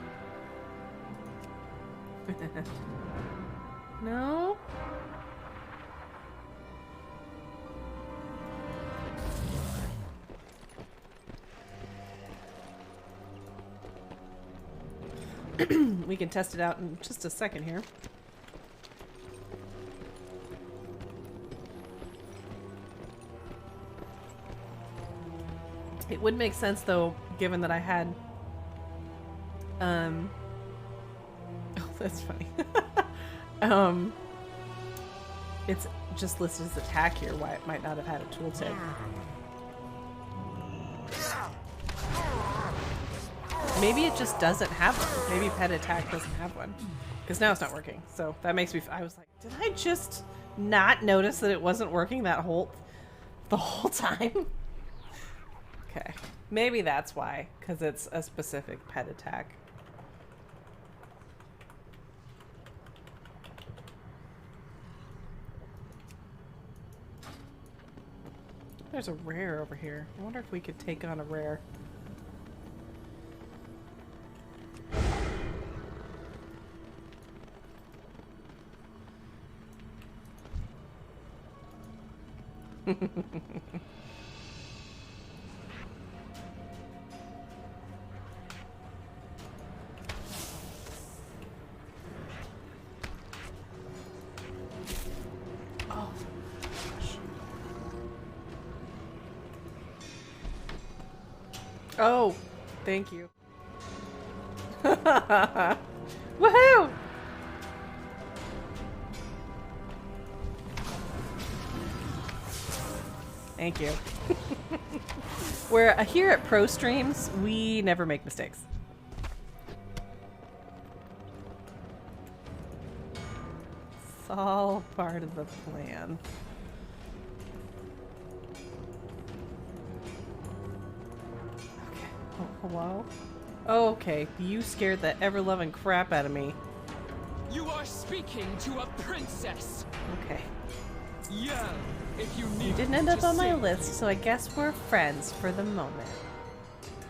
No? We can test it out in just a second here. It would make sense though, given that I had oh, that's funny. It's just listed as attack here, why it might not have had a tooltip. Maybe it just doesn't have one. Maybe pet attack doesn't have one. Because now it's not working. So that makes me... I was like, did I just not notice that it wasn't working the whole time? Okay. Maybe that's why. Because it's a specific pet attack. There's a rare over here. I wonder if we could take on a rare. Oh, gosh. Oh, thank you. Woohoo! Thank you. Where here at Pro Streams, we never make mistakes. It's all part of the plan. Okay. Oh, hello? Okay, you scared the ever-loving crap out of me. You are speaking to a princess. Okay. Yell if you need. You didn't end up to on my sing. list, so I guess we're friends for the moment.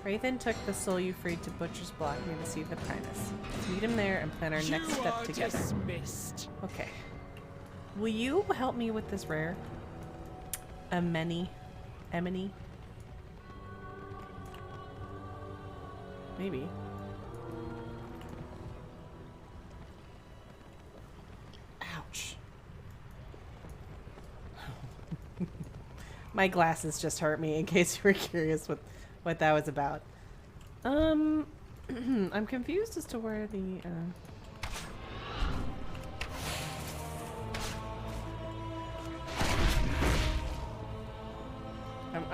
Wraithen took the soul you freed to Butcher's Block near the Seat of the Primus. Meet him there and plan our next You step are together. dismissed. Okay. Will you help me with this rare? Emeny? Maybe. Ouch. My glasses just hurt me, in case you were curious what that was about. I'm confused as to where the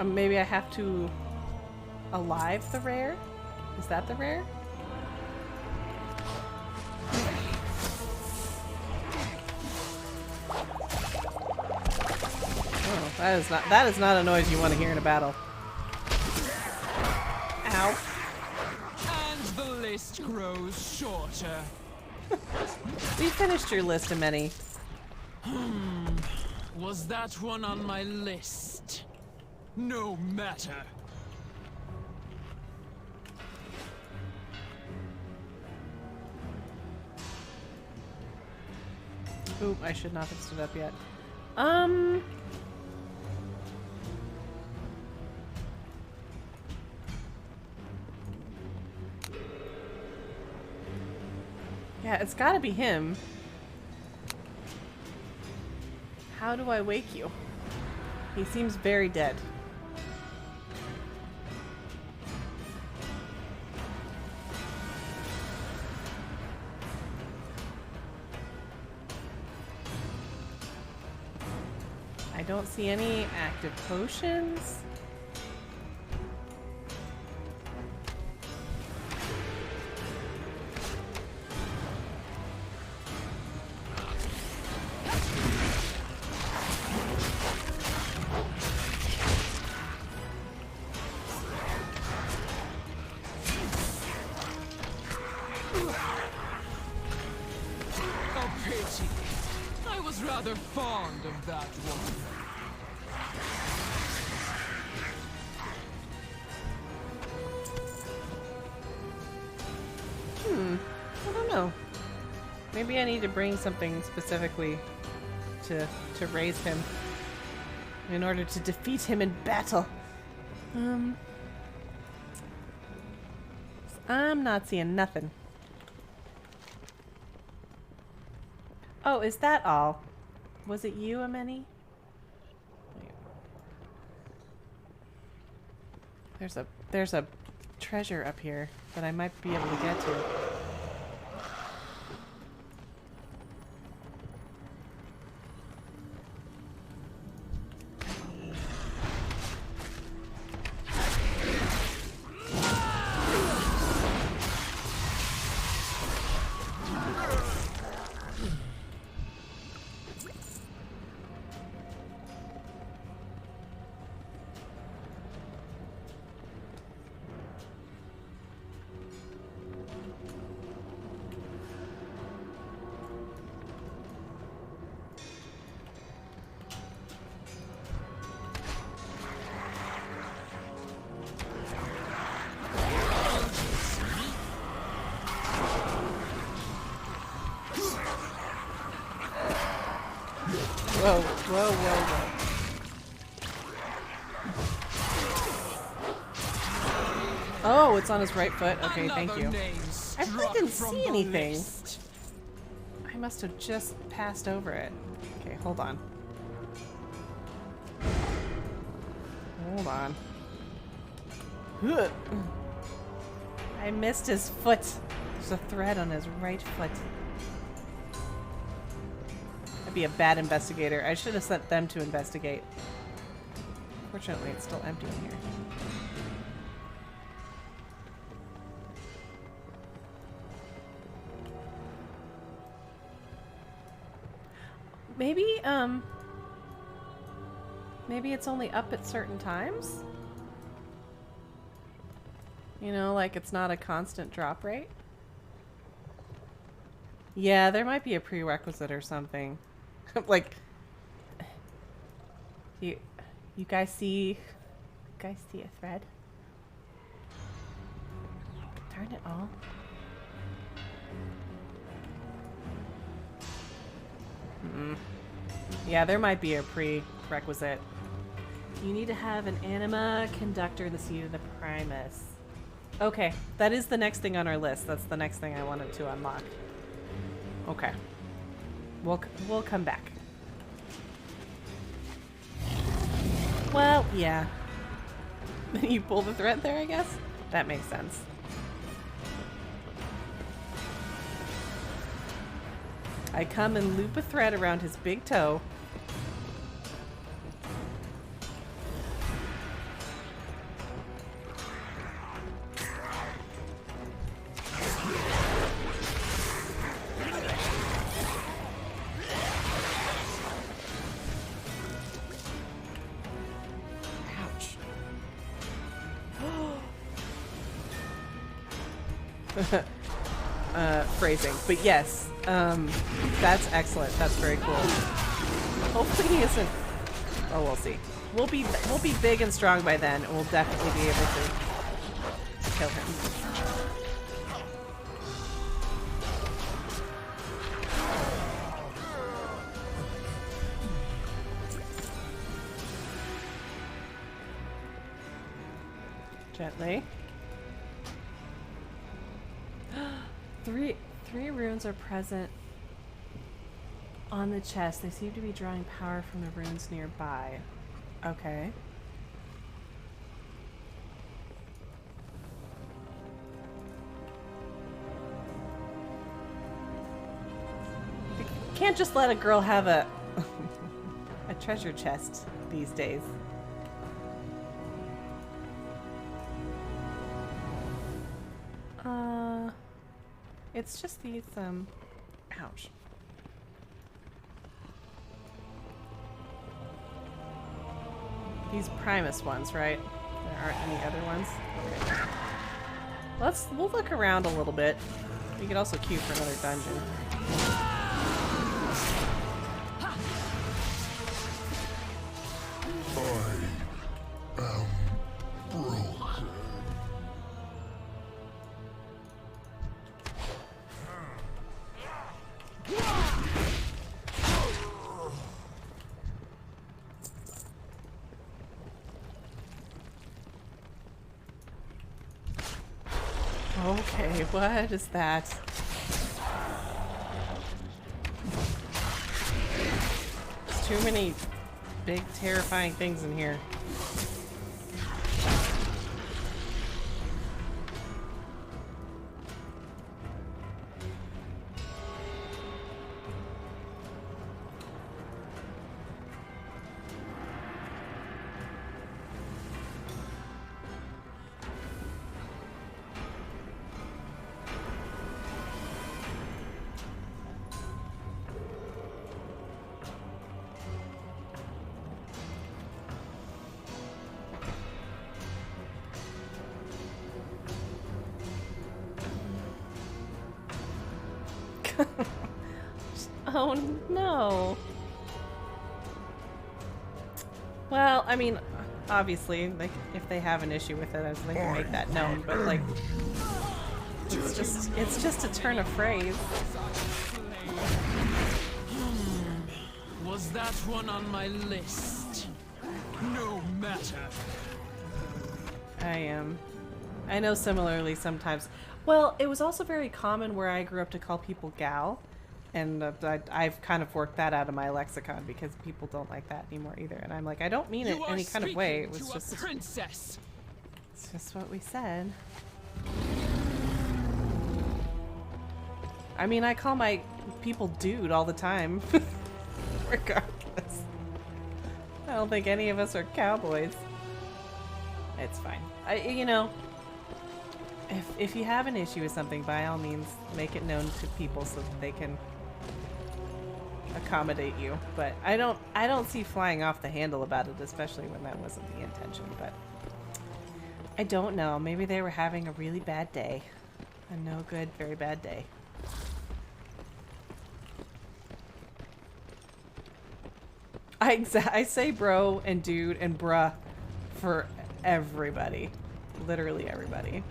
maybe I have to alive the rare? Is that the rare? Oh, that is not a noise you want to hear in a battle. Ow. And the list grows shorter. We finished your list, Emeny. Was that one on my list? No matter. Oop, I should not have stood up yet. Yeah, it's gotta be him. How do I wake you? He seems very dead. I don't see any active potions. A pity. I was rather fond of that one. I don't know. Maybe I need to bring something specifically to raise him in order to defeat him in battle. I'm not seeing nothing. Oh, is that all? Was it you, Emeny? Wait. There's a treasure up here that I might be able to get to. Whoa, whoa, whoa, whoa. Oh, it's on his right foot. Okay, thank you. I really didn't see anything. I must have just passed over it. Okay, hold on. Hold on. I missed his foot. There's a thread on his right foot. I'd be a bad investigator. I should have sent them to investigate. Fortunately, it's still empty in here. Maybe it's only up at certain times? You know, like it's not a constant drop rate? Yeah, there might be a prerequisite or something. Like, you guys see a thread? Darn it all. Yeah, there might be a prerequisite. You need to have an anima conductor, the seed of the Primus. Okay, that is the next thing on our list. That's the next thing I wanted to unlock. Okay. We'll come back. Well, yeah. You pull the thread there, I guess? That makes sense. I come and loop a thread around his big toe. Phrasing, but yes, that's excellent. That's very cool. Hopefully he isn't. Oh, we'll see. We'll be big and strong by then, and we'll definitely be able to kill him. Gently. Three runes are present on the chest. They seem to be drawing power from the runes nearby. Okay. You can't just let a girl have a a treasure chest these days. It's just these, ouch. These Primus ones, right? There aren't any other ones? Okay. We'll look around a little bit. We could also queue for another dungeon. Okay, what is that? There's too many big, terrifying things in here. Oh no. Well, I mean, obviously, like, if they have an issue with it, they can make that known, but like, it's just a turn of phrase. Was that one on my list? No matter. I know similarly sometimes. Well, it was also very common where I grew up to call people gal, and I've kind of worked that out of my lexicon because people don't like that anymore either. And I'm like, I don't mean it any kind of way. It was just princess. It's just what we said. I mean, I call my people dude all the time, regardless. I don't think any of us are cowboys. It's fine. You know, if you have an issue with something, by all means, make it known to people so that they can accommodate you. But I don't see flying off the handle about it, especially when that wasn't the intention. But I don't know. Maybe they were having a really bad day. A no good, very bad day. I say bro and dude and bruh for everybody. Literally everybody.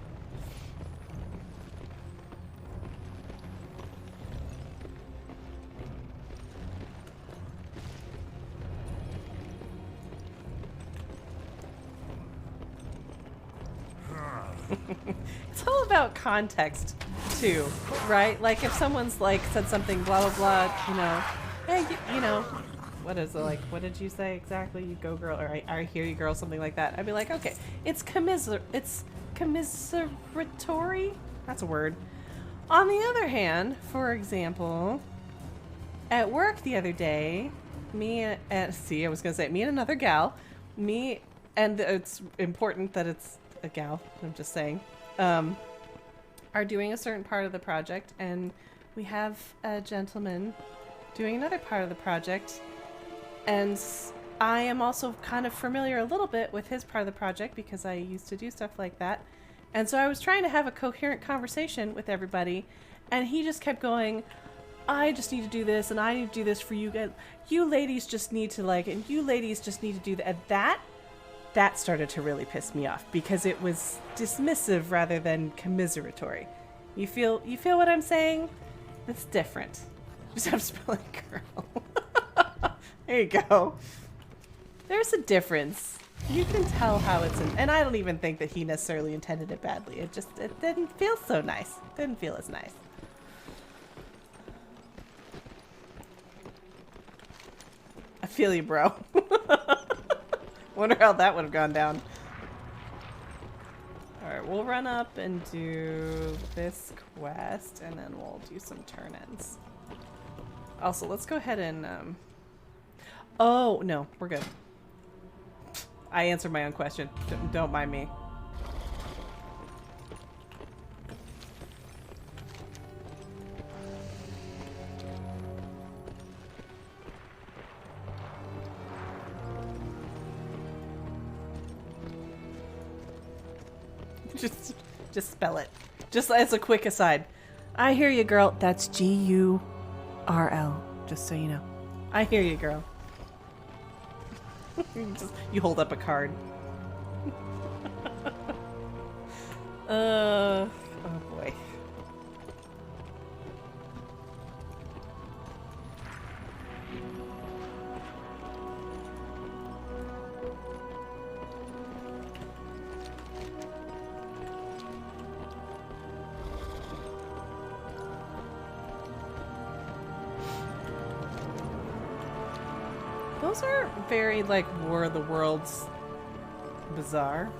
It's all about context too, right? Like if someone's like said something blah blah blah, you know, hey, you know, what is it like? What did you say exactly? You go girl, or I hear you girl, something like that. I'd be like, okay, it's commiseratory. That's a word. On the other hand, for example, at work the other day, me and another gal, and it's important that it's a gal, I'm just saying, are doing a certain part of the project, and we have a gentleman doing another part of the project, and I am also kind of familiar a little bit with his part of the project because I used to do stuff like that, and so I was trying to have a coherent conversation with everybody, and he just kept going, I just need to do this, and I need to do this for you guys. You ladies just need to and you ladies just need to do that. And that started to really piss me off because it was dismissive rather than commiseratory. You feel what I'm saying? It's different. Just have spelling girl. There you go. There's a difference. You can tell how it's and I don't even think that he necessarily intended it badly. It didn't feel so nice. It didn't feel as nice. I feel you, bro. Wonder how that would have gone down. Alright, we'll run up and do this quest, and then we'll do some turn-ins. Also, let's go ahead and, Oh, no, we're good. I answered my own question. Don't mind me. Just spell it. Just as a quick aside. I hear you, girl. That's G-U-R-L. Just so you know. I hear you, girl. You hold up a card. Oh boy. Those are very, like, War of the Worlds bizarre.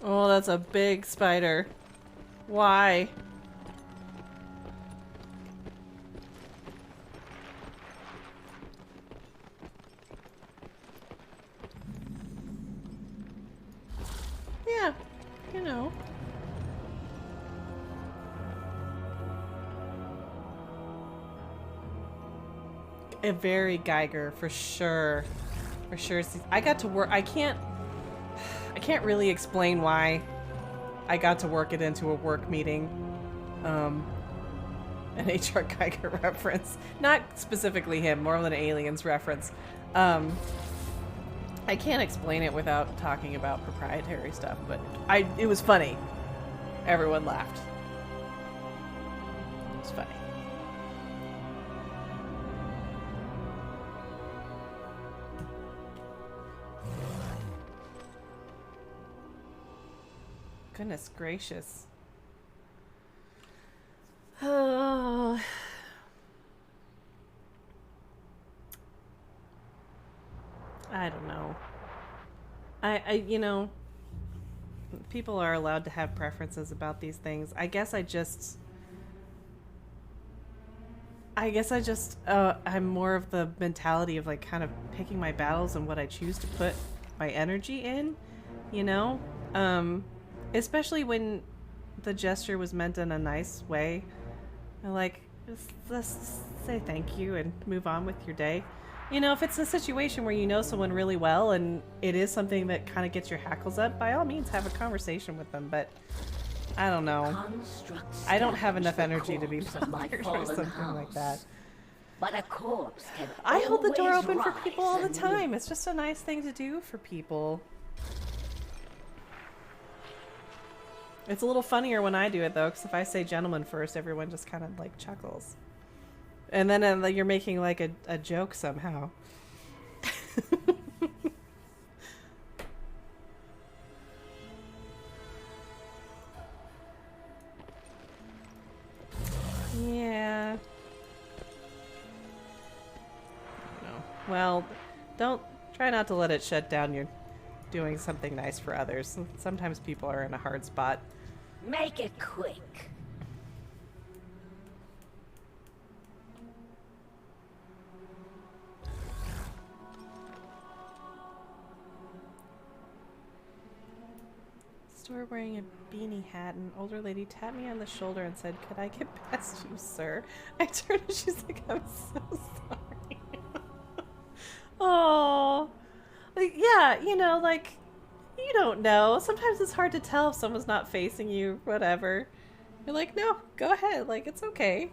Oh, that's a big spider. Why? Yeah, you know. A very Geiger, for sure. For sure. I got to work. I can't really explain why I got to work it into a work meeting. An HR Geiger reference. Not specifically him, more of an aliens reference. I can't explain it without talking about proprietary stuff, but it was funny. Everyone laughed. It was funny. Goodness gracious. Oh. I don't know. You know, people are allowed to have preferences about these things. I guess I just, I'm more of the mentality of, like, kind of picking my battles and what I choose to put my energy in, you know? Especially when the gesture was meant in a nice way. Like, just say thank you and move on with your day. You know, if it's a situation where you know someone really well and it is something that kind of gets your hackles up, by all means have a conversation with them, but I don't know. I don't have enough energy to be bothered by something like that. But a corpse can I hold the door always open for rise people all the anew. time. It's just a nice thing to do for people. It's a little funnier when I do it, though, because if I say gentleman first, everyone just kind of, like, chuckles. And then you're making, like, a joke somehow. Yeah. No. Well, try not to let it shut down your doing something nice for others. Sometimes people are in a hard spot. Make it quick. Store wearing a beanie hat, an older lady tapped me on the shoulder and said, "Could I get past you, sir?" I turned and she's like, "I'm so sorry." Oh, like, yeah, you know, like, you don't know. Sometimes it's hard to tell if someone's not facing you, whatever. You're like, no, go ahead. Like, it's okay.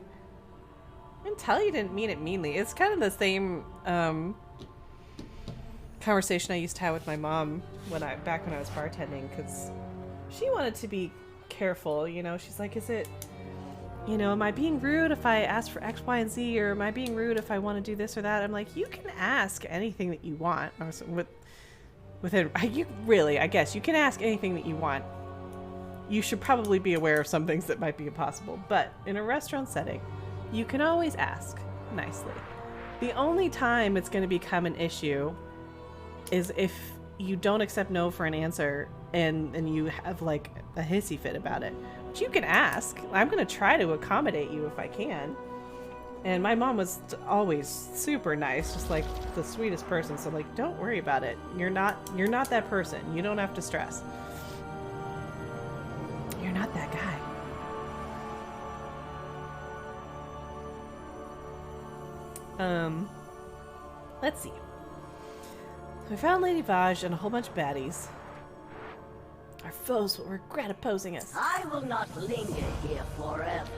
I can tell you didn't mean it meanly. It's kind of the same conversation I used to have with my mom back when I was bartending, because she wanted to be careful, you know. She's like, is it, you know, am I being rude if I ask for X, Y, and Z, or am I being rude if I want to do this or that? I'm like, you can ask anything that you want. I was you really, I guess, you can ask anything that you want. You should probably be aware of some things that might be impossible, but in a restaurant setting, you can always ask nicely. The only time it's going to become an issue is if you don't accept no for an answer and you have like a hissy fit about it. But you can ask. I'm going to try to accommodate you if I can. And my mom was always super nice, just like the sweetest person. So like, don't worry about it. You're not that person. You don't have to stress. You're not that guy. Let's see. We found Lady Vaj and a whole bunch of baddies. Our foes will regret opposing us. I will not linger here forever.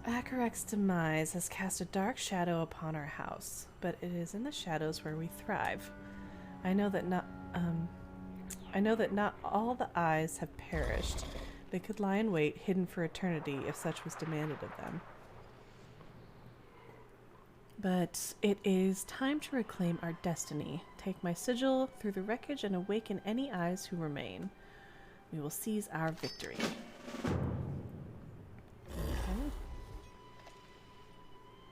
Akarek's demise has cast a dark shadow upon our house, but it is in the shadows where we thrive. I know that not all the eyes have perished. They could lie in wait, hidden for eternity, if such was demanded of them. But it is time to reclaim our destiny. Take my sigil through the wreckage and awaken any eyes who remain. We will seize our victory. Okay.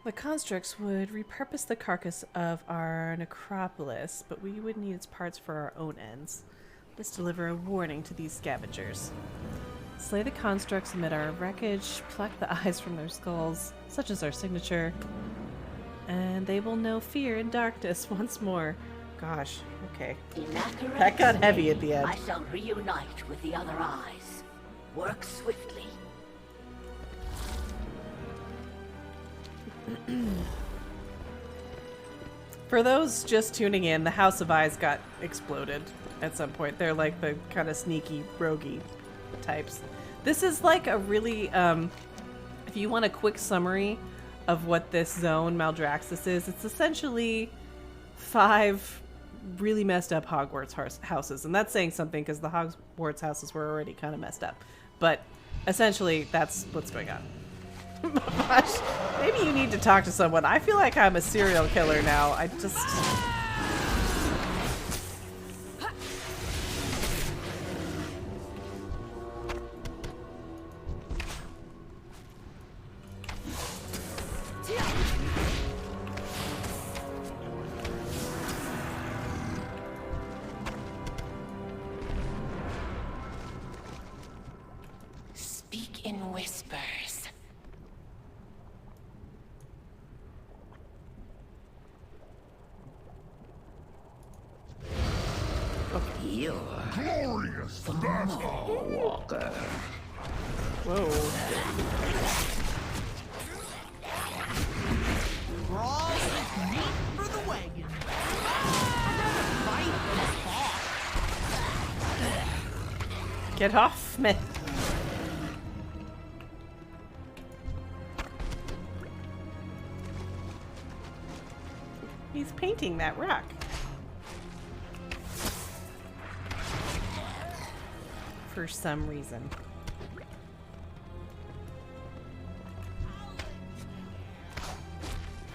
The constructs would repurpose the carcass of our necropolis, but we would need its parts for our own ends. Let's deliver a warning to these scavengers. Slay the constructs amid our wreckage, pluck the eyes from their skulls, such as our signature, and they will know fear and darkness once more. Gosh, okay. That got heavy at the end. I shall reunite with the other eyes. Work swiftly. For those just tuning in, the House of Eyes got exploded at some point. They're like the kind of sneaky, roguey types. This is like a really, if you want a quick summary of what this zone Maldraxxus is, it's essentially 5 really messed up Hogwarts houses. And that's saying something because the Hogwarts houses were already kind of messed up. But essentially, that's what's going on. Gosh, maybe you need to talk to someone. I feel like I'm a serial killer now. I just... Speak in whispers. Glorious Walker. Whoa. Brawl with meat for the wagon. Get off me. He's painting that rock. For some reason.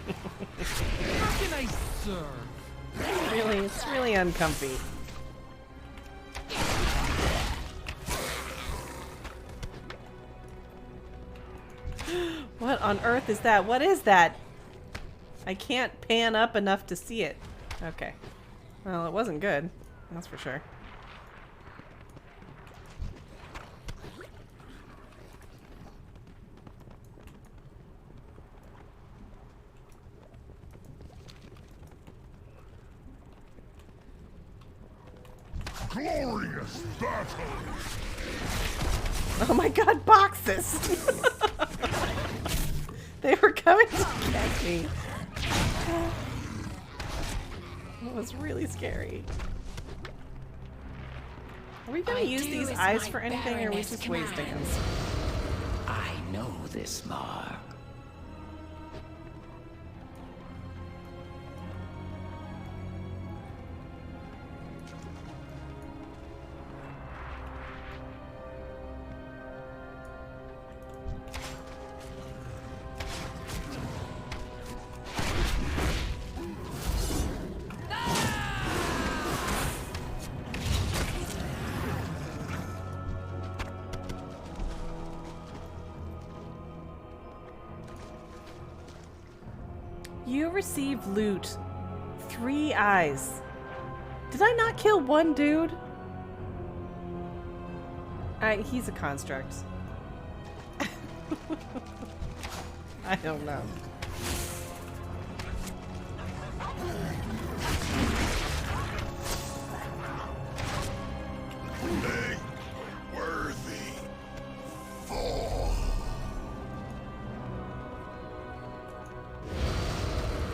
How can I serve? It's really uncomfy. What on earth is that? What is that? I can't pan up enough to see it. Okay. Well, it wasn't good. That's for sure. Glorious battle! Oh my god, boxes! They were coming to get me. It was really scary. Are we gonna use these eyes for anything, or are we just wasting them? I know this mark. You receive loot. 3 eyes. Did I not kill one dude? He's a construct. I don't know. Make worthy fall.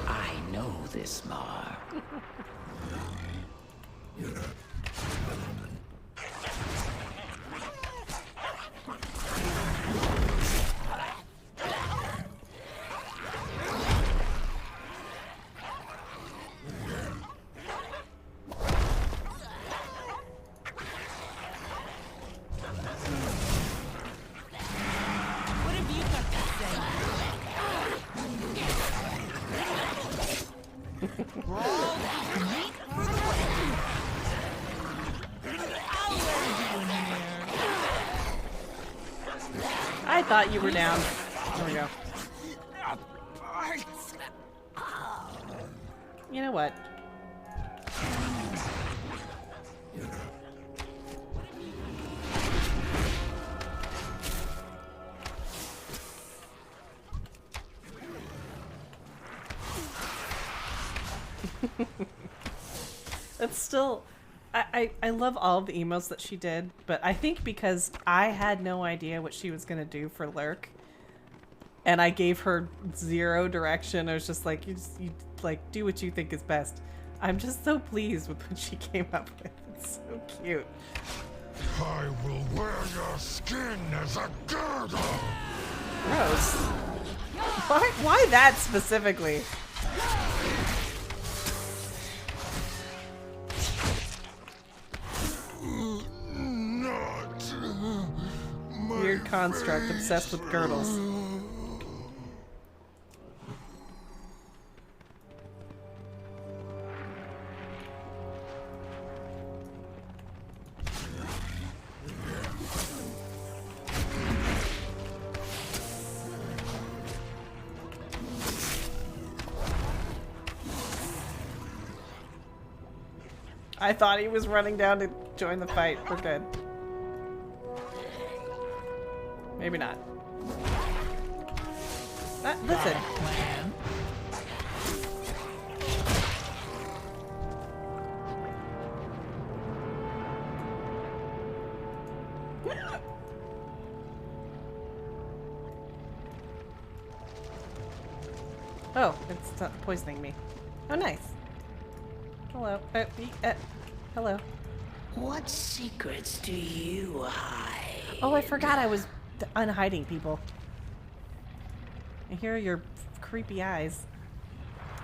I know this mark. What have you got to say? Brawl with meat for the wagon. I'll let you in here. I thought you were down. There we go. You know what? It's still... I love all of the emotes that she did, but I think because I had no idea what she was going to do for Lurk, and I gave her 0 direction, I was just like, you like, do what you think is best. I'm just so pleased with what she came up with. It's so cute. I will wear your skin as a girdle. Gross. Why that specifically? Not my Weird construct obsessed with girdles. I thought he was running down to join the fight. We're good. Maybe not. Listen. Oh, it's not poisoning me. Oh, nice. Hello. Hello. What secrets do you hide? Oh, I forgot I was unhiding people. And here are your creepy eyes.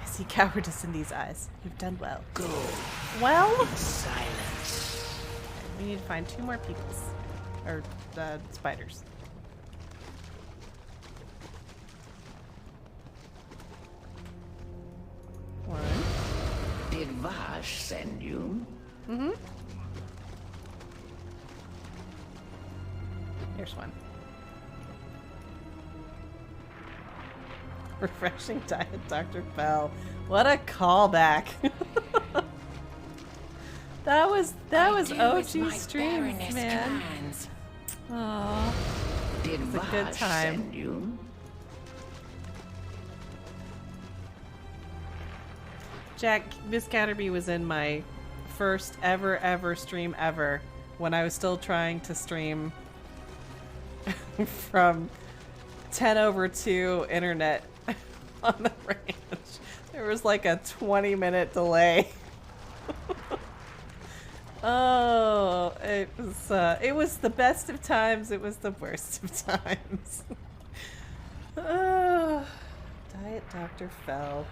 I see cowardice in these eyes. You've done well. Go. Well? Silence. We need to find 2 more peoples. Or, spiders. One. Did Vash send you? Mm-hmm. Here's one. Refreshing diet, Dr. Bell. What a callback. that was OG streams, man. Aww. Did It's a good Vash time. send you? Jack, Miss Catterby was in my first ever stream ever when I was still trying to stream from 10/2 internet on the ranch. There was like a 20-minute delay. Oh, it was the best of times. It was the worst of times. Oh, Diet Dr. Fell.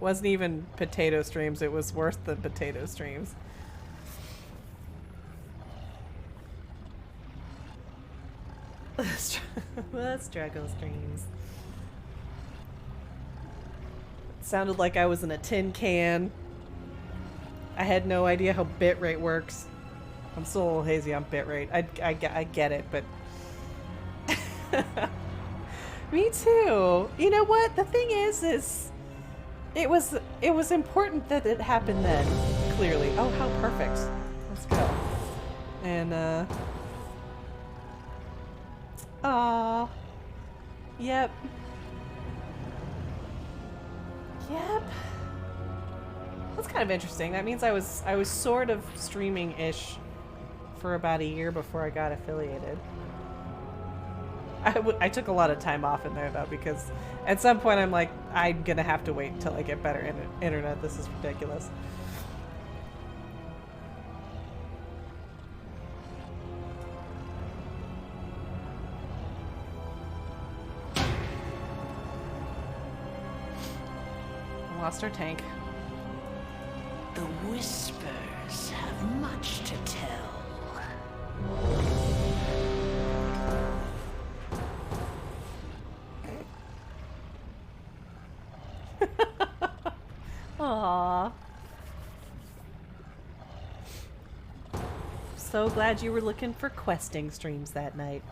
Wasn't even potato streams, it was worse than potato streams. Struggle streams. It sounded like I was in a tin can. I had no idea how bitrate works. I'm still a little hazy on bitrate. I get it, but... Me too. You know what? The thing is... It was important that it happened then, clearly. Oh, how perfect. Let's go. And, Aww. Yep. Yep. That's kind of interesting. That means I was sort of streaming-ish for about a year before I got affiliated. I took a lot of time off in there, though, because at some point I'm like, I'm gonna have to wait until I get better internet. This is ridiculous. Lost our tank. The whispers have much to tell. Aww. So glad you were looking for questing streams that night.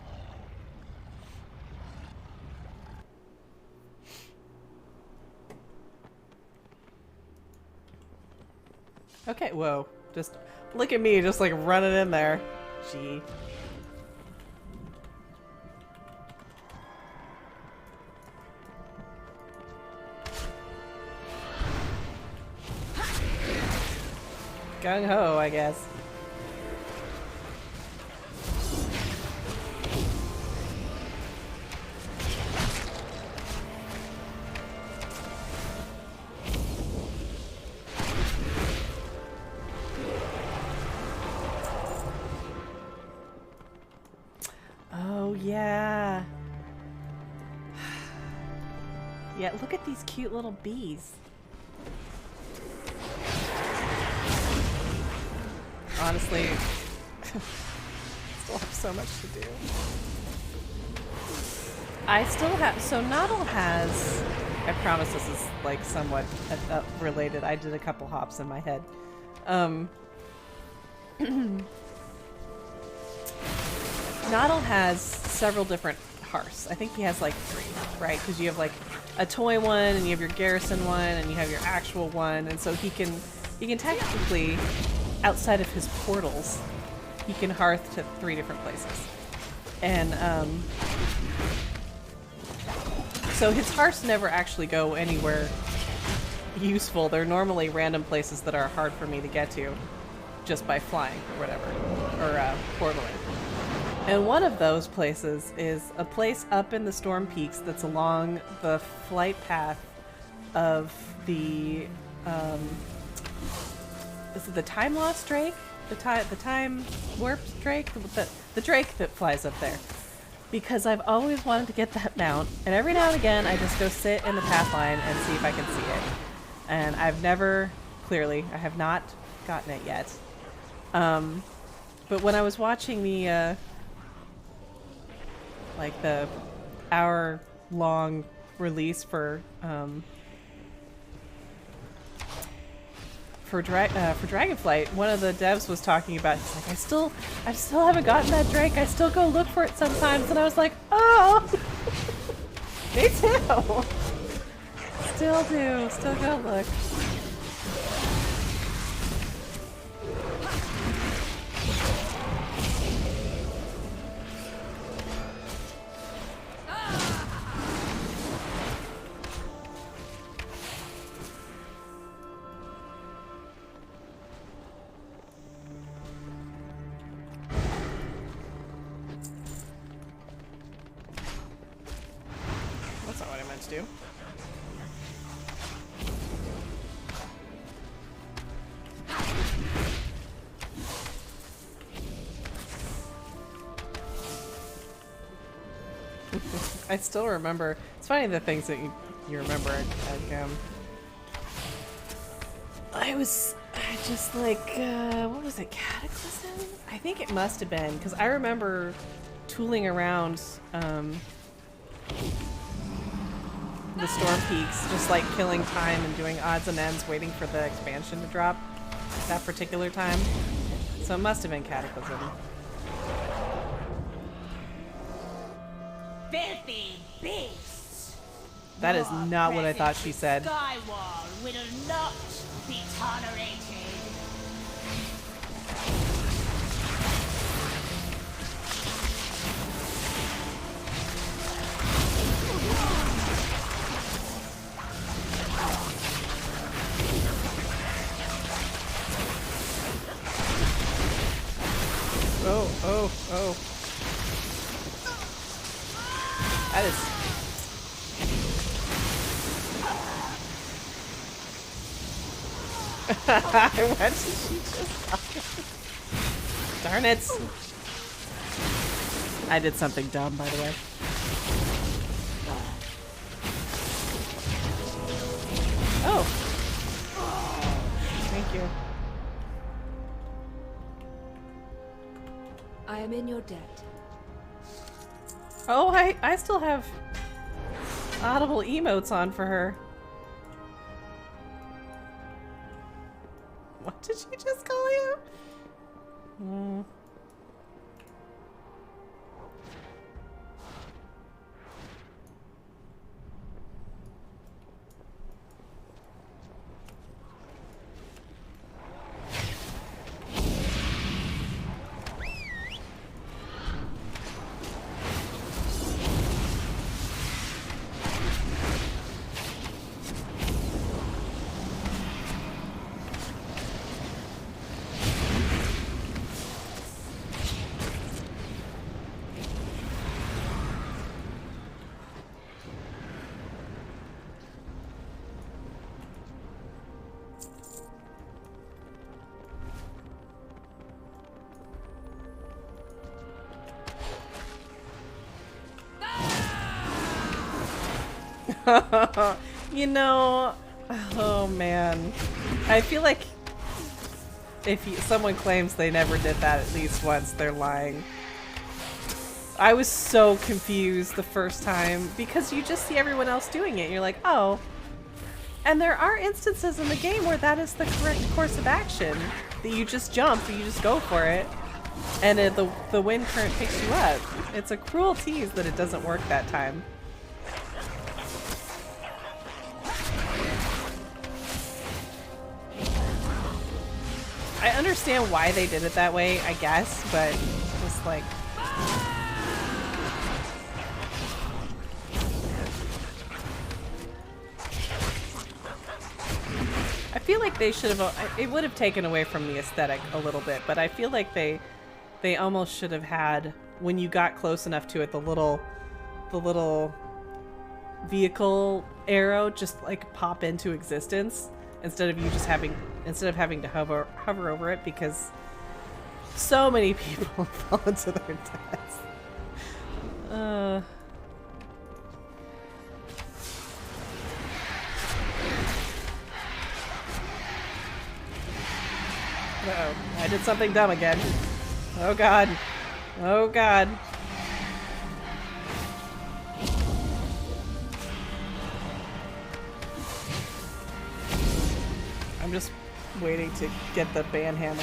Okay, whoa. Just look at me, just like running in there. Gee. Gung-ho, I guess. Oh, yeah. Yeah, look at these cute little bees. Honestly, still have so much to do. I still have, so Noddle has, I promise this is like somewhat related. I did a couple hops in my head. Noddle has several different hearths. I think he has like 3, right? Because you have like a toy one, and you have your garrison one, and you have your actual one, and so he can technically, outside of his portals, he can hearth to 3 different places. And so his hearths never actually go anywhere useful. They're normally random places that are hard for me to get to just by flying or whatever. portaling. And one of those places is a place up in the Storm Peaks that's along the flight path of the is it the time lost drake? The time warped drake? The drake that flies up there. Because I've always wanted to get that mount, and every now and again I just go sit in the path line and see if I can see it. And I have not gotten it yet. But when I was watching the like the hour-long release for Dragonflight, one of the devs was talking about, he's like, I still haven't gotten that drake. I still go look for it sometimes, and I was like, oh, me too. Still go look. Do. I still remember. It's funny the things that you remember. I just like what was it? Cataclysm? I think it must have been, because I remember tooling around. The Storm Peaks, just like killing time and doing odds and ends, waiting for the expansion to drop that particular time. So it must have been Cataclysm. Filthy beasts! That is not what I thought she said. Skywall will not be tolerated. Oh. That is... What did she just... Darn it. I did something dumb, by the way. Oh. Thank you. I am in your debt. Oh, I still have audible emotes on for her. What did she just call you? You know, oh man, I feel like if someone claims they never did that at least once, they're lying. I was so confused the first time because you just see everyone else doing it. You're like, oh. And there are instances in the game where that is the correct course of action. That you just jump, you just go for it, and the wind current picks you up. It's a cruel tease that it doesn't work that time. I understand why they did it that way, I guess, but just like... I feel like they should have... It would have taken away from the aesthetic a little bit, but I feel like they They almost should have had, when you got close enough to it, the little vehicle arrow just like pop into existence instead of having to hover over it, because so many people fall into their deaths. Uh-oh. I did something dumb again. Oh god. Oh god. I'm just waiting to get the band hammer.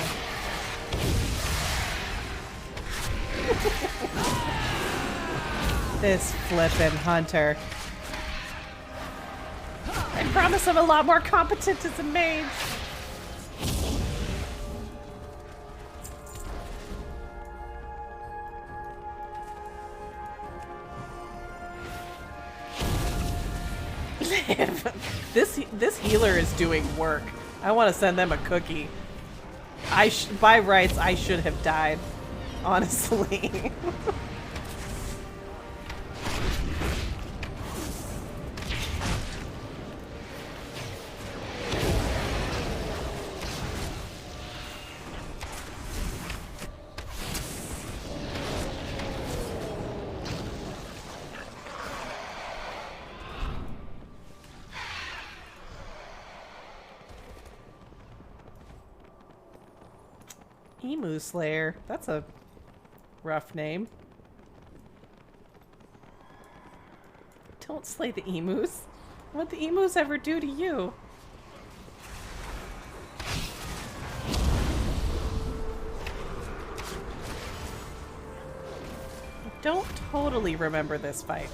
This flippin' hunter. I promise I'm a lot more competent as a mage. This healer is doing work. I want to send them a cookie. By rights, I should have died. Honestly. Emu Slayer. That's a rough name. Don't slay the emus. What'd the emus ever do to you? I don't totally remember this fight.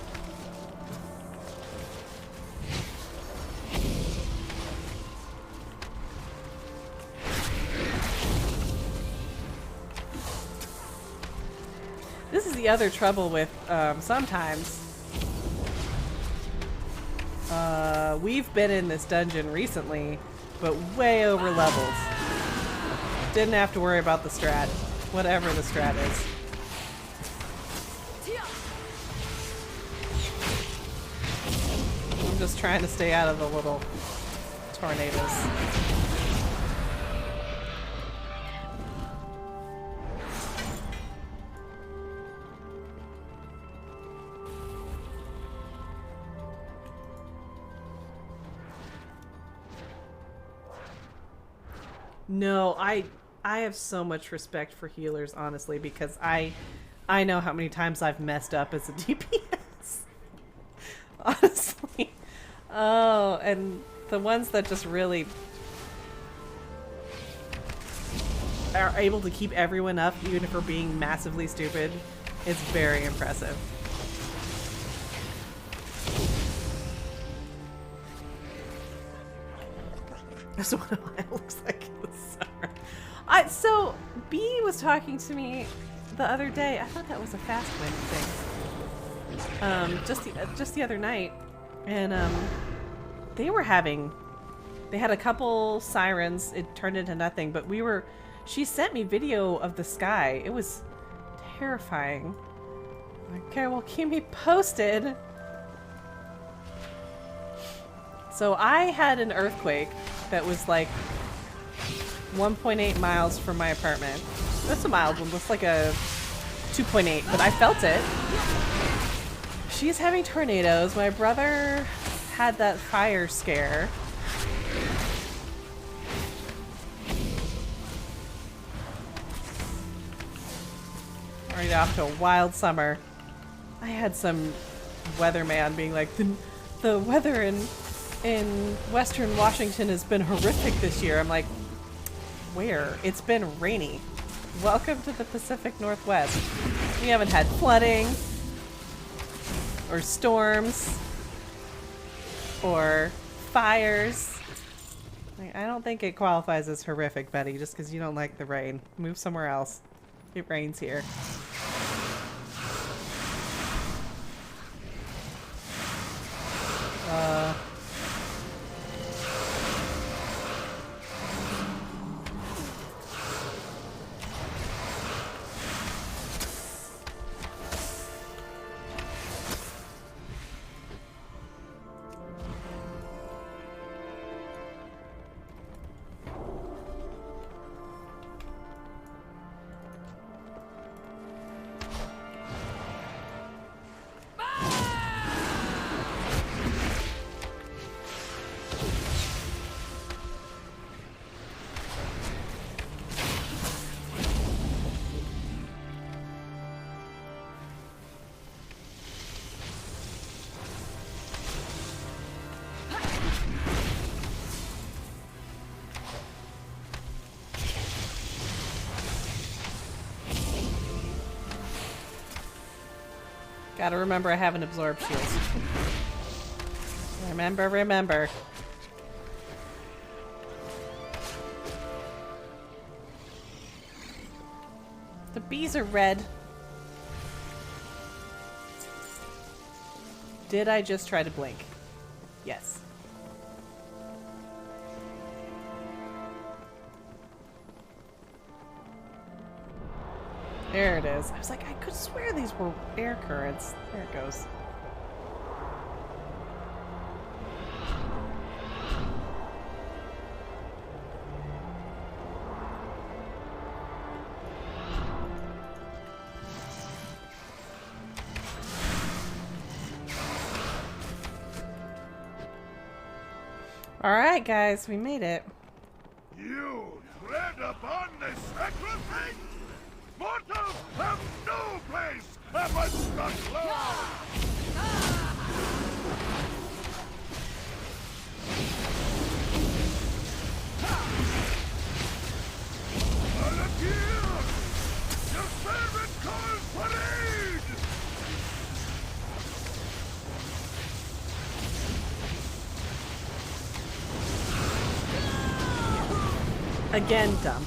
This is the other trouble with sometimes. We've been in this dungeon recently, but way over levels. Didn't have to worry about the strat, whatever the strat is. I'm just trying to stay out of the little tornadoes. No, I have so much respect for healers, honestly, because I know how many times I've messed up as a DPS. Honestly. Oh, and the ones that just really are able to keep everyone up, even if we're being massively stupid, is very impressive. That's what it looks like in the summer. So, B was talking to me the other day. I thought that was a fast wind thing. Just the other night. And, they had a couple sirens. It turned into nothing, but she sent me video of the sky. It was terrifying. Okay, well, keep me posted. So I had an earthquake that was like 1.8 miles from my apartment. That's a mild one. Looks like a 2.8, but I felt it. She's having tornadoes. My brother had that fire scare. Already off to a wild summer. I had some weatherman being like, the weather in Western Washington has been horrific this year. I'm like, where? It's been rainy. Welcome to the Pacific Northwest. We haven't had flooding or storms or fires. Like, I don't think it qualifies as horrific, Betty, just because you don't like the rain. Move somewhere else. It rains here. Gotta remember I have an absorb shield. Remember. The bees are red. Did I just try to blink? Yes. There it is. I was like, I could swear these were air currents. There it goes. Alright, guys, we made it. You tread upon the sacred thing? Mortals have no place amongst the clouds! Volunteer! Your servant calls for aid! Again, dumb.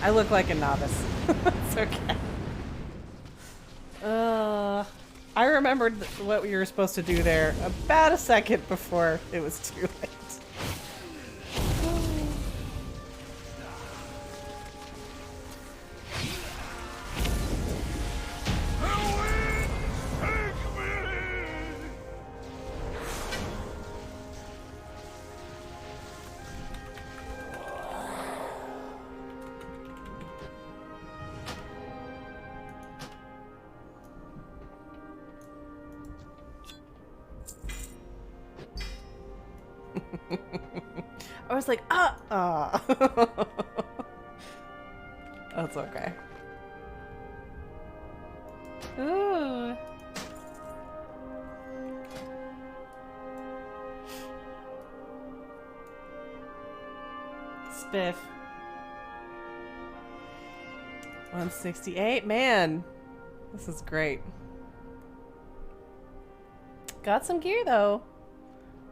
I look like a novice. It's okay. I remembered what we were supposed to do there about a second before it was too late. I was like, That's okay. Ooh. Spiff. 168. Man, this is great. Got some gear though.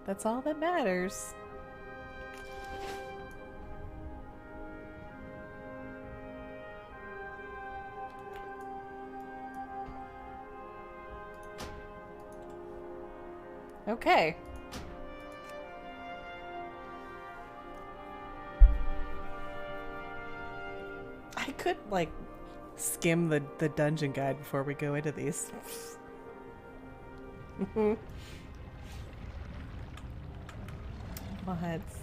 That's all that matters. Okay. I could, like, skim the dungeon guide before we go into these. Mods.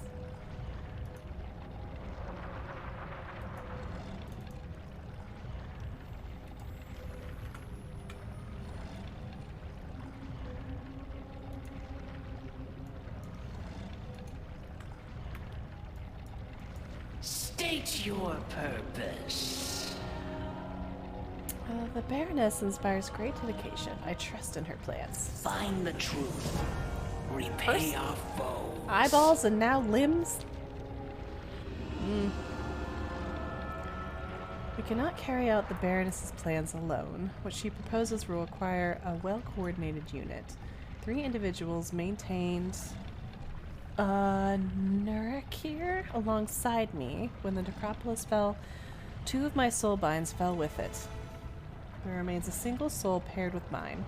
State your purpose. The Baroness inspires great dedication. I trust in her plans. Find the truth. Repay our foes. Eyeballs and now limbs? We cannot carry out the Baroness's plans alone. What she proposes will require a well-coordinated unit. 3 individuals maintained Nurakir alongside me. When the necropolis fell, 2 of my soul binds fell with it. There remains a single soul paired with mine.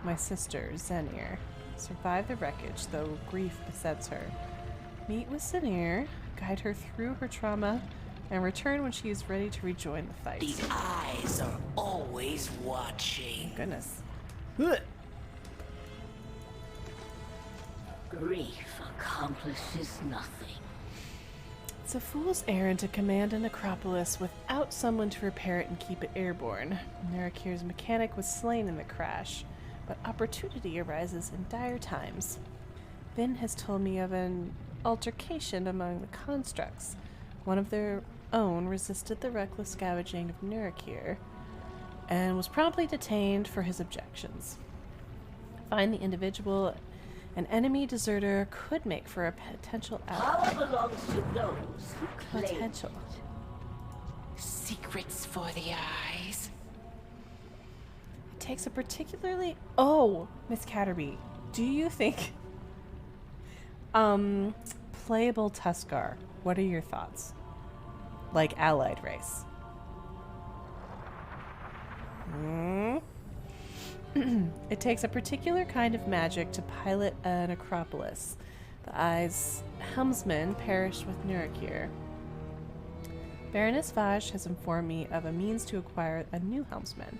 My sister, Zenir. Survive the wreckage, though grief besets her. Meet with Zenir, guide her through her trauma, and return when she is ready to rejoin the fight. The eyes are always watching. Goodness. Grief accomplishes nothing. It's a fool's errand to command a necropolis without someone to repair it and keep it airborne. Narakir's mechanic was slain in the crash, but opportunity arises in dire times. Vin has told me of an altercation among the constructs. One of their own resisted the reckless scavenging of Nurakir and was promptly detained for his objections. Find the individual. An enemy deserter could make for a potential ally. Power belongs to those who claim Potential. Secrets for the eyes. It takes a particularly... Oh, Miss Catterby, do you think... playable Tuskar, what are your thoughts? Like allied race. It takes a particular kind of magic to pilot an Acropolis. The Eye's helmsman perished with Nurakir. Baroness Vaj has informed me of a means to acquire a new helmsman.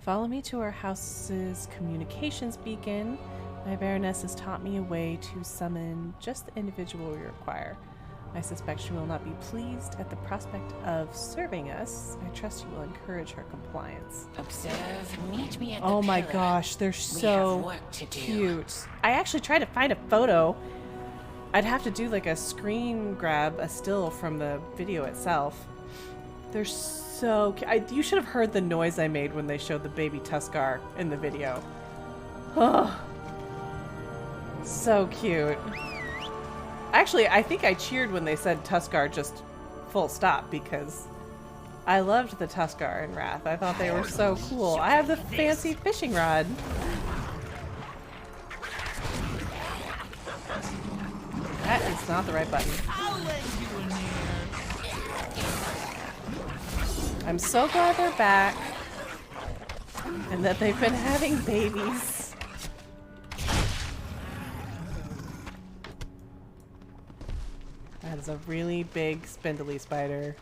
Follow me to our house's communications beacon. My Baroness has taught me a way to summon just the individual we require. I suspect she will not be pleased at the prospect of serving us. I trust you will encourage her compliance. Observe, meet me at the Oh my pillar. gosh, they're so work to do. cute. I actually tried to find a photo. I'd have to do like a screen grab, a still from the video itself. They're so cute. You should have heard the noise I made when they showed the baby Tuskar in the video. Oh, so cute. Actually, I think I cheered when they said Tuskar just full stop because I loved the Tuskar in Wrath. I thought they were so cool. I have the fancy fishing rod. That is not the right button. I'm so glad they're back and that they've been having babies. That is a really big spindly spider.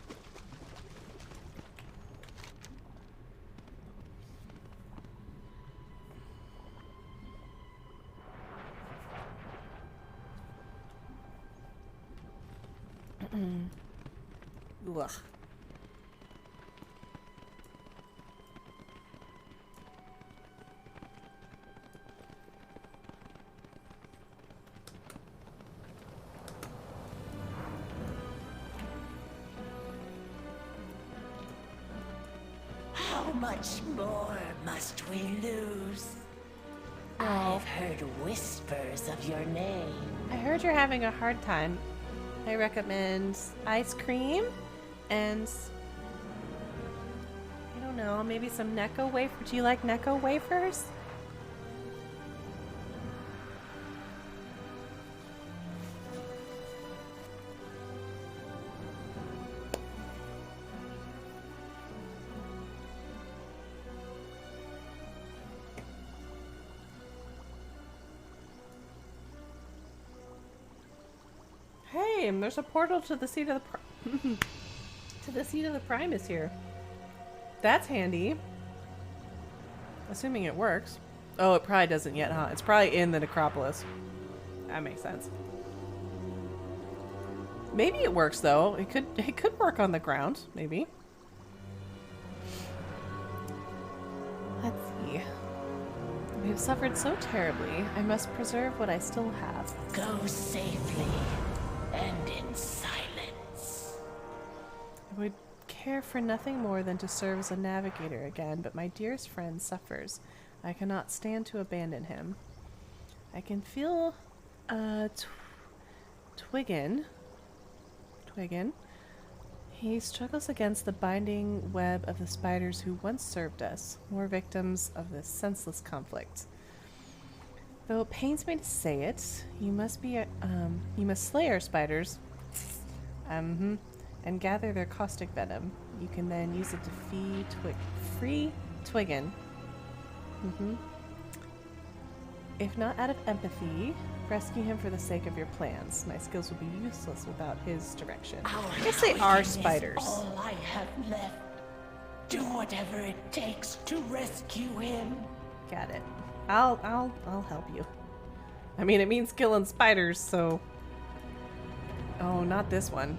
Ugh. How much more must we lose? Oh. I've heard whispers of your name. I heard you're having a hard time. I recommend ice cream and I don't know, maybe some Necco wafer. Do you like Necco wafers? Hey, there's a portal to the seat of the to the seat of the Primus here. That's handy. Assuming it works. Oh, it probably doesn't yet, huh? It's probably in the necropolis. That makes sense. Maybe it works though. It could work on the ground, maybe. Let's see. We have suffered so terribly. I must preserve what I still have. Go safely and in silence. I would care for nothing more than to serve as a navigator again, but my dearest friend suffers. I cannot stand to abandon him. I can feel Twiggin. He struggles against the binding web of the spiders who once served us, more victims of this senseless conflict. Though it pains me to say it, you must slay our spiders, and gather their caustic venom. You can then use it to free Twiggin. If not out of empathy, rescue him for the sake of your plans. My skills would be useless without his direction. I guess they are spiders. All I have left. Do whatever it takes to rescue him. Got it. I'll help you. I mean, it means killing spiders, so. Oh, not this one.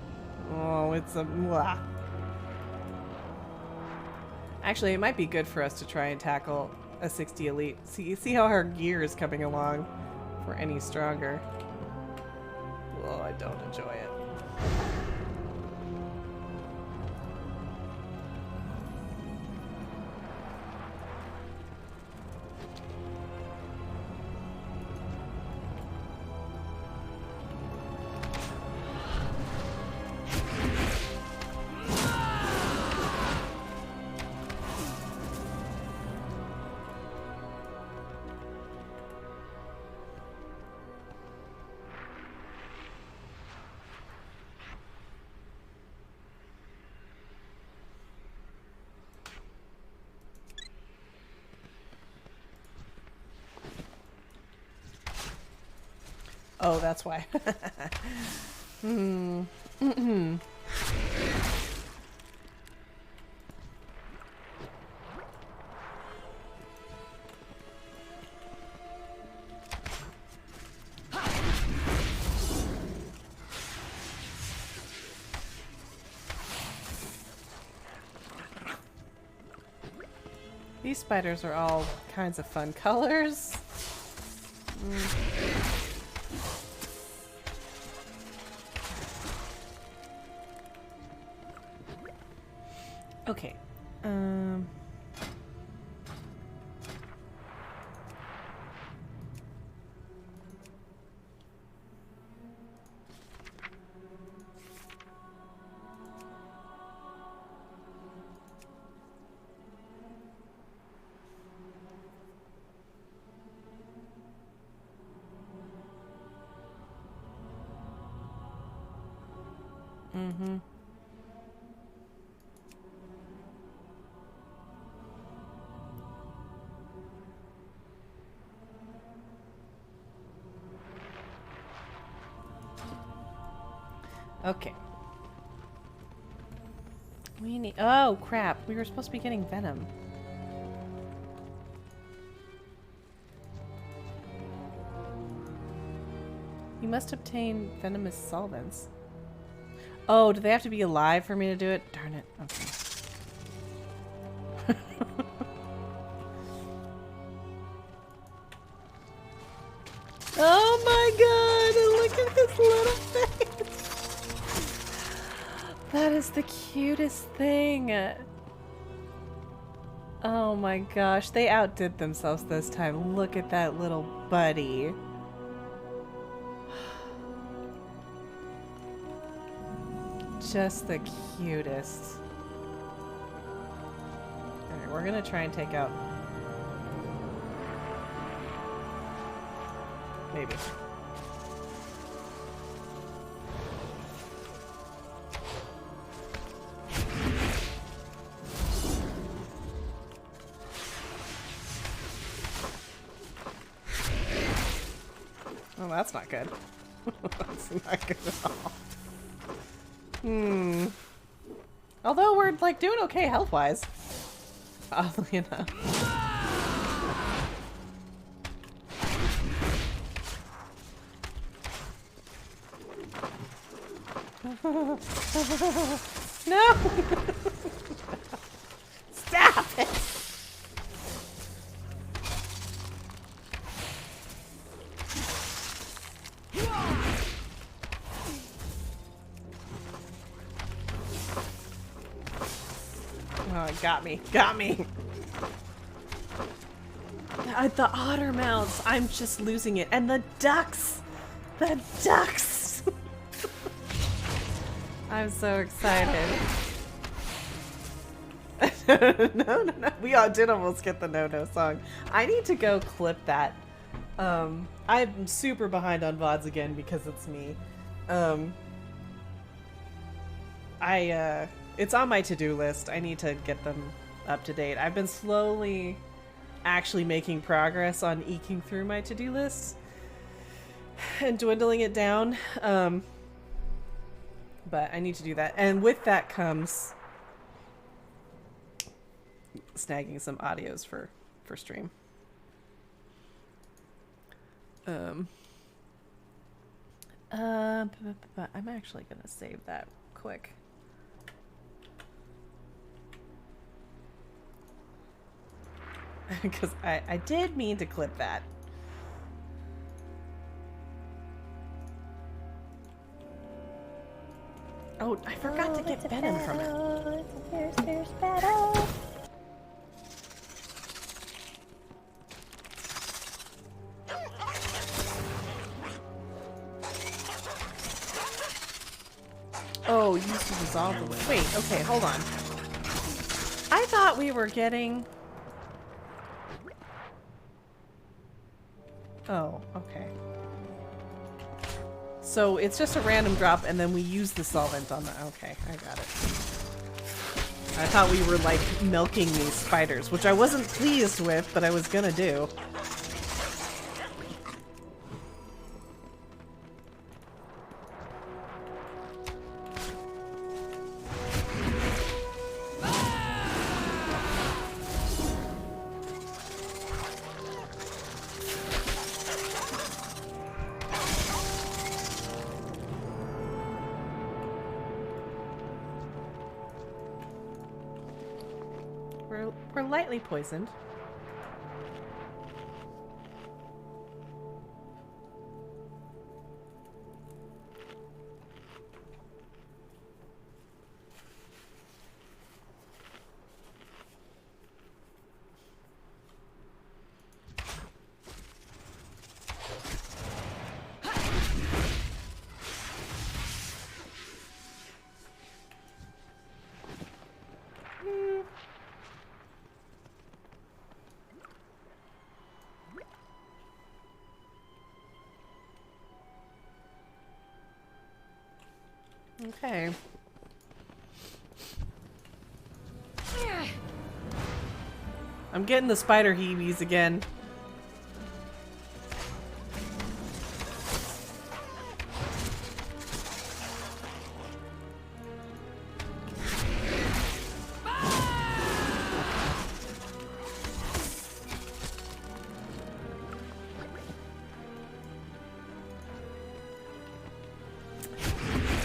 Oh, it's a. Blah. Actually, it might be good for us to try and tackle a 60 elite. See how her gear is coming along. If we're any stronger. Oh, I don't enjoy it. Oh, that's why. Hmm. These spiders are all kinds of fun colors. Okay. Mm-hmm. Okay. We need... Oh, crap. We were supposed to be getting venom. You must obtain venomous solvents. Oh, do they have to be alive for me to do it? Darn it. Okay. Oh my god! Look at his little face! That is the cutest thing! Oh my gosh, they outdid themselves this time. Look at that little buddy. Just the cutest. Alright, we're gonna try and take out... Maybe. Oh, that's not good. That's not good at all. Hmm. Although we're, like, doing okay health-wise. Oddly enough. No! Stop it! Oh, it got me. Got me. The otter mouths. I'm just losing it. And the ducks. The ducks. I'm so excited. No. We all did almost get the no song. I need to go clip that. I'm super behind on VODs again because it's me. It's on my to-do list. I need to get them up to date. I've been slowly actually making progress on eking through my to-do list and dwindling it down. But I need to do that. And with that comes snagging some audios for stream. I'm actually gonna save that quick. Because I did mean to clip that. Oh, I forgot to get venom from it. It's a fierce, fierce battle. Oh, use to dissolve the wound. Wait, okay, hold on. I thought we were getting... Oh, okay. So it's just a random drop and then we use the solvent on the... Okay, I got it. I thought we were like milking these spiders, which I wasn't pleased with, but I was gonna do. we're lightly poisoned. Okay. I'm getting the spider heebies again.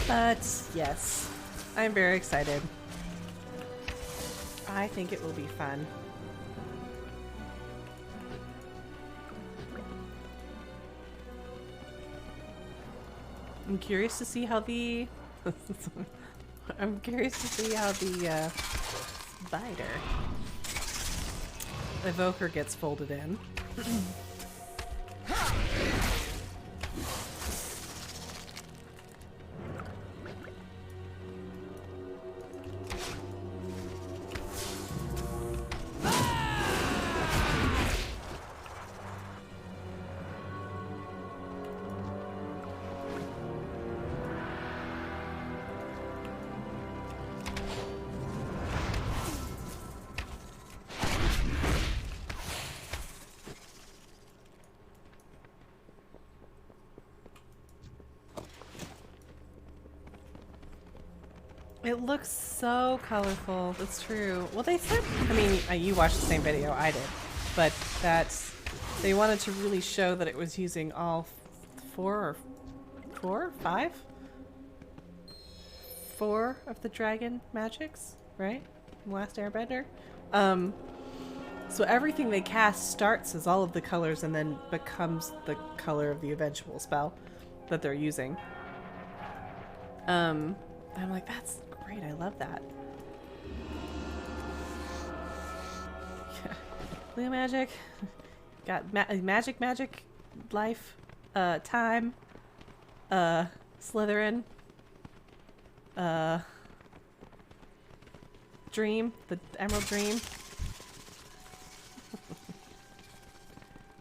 But yes, I'm very excited. I think it will be fun. I'm curious to see how the I'm curious to see how the spider evoker gets folded in. It looks so colorful. That's true. Well, they said, I mean, you watched the same video I did, but that's, they wanted to really show that it was using all four of the dragon magics, right? Last Airbender. So everything they cast starts as all of the colors and then becomes the color of the eventual spell that they're using. I'm like, that's great. I love that. Yeah. Blue magic. Got magic, life, time, Slytherin, dream, the emerald dream.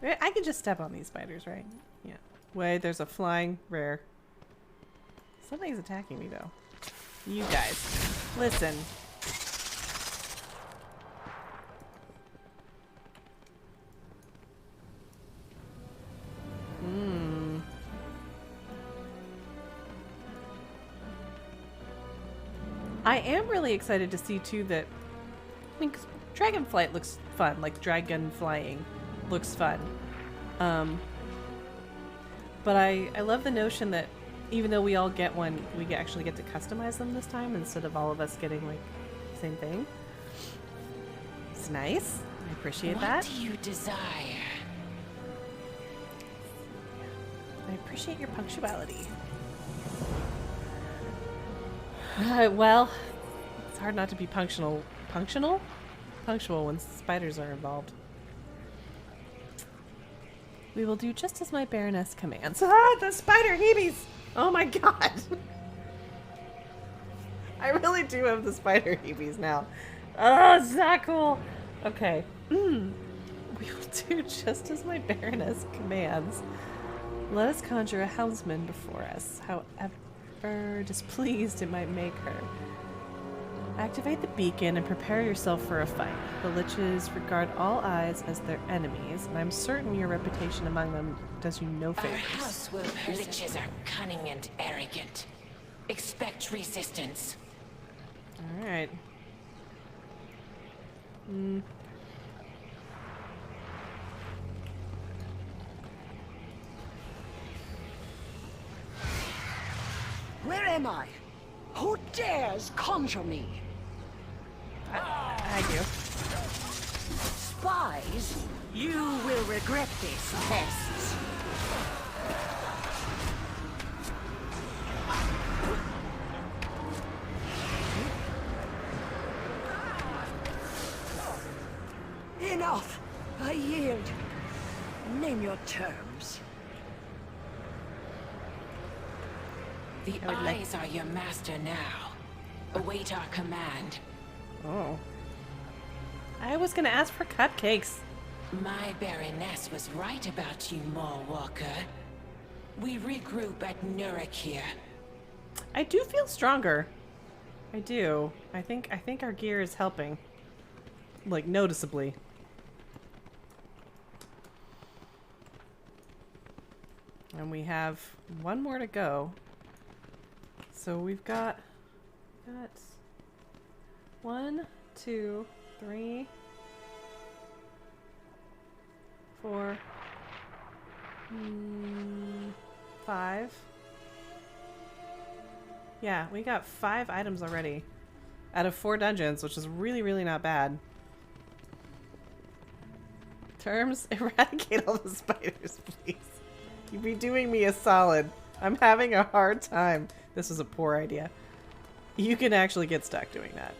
I can just step on these spiders, right? Yeah. Wait, there's a flying rare. Something's attacking me though. You guys, listen. I am really excited to see too that, I mean, 'cause dragonflight looks fun, like dragon flying looks fun. But I love the notion that even though we all get one, we actually get to customize them this time instead of all of us getting like the same thing. It's nice. I appreciate that. What do you desire? I appreciate your punctuality. Well, it's hard not to be punctual when spiders are involved. We will do just as my Baroness commands. Ah, the spider heebies! Oh my god! I really do have the spider heebies now. Oh, is that cool? Okay. We will do just as my Baroness commands. Let us conjure a helmsman before us, however displeased it might make her. Activate the beacon and prepare yourself for a fight. The liches regard all eyes as their enemies, and I'm certain your reputation among them does you no favors. Our house will liches are cunning and arrogant. Expect resistance. Alright. Where am I? Who dares conjure me? I do. supplies, you will regret this test. Enough! I yield. Name your terms. The eyes are your master now. Await our command. Oh. I was gonna ask for cupcakes. My Baroness was right about you, Mallwalker. We regroup at Nurakir. I do feel stronger. I do. I think our gear is helping. Like, noticeably. And we have one more to go. So we've got 1, 2, 3, 4, 5. Yeah, we got 5 items already out of 4 dungeons, which is really, really not bad. Terms, eradicate all the spiders, please. You'd be doing me a solid. I'm having a hard time. This is a poor idea. You can actually get stuck doing that.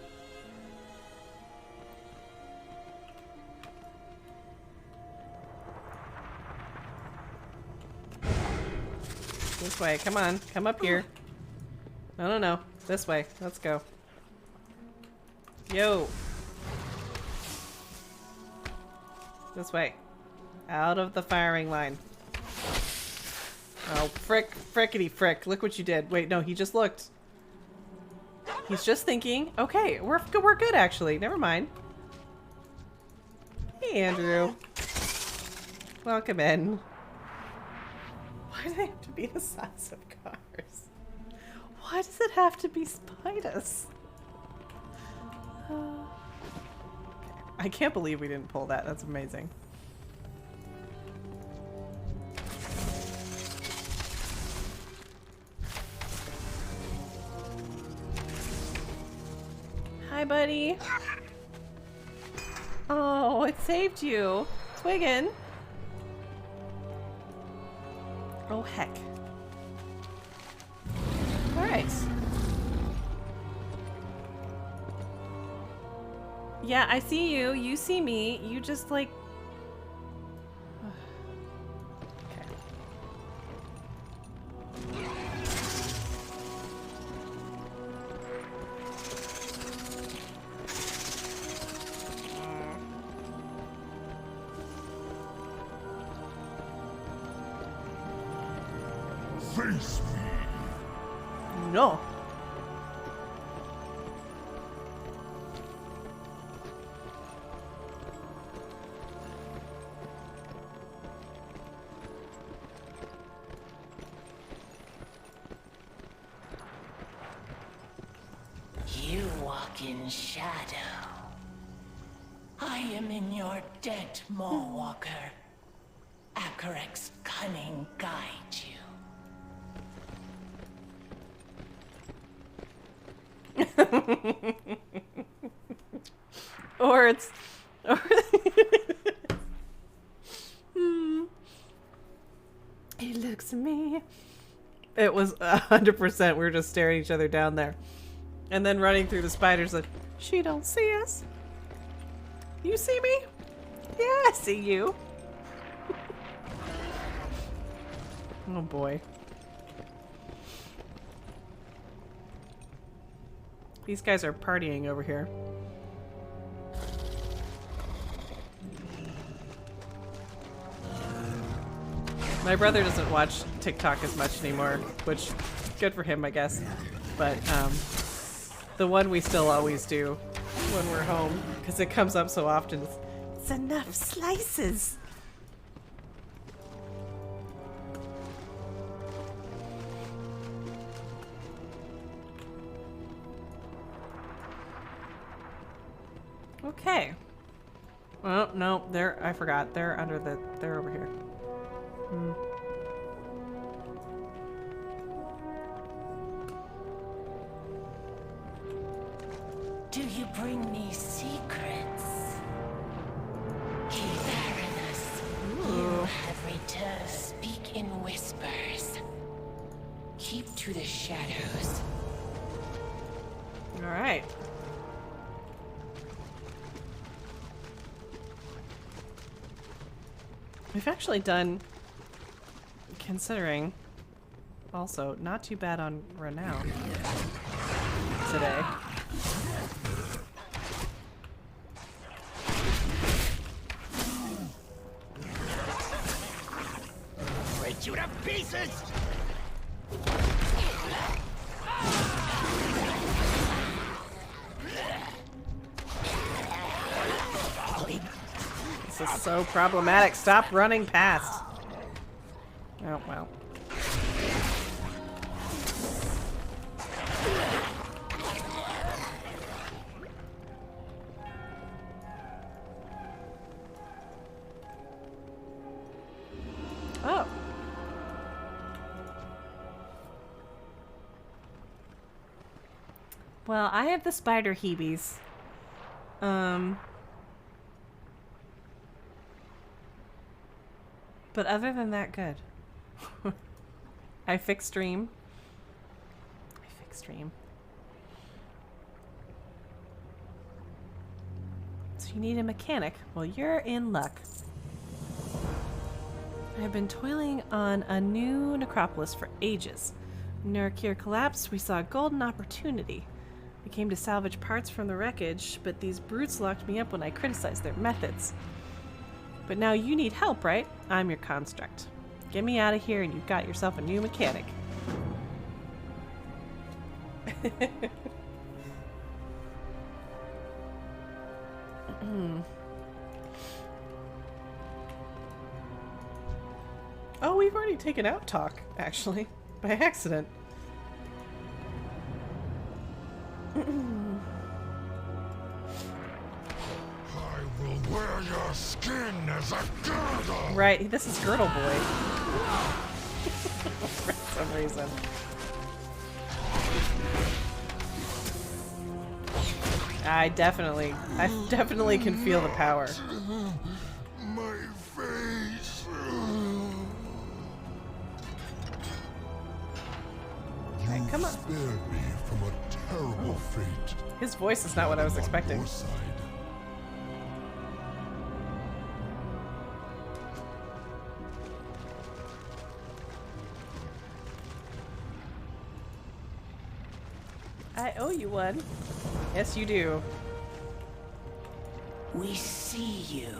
This way. Come on. Come up here. No. This way. Let's go. Yo. This way. Out of the firing line. Oh, frickety frick. Look what you did. Wait, no, he just looked. He's just thinking. Okay, we're good actually. Never mind. Hey, Andrew. Welcome in. Why do they have to be the size of cars? Why does it have to be spiders? I can't believe we didn't pull that. That's amazing. Hi, buddy. Oh, it saved you. Twiggin. Oh, heck. Alright. Yeah, I see you. You see me. You just, like... Okay. Face me. No. You walk in shadow. I am in your debt, Mallwalker. Akarek's cunning guide you. Or it's... Or He looks at me. It was 100%. We were just staring each other down there. And then running through the spiders like, she don't see us. You see me? Yeah, I see you. Oh boy. These guys are partying over here. My brother doesn't watch TikTok as much anymore, which good for him, I guess. But the one we still always do when we're home, because it comes up so often. It's enough slices. Okay. Well, no, I forgot. They're over here. Do you bring me secrets? Keep to the shadows. All right. We've actually done, considering, also not too bad on renown today. Break you to pieces! This is so problematic. Stop running past. Oh, well. Oh. Well, I have the spider heebies. But other than that, good. I fixed stream. So you need a mechanic? Well, you're in luck. I've been toiling on a new necropolis for ages. When Nerakir collapsed, we saw a golden opportunity. We came to salvage parts from the wreckage, but these brutes locked me up when I criticized their methods. But now you need help, right? I'm your construct. Get me out of here and you've got yourself a new mechanic. Oh, we've already taken out talk, actually, by accident. Will wear your skin as a girdle. Right, this is Girdle Boy. For some reason. I definitely can feel the power. My face. Alright, come on. Spared me from a terrible fate. His voice is not what I was expecting. Your side. I owe you one. Yes, you do. We see you.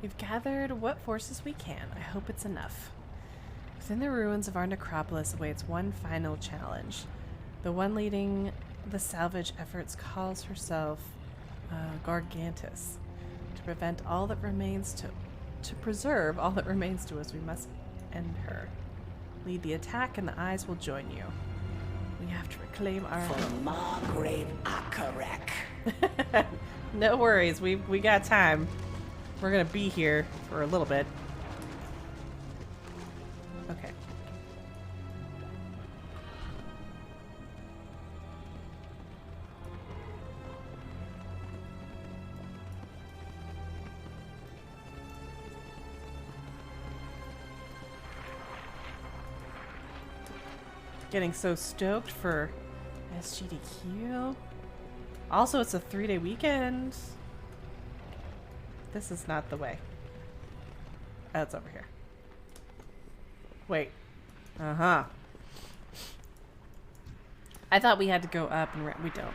We've gathered what forces we can. I hope it's enough. Within the ruins of our necropolis awaits one final challenge. The one leading the salvage efforts calls herself Gargantus. To prevent all that remains to preserve all that remains to us, we must end her. Lead the attack and the eyes will join you. We have to reclaim our... For Margrave Akarek. No worries, we got time. We're gonna be here for a little bit. Okay. Getting so stoked for SGDQ. Also, it's a 3-day weekend. This is not the way. That's over here. Wait. Uh-huh. I thought we had to go up and we don't.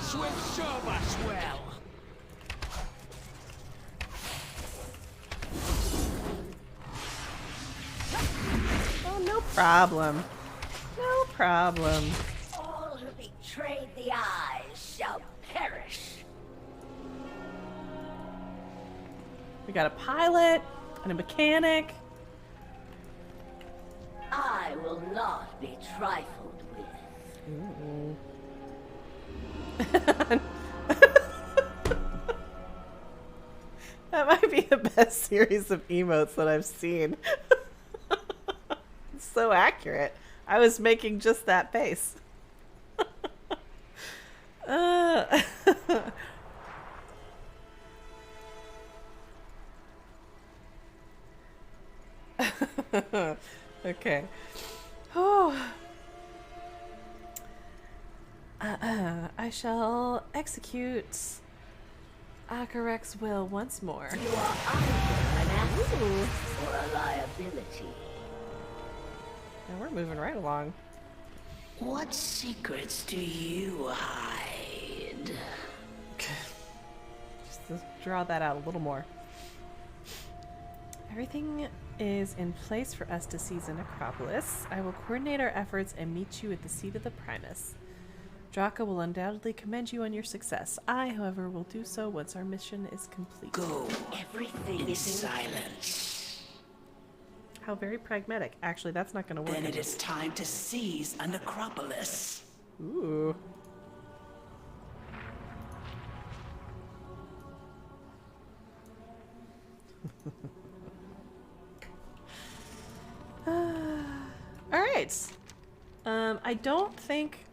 Switch over, swell. Oh, no problem. No problem. All who betrayed the eyes shall perish. We got a pilot and a mechanic. I will not be trifled with. Ooh. That might be the best series of emotes that I've seen. It's so accurate. I was making just that face. Uh, okay. Oh. I shall execute Akarek's will once more. You are either an asset or a liability. And we're moving right along. What secrets do you hide? Just to draw that out a little more. Everything is in place for us to seize a necropolis. I will coordinate our efforts and meet you at the seat of the Primus. Draka will undoubtedly commend you on your success. I, however, will do so once our mission is complete. Go. Everything In is silence. How very pragmatic. Actually, that's not going to work. Then it is time to seize a necropolis. Ooh. All right. I don't think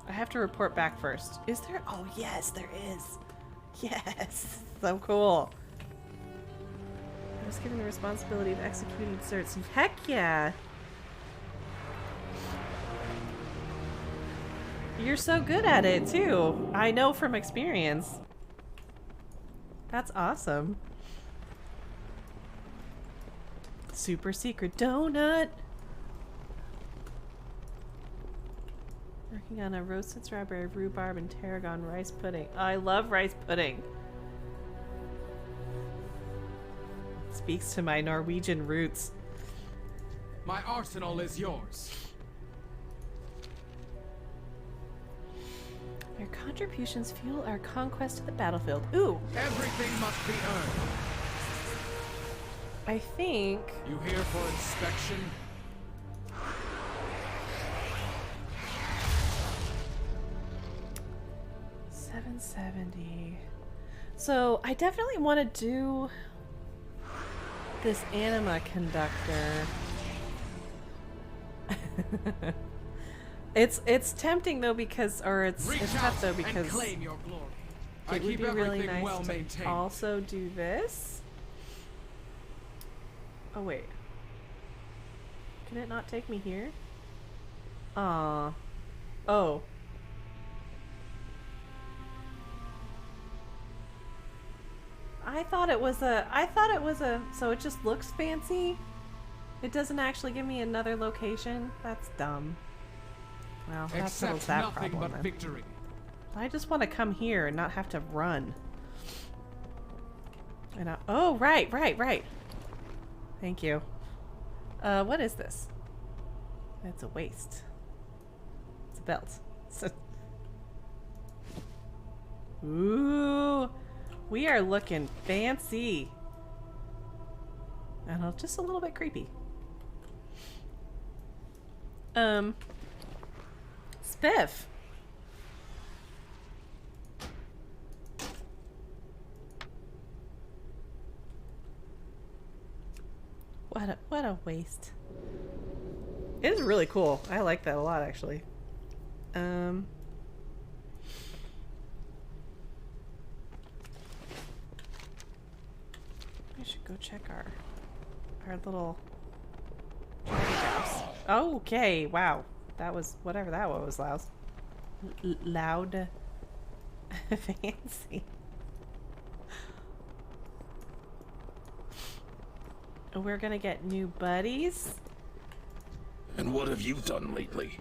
I have to report back first. Is there? Oh, yes, there is. Yes. So cool. I was given the responsibility of executing certs. Heck yeah. You're so good at it, too. I know from experience. That's awesome. Super secret donut. Working on a roasted strawberry, rhubarb, and tarragon rice pudding. Oh, I love rice pudding. Speaks to my Norwegian roots. My arsenal is yours. Your contributions fuel our conquest of the battlefield. Ooh! Everything must be earned. I think... You here for inspection? $770. So, I definitely want to do this anima conductor. It's tempting though because, or it's tough though because claim your glory. it would be really nice to also do this. Oh wait, can it not take me here? Oh. I thought it was a, so it just looks fancy? It doesn't actually give me another location? That's dumb. Well, that settles that nothing problem but then. victory. I just want to come here and not have to run. And oh, right. Thank you. What is this? It's a waist. It's a belt. Ooh. We are looking fancy. And just a little bit creepy. Spiff. What a waste. It is really cool. I like that a lot actually. I should go check our little jobs. Okay, wow. That was whatever that was loud. Loud. Fancy. We're gonna get new buddies. And what have you done lately?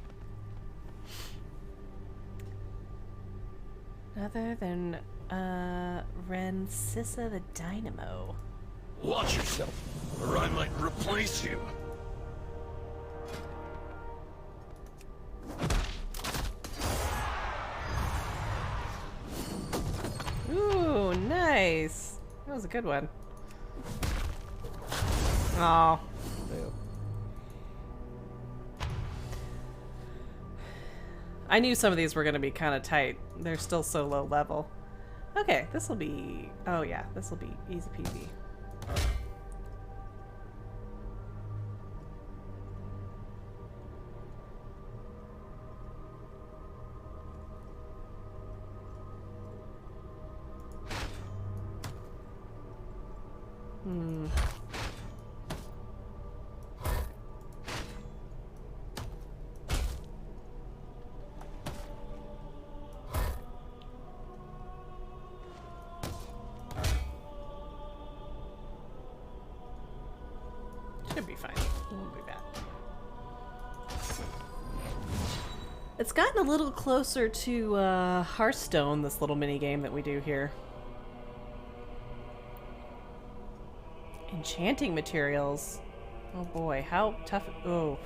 Other than Rencissa the Dynamo. Watch yourself, or I might replace you. Ooh, nice. That was a good one. Oh. I knew some of these were going to be kind of tight. They're still so low level. Okay, this will be... Oh yeah, this will be easy peasy. We'll move that. It's gotten a little closer to Hearthstone, this little mini game that we do here. Enchanting materials. Oh boy, how tough. Oh.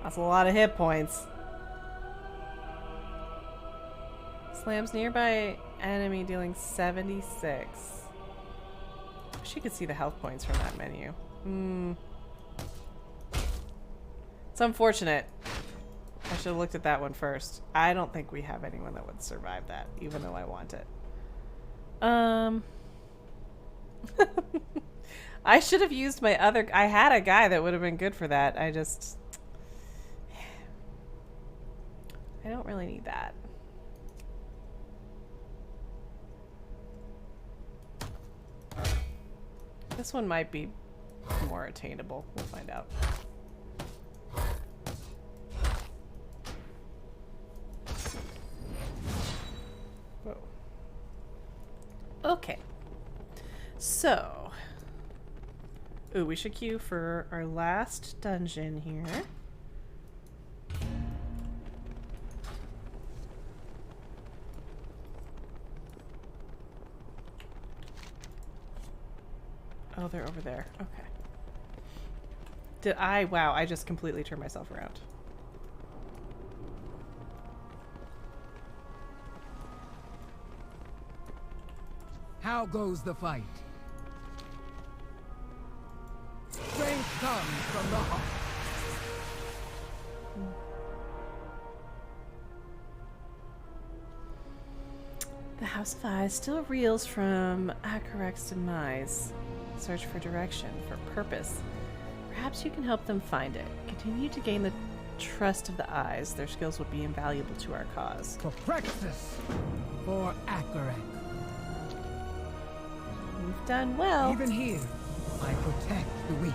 That's a lot of hit points. Slams nearby enemy dealing 76. Wish you could see the health points from that menu. It's unfortunate. I should have looked at that one first. I don't think we have anyone that would survive that, even though I want it. I should have used my other... I had a guy that would have been good for that. I don't really need that. This one might be more attainable. We'll find out. Whoa. Okay. So. Ooh, we should queue for our last dungeon here. Oh, they're over there. Okay. Wow, I just completely turned myself around. How goes the fight? Strength comes from the heart. The House of Eyes still reels from Akarek's demise. Search for direction, for purpose. Perhaps you can help them find it. Continue to gain the trust of the Eyes. Their skills would be invaluable to our cause. For Praxis, for Akarek. You've done well. Even here, I protect the weak.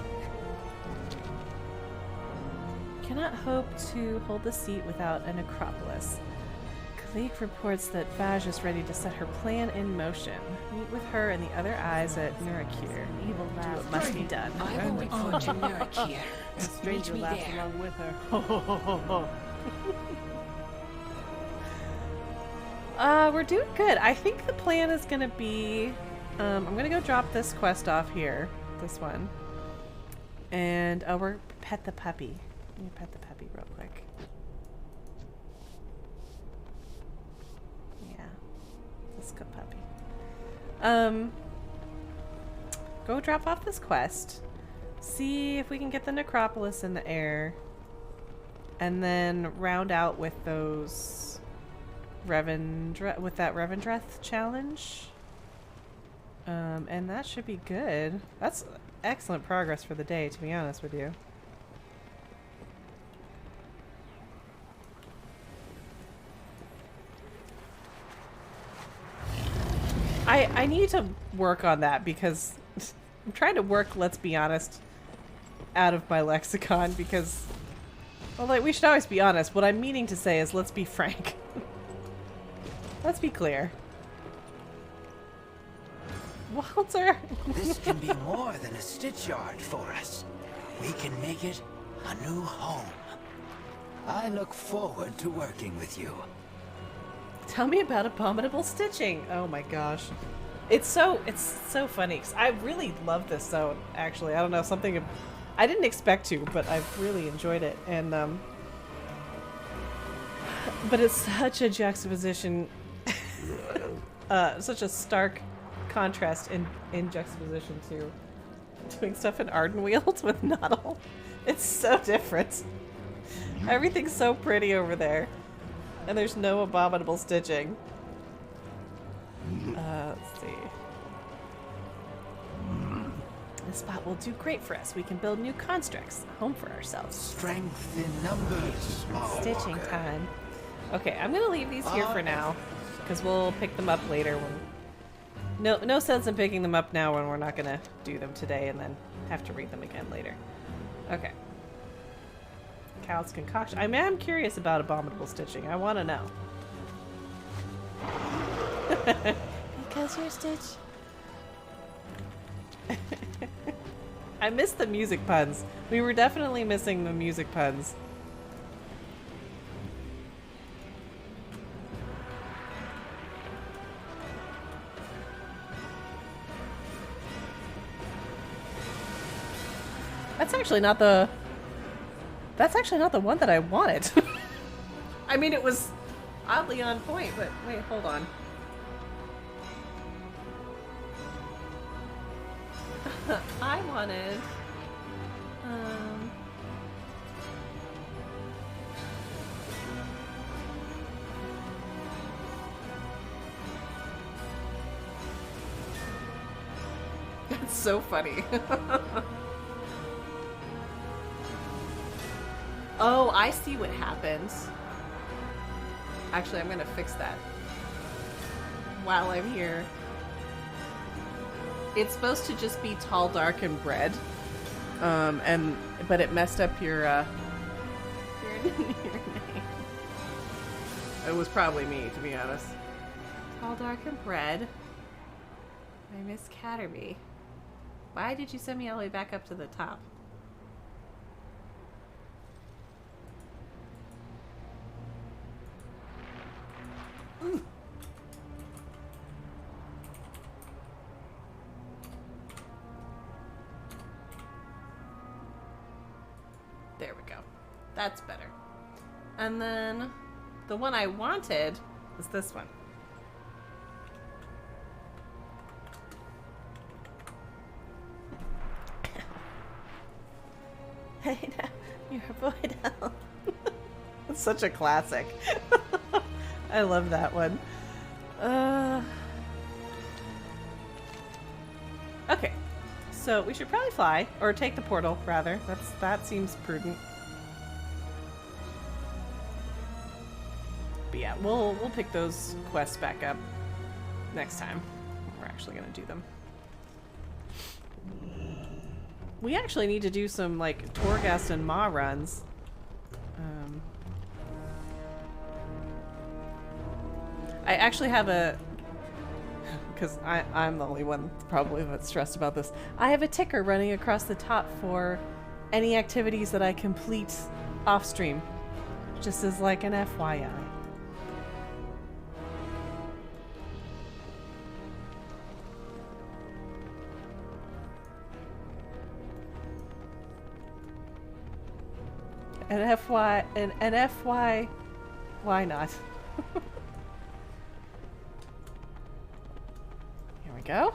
Cannot hope to hold the seat without a necropolis. Kalik reports that Vaj is ready to set her plan in motion. Meet with her and the other Eyes at Nurakir. Evil do what must be done. I will report to Nurakir. The stranger Meet me laughs there. along with her. We're doing good. I think the plan is gonna be I'm gonna go drop this quest off here. This one. And we're pet the puppy. Let me pet the puppy real quick. Yeah. Let's go puppy. Go drop off this quest. See if we can get the necropolis in the air. And then round out with those with that Revendreth challenge. And that should be good. That's excellent progress for the day, to be honest with you. I need to work on that because I'm trying to work, let's be honest, out of my lexicon because, well, like, we should always be honest. What I'm meaning to say is let's be frank. Let's be clear. Walter! This can be more than a stitch yard for us. We can make it a new home. I look forward to working with you. Tell me about abominable stitching. Oh my gosh. It's so funny. 'Cause I really love this zone, actually. I don't know, something I didn't expect to, but I've really enjoyed it. And but it's such a juxtaposition, such a stark contrast in juxtaposition to doing stuff in Ardenweald with Noddle. It's so different. Everything's so pretty over there. And there's no abominable stitching. Let's see. This spot will do great for us. We can build new constructs, a home for ourselves. Strength in numbers. Stitching time. Okay, I'm gonna leave these here for now, because we'll pick them up later. No sense in picking them up now when we're not gonna do them today and then have to read them again later. Okay. Cow's concoction. I mean, I'm curious about abominable stitching. I want to know. Because you're Stitch. I missed the music puns. We were definitely missing the music puns. That's actually not the one that I wanted. I mean, it was oddly on point, but wait, hold on. I wanted It's so funny. Oh, I see what happens. Actually, I'm gonna fix that while I'm here. It's supposed to just be tall, dark, and bread. But it messed up your name. It was probably me, to be honest. Tall, dark, and bread. I miss Catterby. Why did you send me all the way back up to the top? There we go. That's better. And then the one I wanted was this one. Hey now, you're a boy now. It's such a classic. I love that one. Okay. So we should probably fly, or take the portal, rather. That seems prudent. But yeah, we'll pick those quests back up next time. We're actually gonna do them. We actually need to do some like Torghast and Ma runs. I actually have a, because I'm the only one probably that's stressed about this. I have a ticker running across the top for any activities that I complete off stream, just as like an FYI. An FY, why not? Here we go.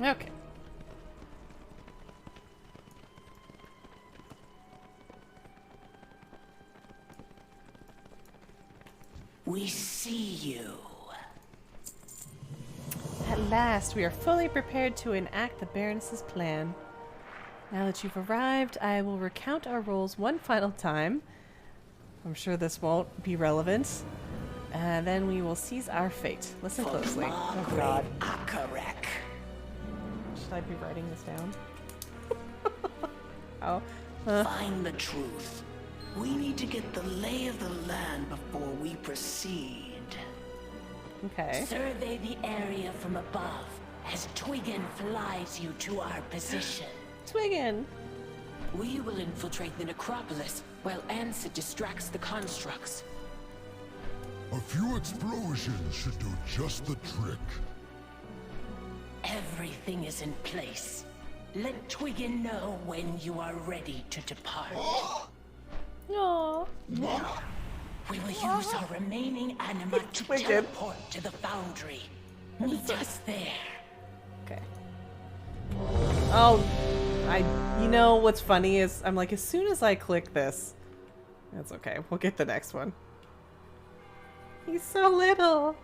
Okay. We see you. At last, we are fully prepared to enact the Baroness's plan. Now that you've arrived, I will recount our roles one final time. I'm sure this won't be relevant. And then we will seize our fate. Listen closely. Oh god. Should I be writing this down? Oh. Find the truth. We need to get the lay of the land before we proceed. Okay. Survey the area from above as Twiggin flies you to our position. Twiggin! We will infiltrate the necropolis while Ansett distracts the constructs. A few explosions should do just the trick. Everything is in place. Let Twiggin know when you are ready to depart. Aww. We will use our remaining anima to teleport to the foundry. Meet us there. Okay. Oh, you know what's funny is I'm like, as soon as I click this, that's okay. We'll get the next one. He's so little.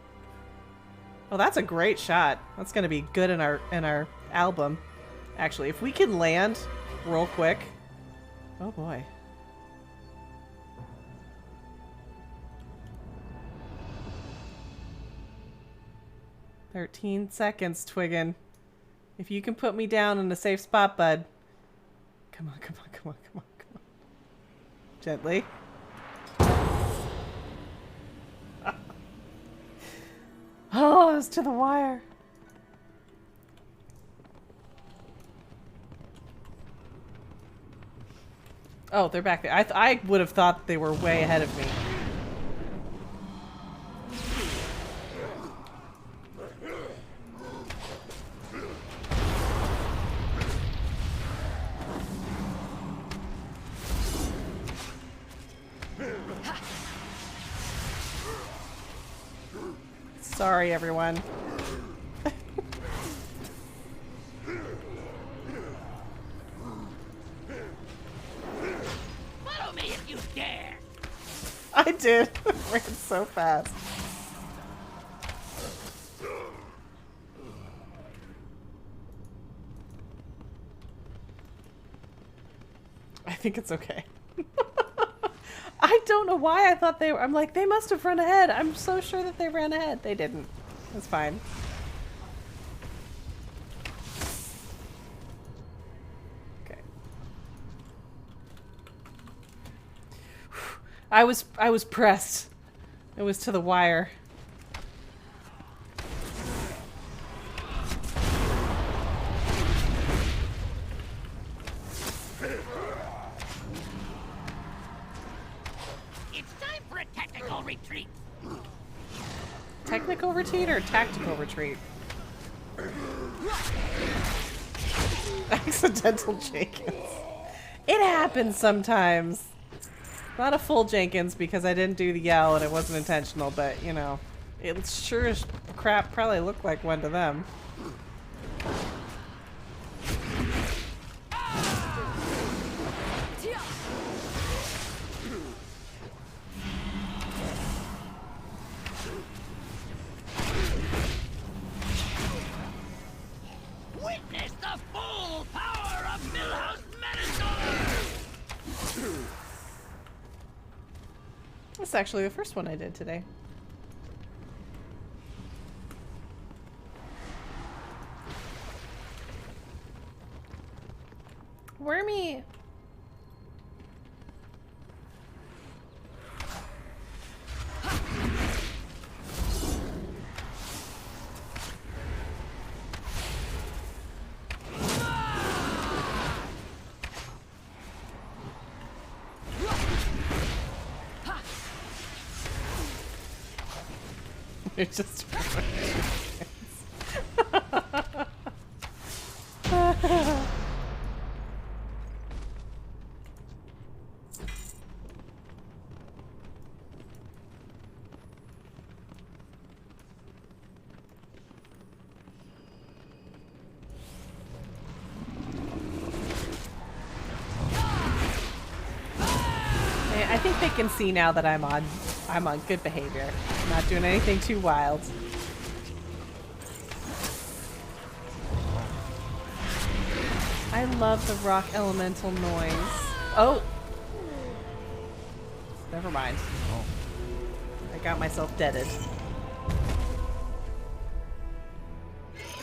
Oh, that's a great shot. That's gonna be good in our album. Actually, if we can land real quick. Oh boy. "13 seconds, Twiggin. If you can put me down in a safe spot, bud. Come on, come on, come on, come on, come on. Gently." was to the wire. Oh, they're back there. I would have thought they were way ahead of me. Sorry, everyone. Follow me if you dare. I did. Ran so fast. I think it's okay. I don't know why I thought they were. I'm like, they must have run ahead. I'm so sure that they ran ahead. They didn't. It's fine. Okay. I was pressed. It was to the wire. Retreat. Technical retreat or tactical retreat? Accidental Jenkins. It happens sometimes. Not a full Jenkins because I didn't do the yell and it wasn't intentional, but you know, it sure as crap probably looked like one to them. Witness the full power of Millhouse Menasor! That's actually the first one I did today. Wormy! It's just I think they can see now that I'm on good behavior. I'm not doing anything too wild. I love the rock elemental noise. Oh! Never mind. I got myself deaded.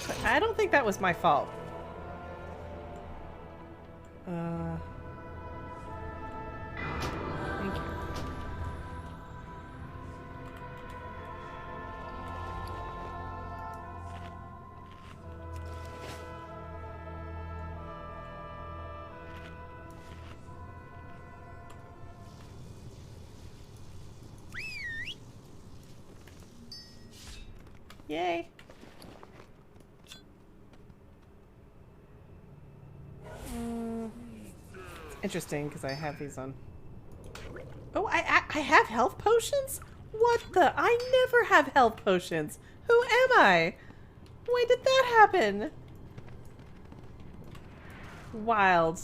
But I don't think that was my fault. Thank you. Yay! Interesting, because I have these on. Oh, I have health potions? What the? I never have health potions. Who am I? When did that happen? Wild.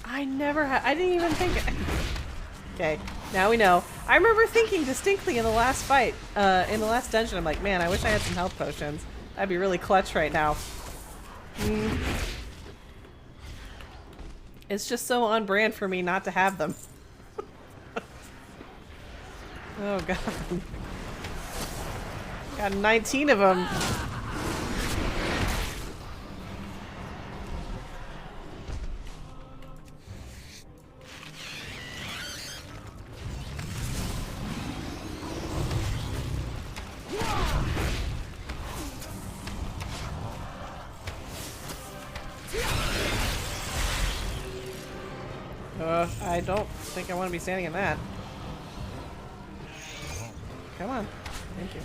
I never had. I didn't even think. Okay, now we know. I remember thinking distinctly in the last fight, in the last dungeon, I'm like, man, I wish I had some health potions. That'd be really clutch right now. It's just so on brand for me not to have them. Oh god. Got 19 of them. I don't think I want to be standing in that. Come on. Thank you.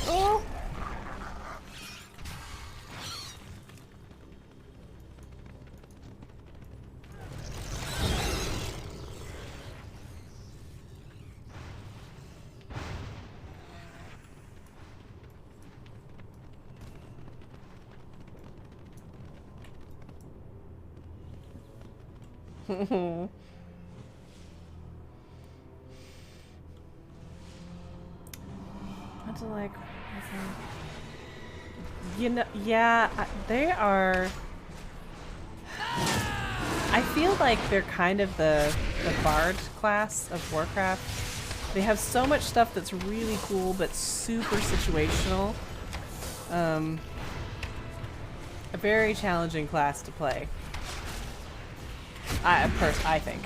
Oh! What to like? You know, yeah, they are. I feel like they're kind of the bard class of Warcraft. They have so much stuff that's really cool, but super situational. A very challenging class to play. I think.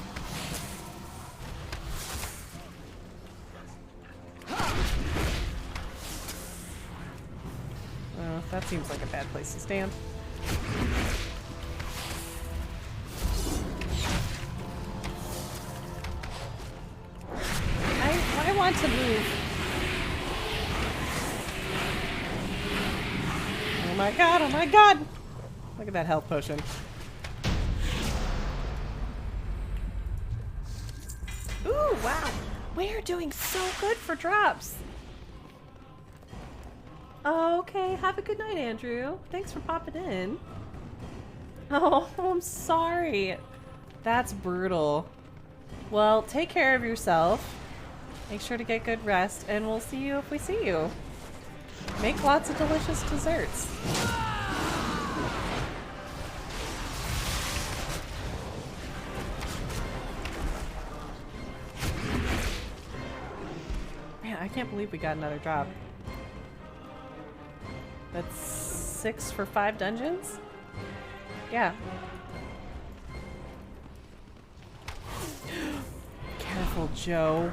Well, that seems like a bad place to stand. I want to move. Oh my god, oh my god! Look at that health potion. Ooh, wow. We're doing so good for drops. Okay, have a good night, Andrew. Thanks for popping in. Oh, I'm sorry. That's brutal. Well, take care of yourself. Make sure to get good rest, and we'll see you if we see you. Make lots of delicious desserts. Man, I can't believe we got another drop. That's 6 for 5 dungeons? Yeah. Careful, Joe.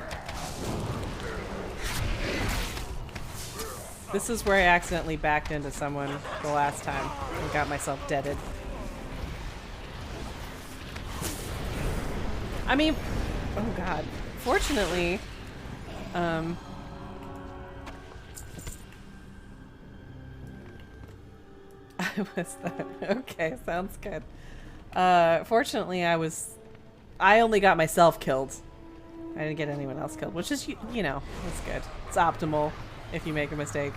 This is where I accidentally backed into someone the last time and got myself deaded. I mean, oh god. Fortunately, I was that. Okay, sounds good. Fortunately, I only got myself killed. I didn't get anyone else killed, which is, you know, that's good. It's optimal if you make a mistake.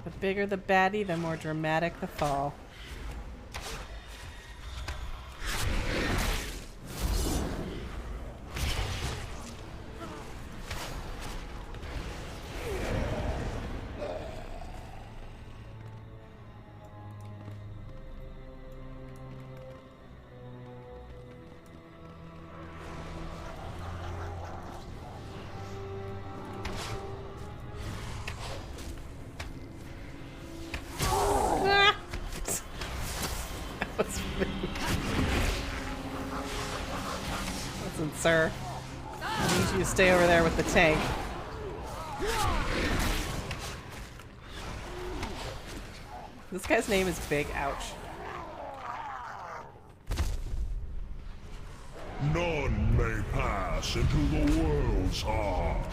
The bigger the baddie, the more dramatic the fall. Listen, sir. I need you to stay over there with the tank. This guy's name is Big Ouch. None may pass into the world's heart.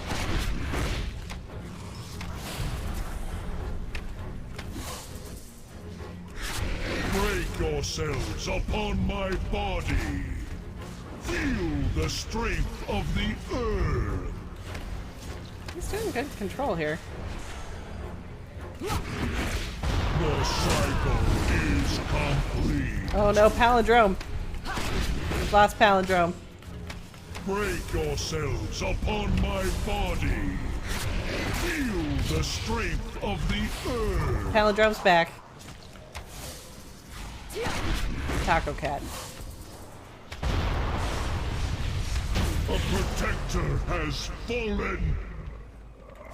Break yourselves upon my body. Feel the strength of the earth. He's doing good control here. The cycle is complete. Oh no, palindrome. We've lost palindrome. Break yourselves upon my body. Feel the strength of the earth. Palindrome's back. Taco Cat. A protector has fallen.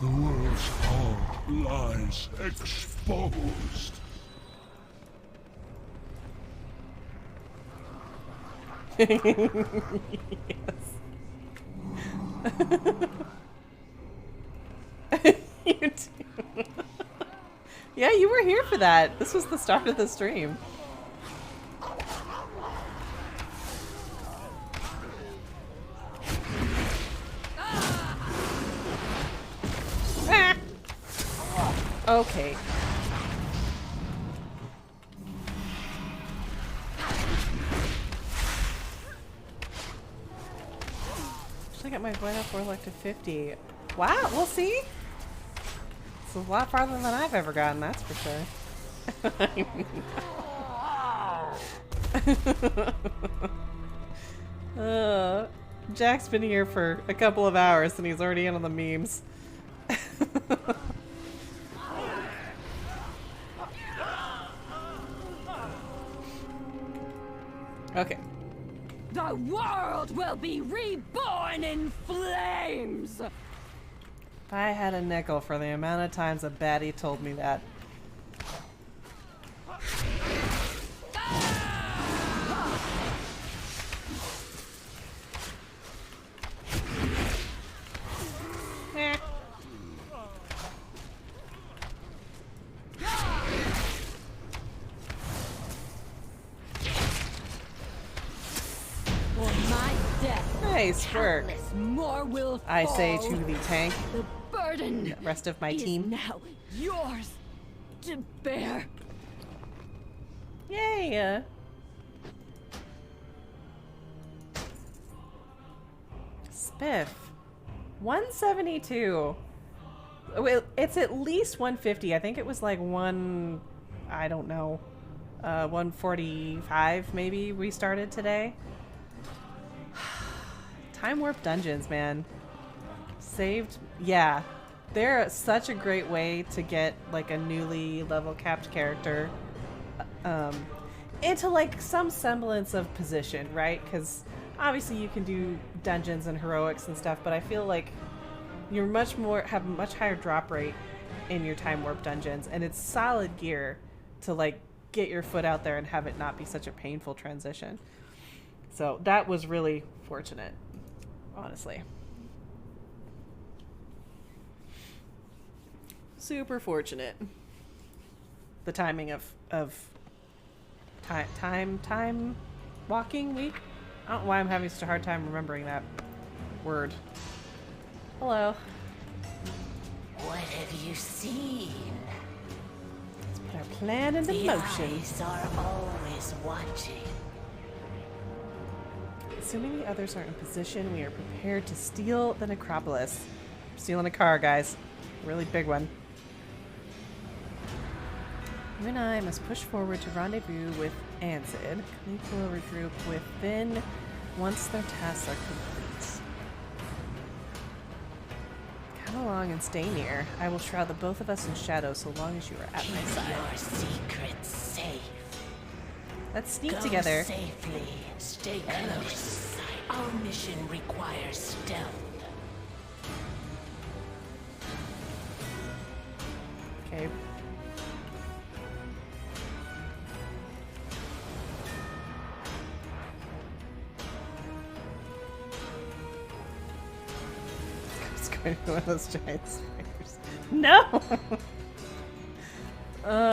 The world's heart lies exposed. You too. Yeah, you were here for that. This was the start of the stream. Ah. Okay. Should I get my Void up Warlock to 50? Wow, we'll see. It's a lot farther than I've ever gotten, that's for sure. Jack's been here for a couple of hours and he's already in on the memes. Okay. The world will be reborn in flames! If I had a nickel for the amount of times a baddie told me that. Eh. For my death, Nice work. countless more will I say fall. to the tank, The burden the rest of my is team. now yours to bear. Yay! Spiff. 172. Well, it's at least 150. I think it was like I don't know, 145 maybe we started today. Time Warp Dungeons, man. Saved. Yeah. They're such a great way to get like a newly level capped character into like some semblance of position, right? Because obviously you can do dungeons and heroics and stuff, but I feel like you're have a much higher drop rate in your Time Warp dungeons, and it's solid gear to like get your foot out there and have it not be such a painful transition. So that was really fortunate, honestly. Super fortunate. The timing of time walking week. I don't know why I'm having such a hard time remembering that word. Hello. What have you seen? Let's put our plan into The motion. eyes are always watching. Assuming the others are in position, we are prepared to steal the necropolis. We're stealing a car, guys. A really big one. You and I must push forward to rendezvous with Ansid. Khaliq will regroup with Finn once their tasks are complete. Come along and stay near. I will shroud the both of us in shadow so long as you are at my Keep side. your secrets safe. Let's sneak Go together. safely. Stay close. Our mission requires stealth. Okay. It's going to one of those giant spiders. No!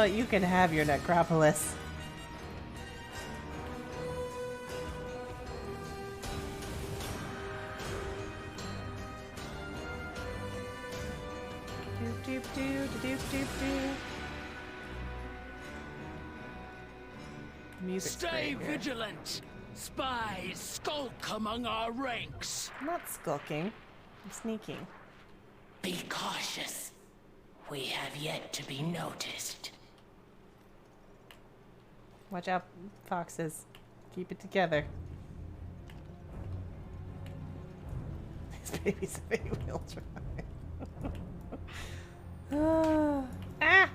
You can have your necropolis. Doop, doop, doop, doop, doop, doop. Music's Stay great here. vigilant. Spies skulk among our ranks. I'm not skulking. I'm sneaking. Be cautious. We have yet to be noticed. Watch out, foxes. Keep it together. These babies are big wheel drive. Ah!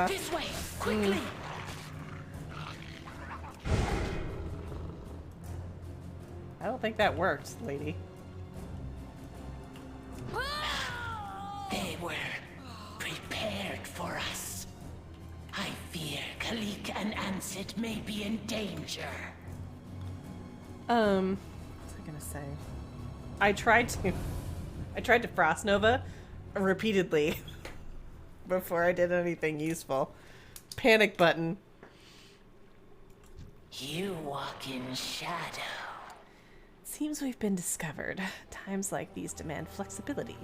This way, quickly. I don't think that worked, lady. They were prepared for us. I fear Kalik and Ansit may be in danger. What was I gonna say? I tried to Frost Nova repeatedly before I did anything useful. Panic button. You walk in shadow. Seems we've been discovered. Times like these demand flexibility.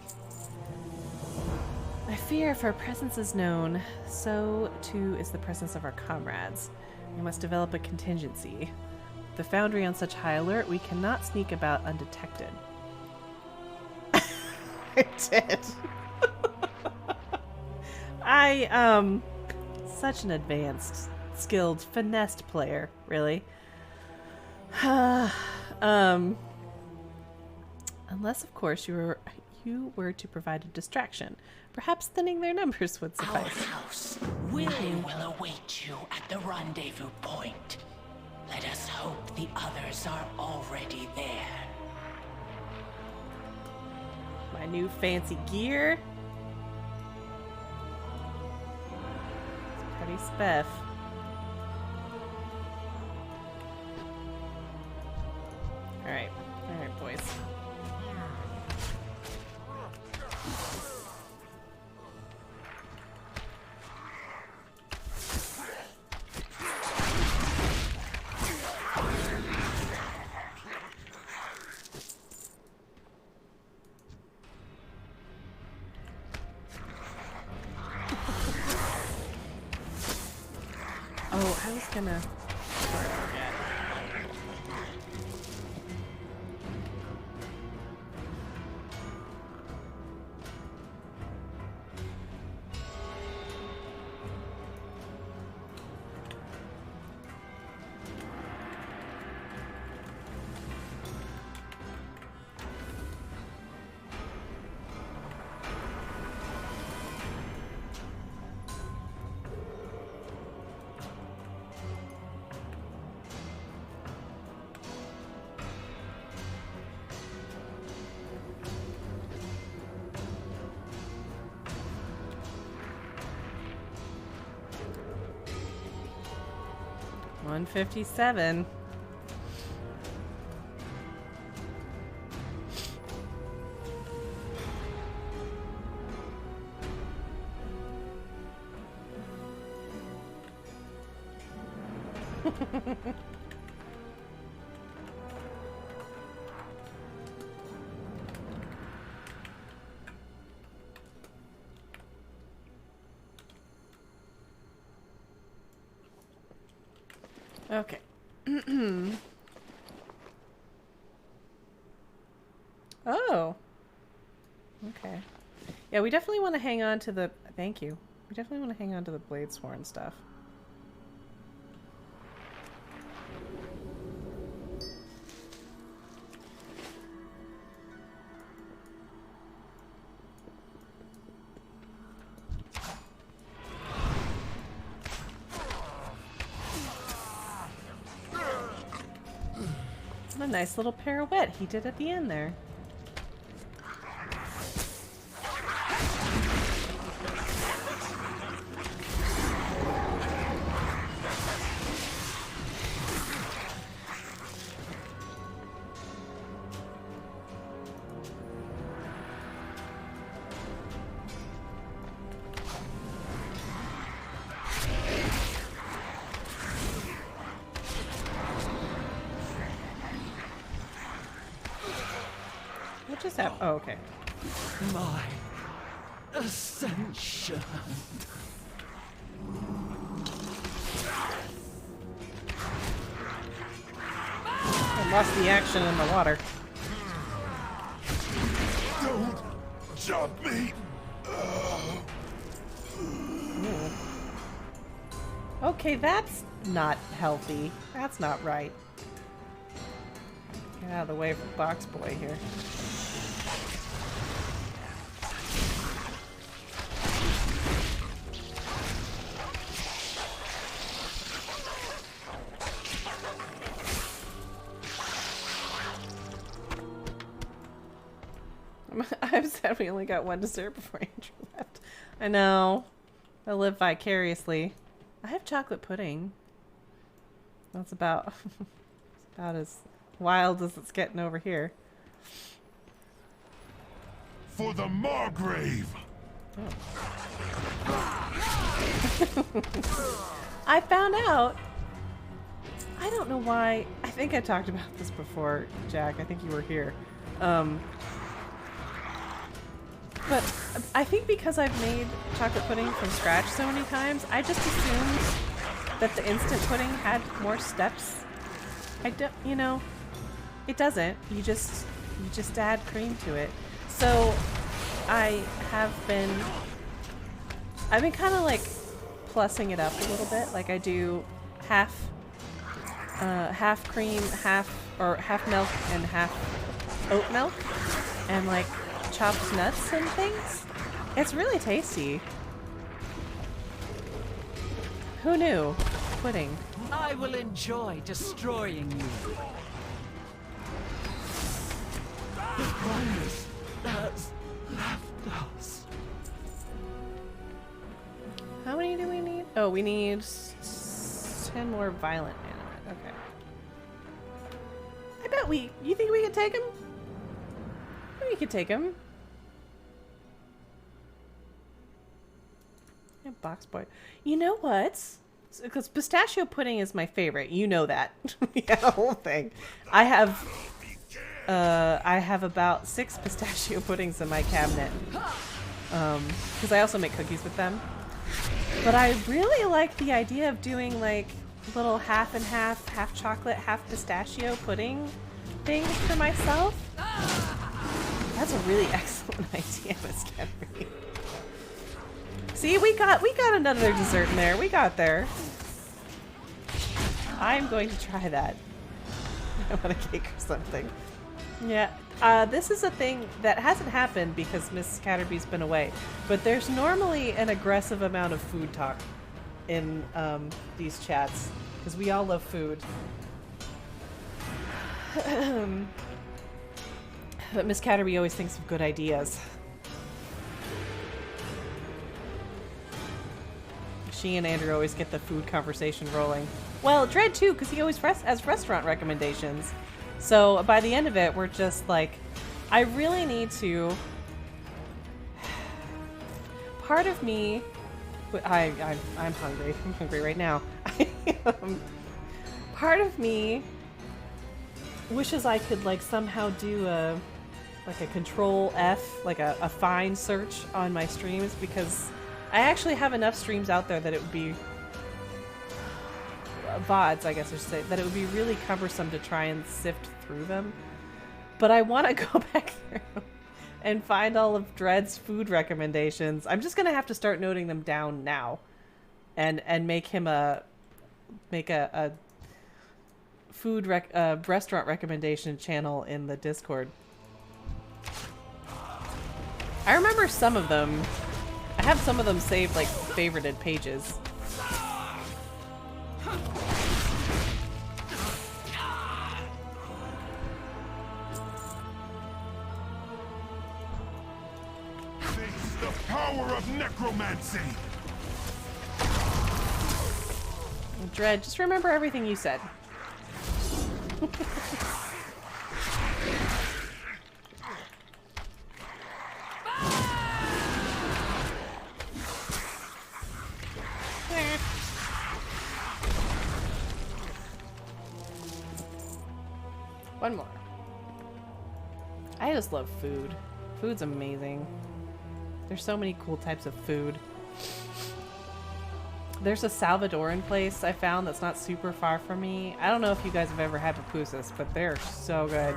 I fear if our presence is known, so too is the presence of our comrades. We must develop a contingency. With the Foundry on such high alert, we cannot sneak about undetected. I did. Such an advanced, skilled, finessed player, really. Unless, of course, you were to provide a distraction. Perhaps thinning their numbers would suffice. Our house will await you at the rendezvous point. Let us hope the others are already there. My new fancy gear. It's pretty spiff. Alright, boys. Oh, I was gonna... Sorry, I forget. $157. Okay. Oh. Okay. Yeah, we definitely want to hang on to the... Thank you. We definitely want to hang on to the Bladesworn stuff. What a nice little pirouette he did at the end there. What just happened? Oh, okay. My ascension. I lost the action in the water. Don't jump me. Okay, that's not healthy. That's not right. Get out of the way for Box Boy here. I'm sad we only got one dessert before Andrew left. I know. I live vicariously. I have chocolate pudding. That's about as wild as it's getting over here. For the Margrave! I found out. I don't know why. I think I talked about this before, Jack. I think you were here. But I think because I've made chocolate pudding from scratch so many times, I just assumed that the instant pudding had more steps. I don't, you know, it doesn't. You just add cream to it. So I've been kind of like plussing it up a little bit. Like I do half cream, half milk and half oat milk, and like chopped nuts and things. It's really tasty. Who knew? Pudding. I will enjoy destroying you. The brightness has left us. How many do we need? Oh, we need 10 more violent animate. Okay. I bet you think we could take him? We could take him. Yeah, box boy. You know what? Because pistachio pudding is my favorite. You know that. Yeah, the whole thing. I have about 6 pistachio puddings in my cabinet. Because I also make cookies with them. But I really like the idea of doing like little half and half chocolate, half pistachio pudding things for myself. That's a really excellent idea, Miss Henry. See, we got another dessert in there. We got there. I'm going to try that. I want a cake or something. Yeah, this is a thing that hasn't happened because Miss Catterby's been away. But there's normally an aggressive amount of food talk in these chats because we all love food. But Miss Catterby always thinks of good ideas. She and Andrew always get the food conversation rolling. Well, Dread too, because he always has restaurant recommendations. So by the end of it, we're just like, I really need to. Part of me, I'm hungry. I'm hungry right now. Part of me wishes I could like somehow do a control F, like a find search on my streams, because I actually have enough streams out there that it would be VODs, I guess I should say, that it would be really cumbersome to try and sift through them. But I want to go back through and find all of Dread's food recommendations. I'm just gonna have to start noting them down now, and make him a food restaurant recommendation channel in the Discord. I remember some of them. I have some of them saved like favorited pages. Face the power of necromancy! Dread, just remember everything you said. One more. I just love food. Food's amazing. There's so many cool types of food. There's a Salvadoran place I found that's not super far from me. I don't know if you guys have ever had pupusas, but they're so good.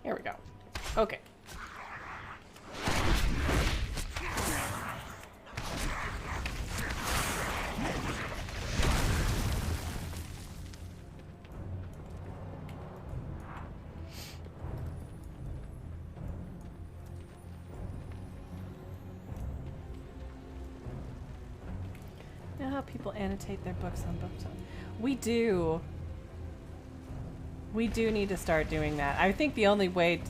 Here we go. Okay. how people annotate their books on BookTok. We do. We do need to start doing that. I think the only way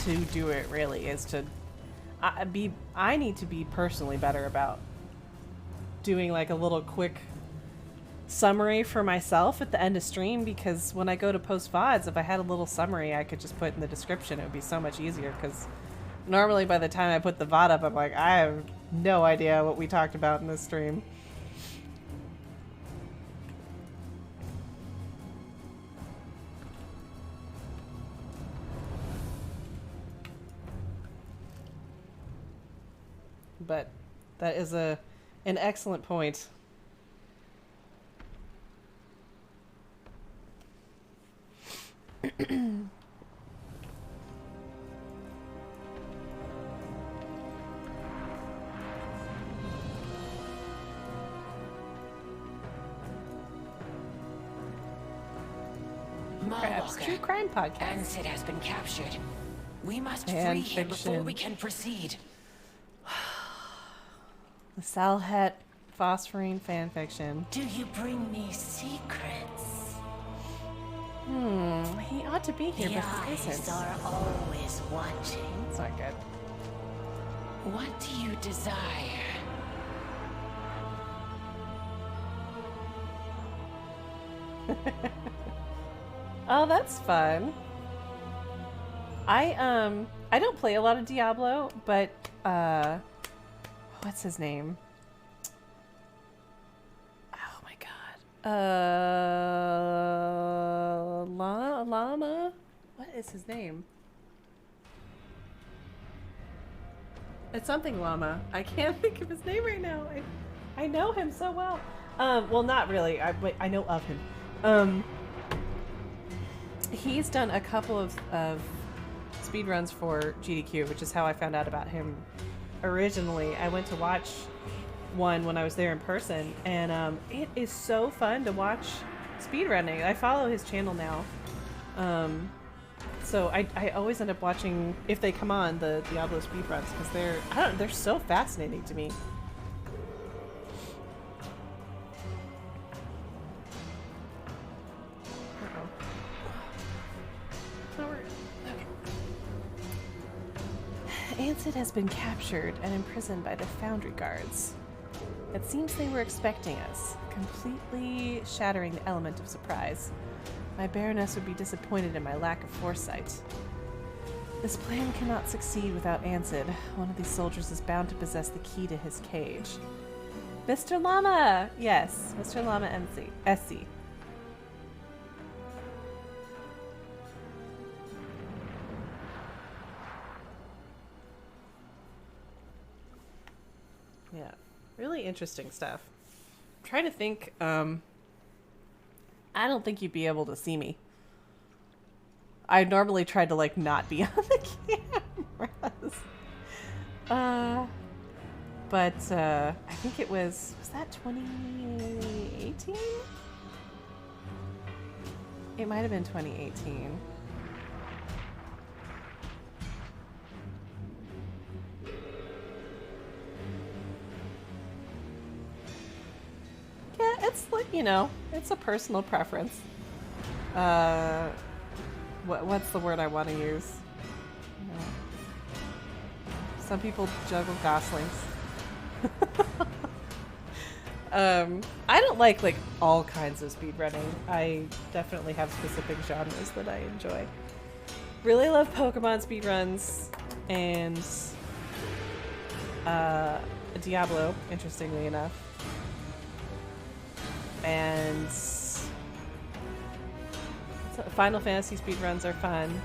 to do it really is to I need to be personally better about doing like a little quick summary for myself at the end of stream, because when I go to post VODs, if I had a little summary I could just put in the description, it would be so much easier, because normally by the time I put the VOD up, I'm like, I have no idea what we talked about in this stream. But that is an excellent point. Perhaps true crime podcast. Ansid has been captured. We must Fan free him before fiction. we can proceed. The Salhet Phosphorine fanfiction. Do you bring me secrets? He ought to be here, The but he eyes isn't. are always watching. That's not good. What do you desire? Oh, that's fun. I don't play a lot of Diablo, but what's his name? Oh my god. Llama? What is his name? It's something Llama. I can't think of his name right now. I know him so well. Well, not really. I know of him. He's done a couple of speedruns for GDQ, which is how I found out about him originally. I went to watch one when I was there in person, and it is so fun to watch speedrunning. I follow his channel now. So I always end up watching, if they come on, the Diablo speedruns, because they're so fascinating to me. Ansid has been captured and imprisoned by the Foundry guards. It seems they were expecting us, completely shattering the element of surprise. My Baroness would be disappointed in my lack of foresight. This plan cannot succeed without Ansid. One of these soldiers is bound to possess the key to his cage. Mr. Llama! Yes, Mr. Llama SC. Yeah, really interesting stuff. I'm trying to think, I don't think you'd be able to see me. I normally try to, like, not be on the cameras. But I think it was that 2018? It might have been 2018. Yeah, it's like, you know, it's a personal preference. What's the word I want to use? Some people juggle goslings. I don't like all kinds of speedrunning. I definitely have specific genres that I enjoy. Really love Pokemon speedruns and Diablo, interestingly enough. And Final Fantasy speedruns are fun.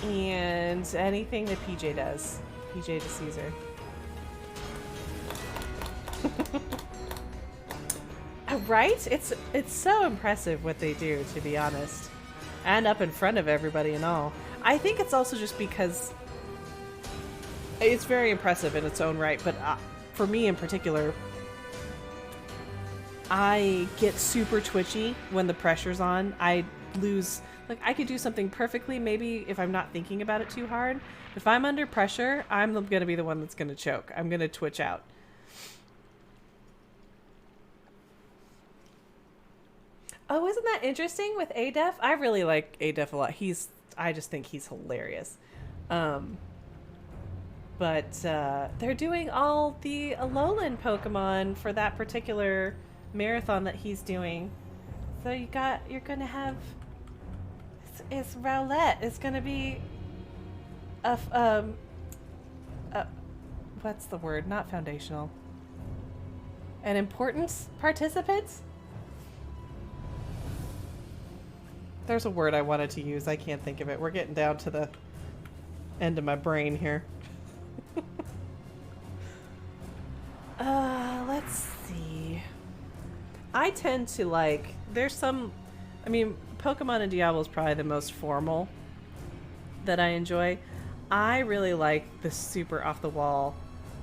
And anything that PJ does. PJ to Caesar. Right? It's so impressive what they do, to be honest. And up in front of everybody and all. I think it's also just because it's very impressive in its own right, but for me in particular, I get super twitchy when the pressure's on. I lose, like, I could do something perfectly, maybe if I'm not thinking about it too hard. If I'm under pressure, I'm going to be the one that's going to choke. I'm going to twitch out. Oh, isn't that interesting with Adef? I really like Adef a lot. I just think he's hilarious. But they're doing all the Alolan Pokemon for that particular marathon that he's doing. So you're gonna have it's Rowlett. It's gonna be what's the word? Not foundational. An important participant? There's a word I wanted to use. I can't think of it. We're getting down to the end of my brain here. Let's see. I tend to like, Pokemon and Diablo is probably the most formal that I enjoy. I really like the super off the wall,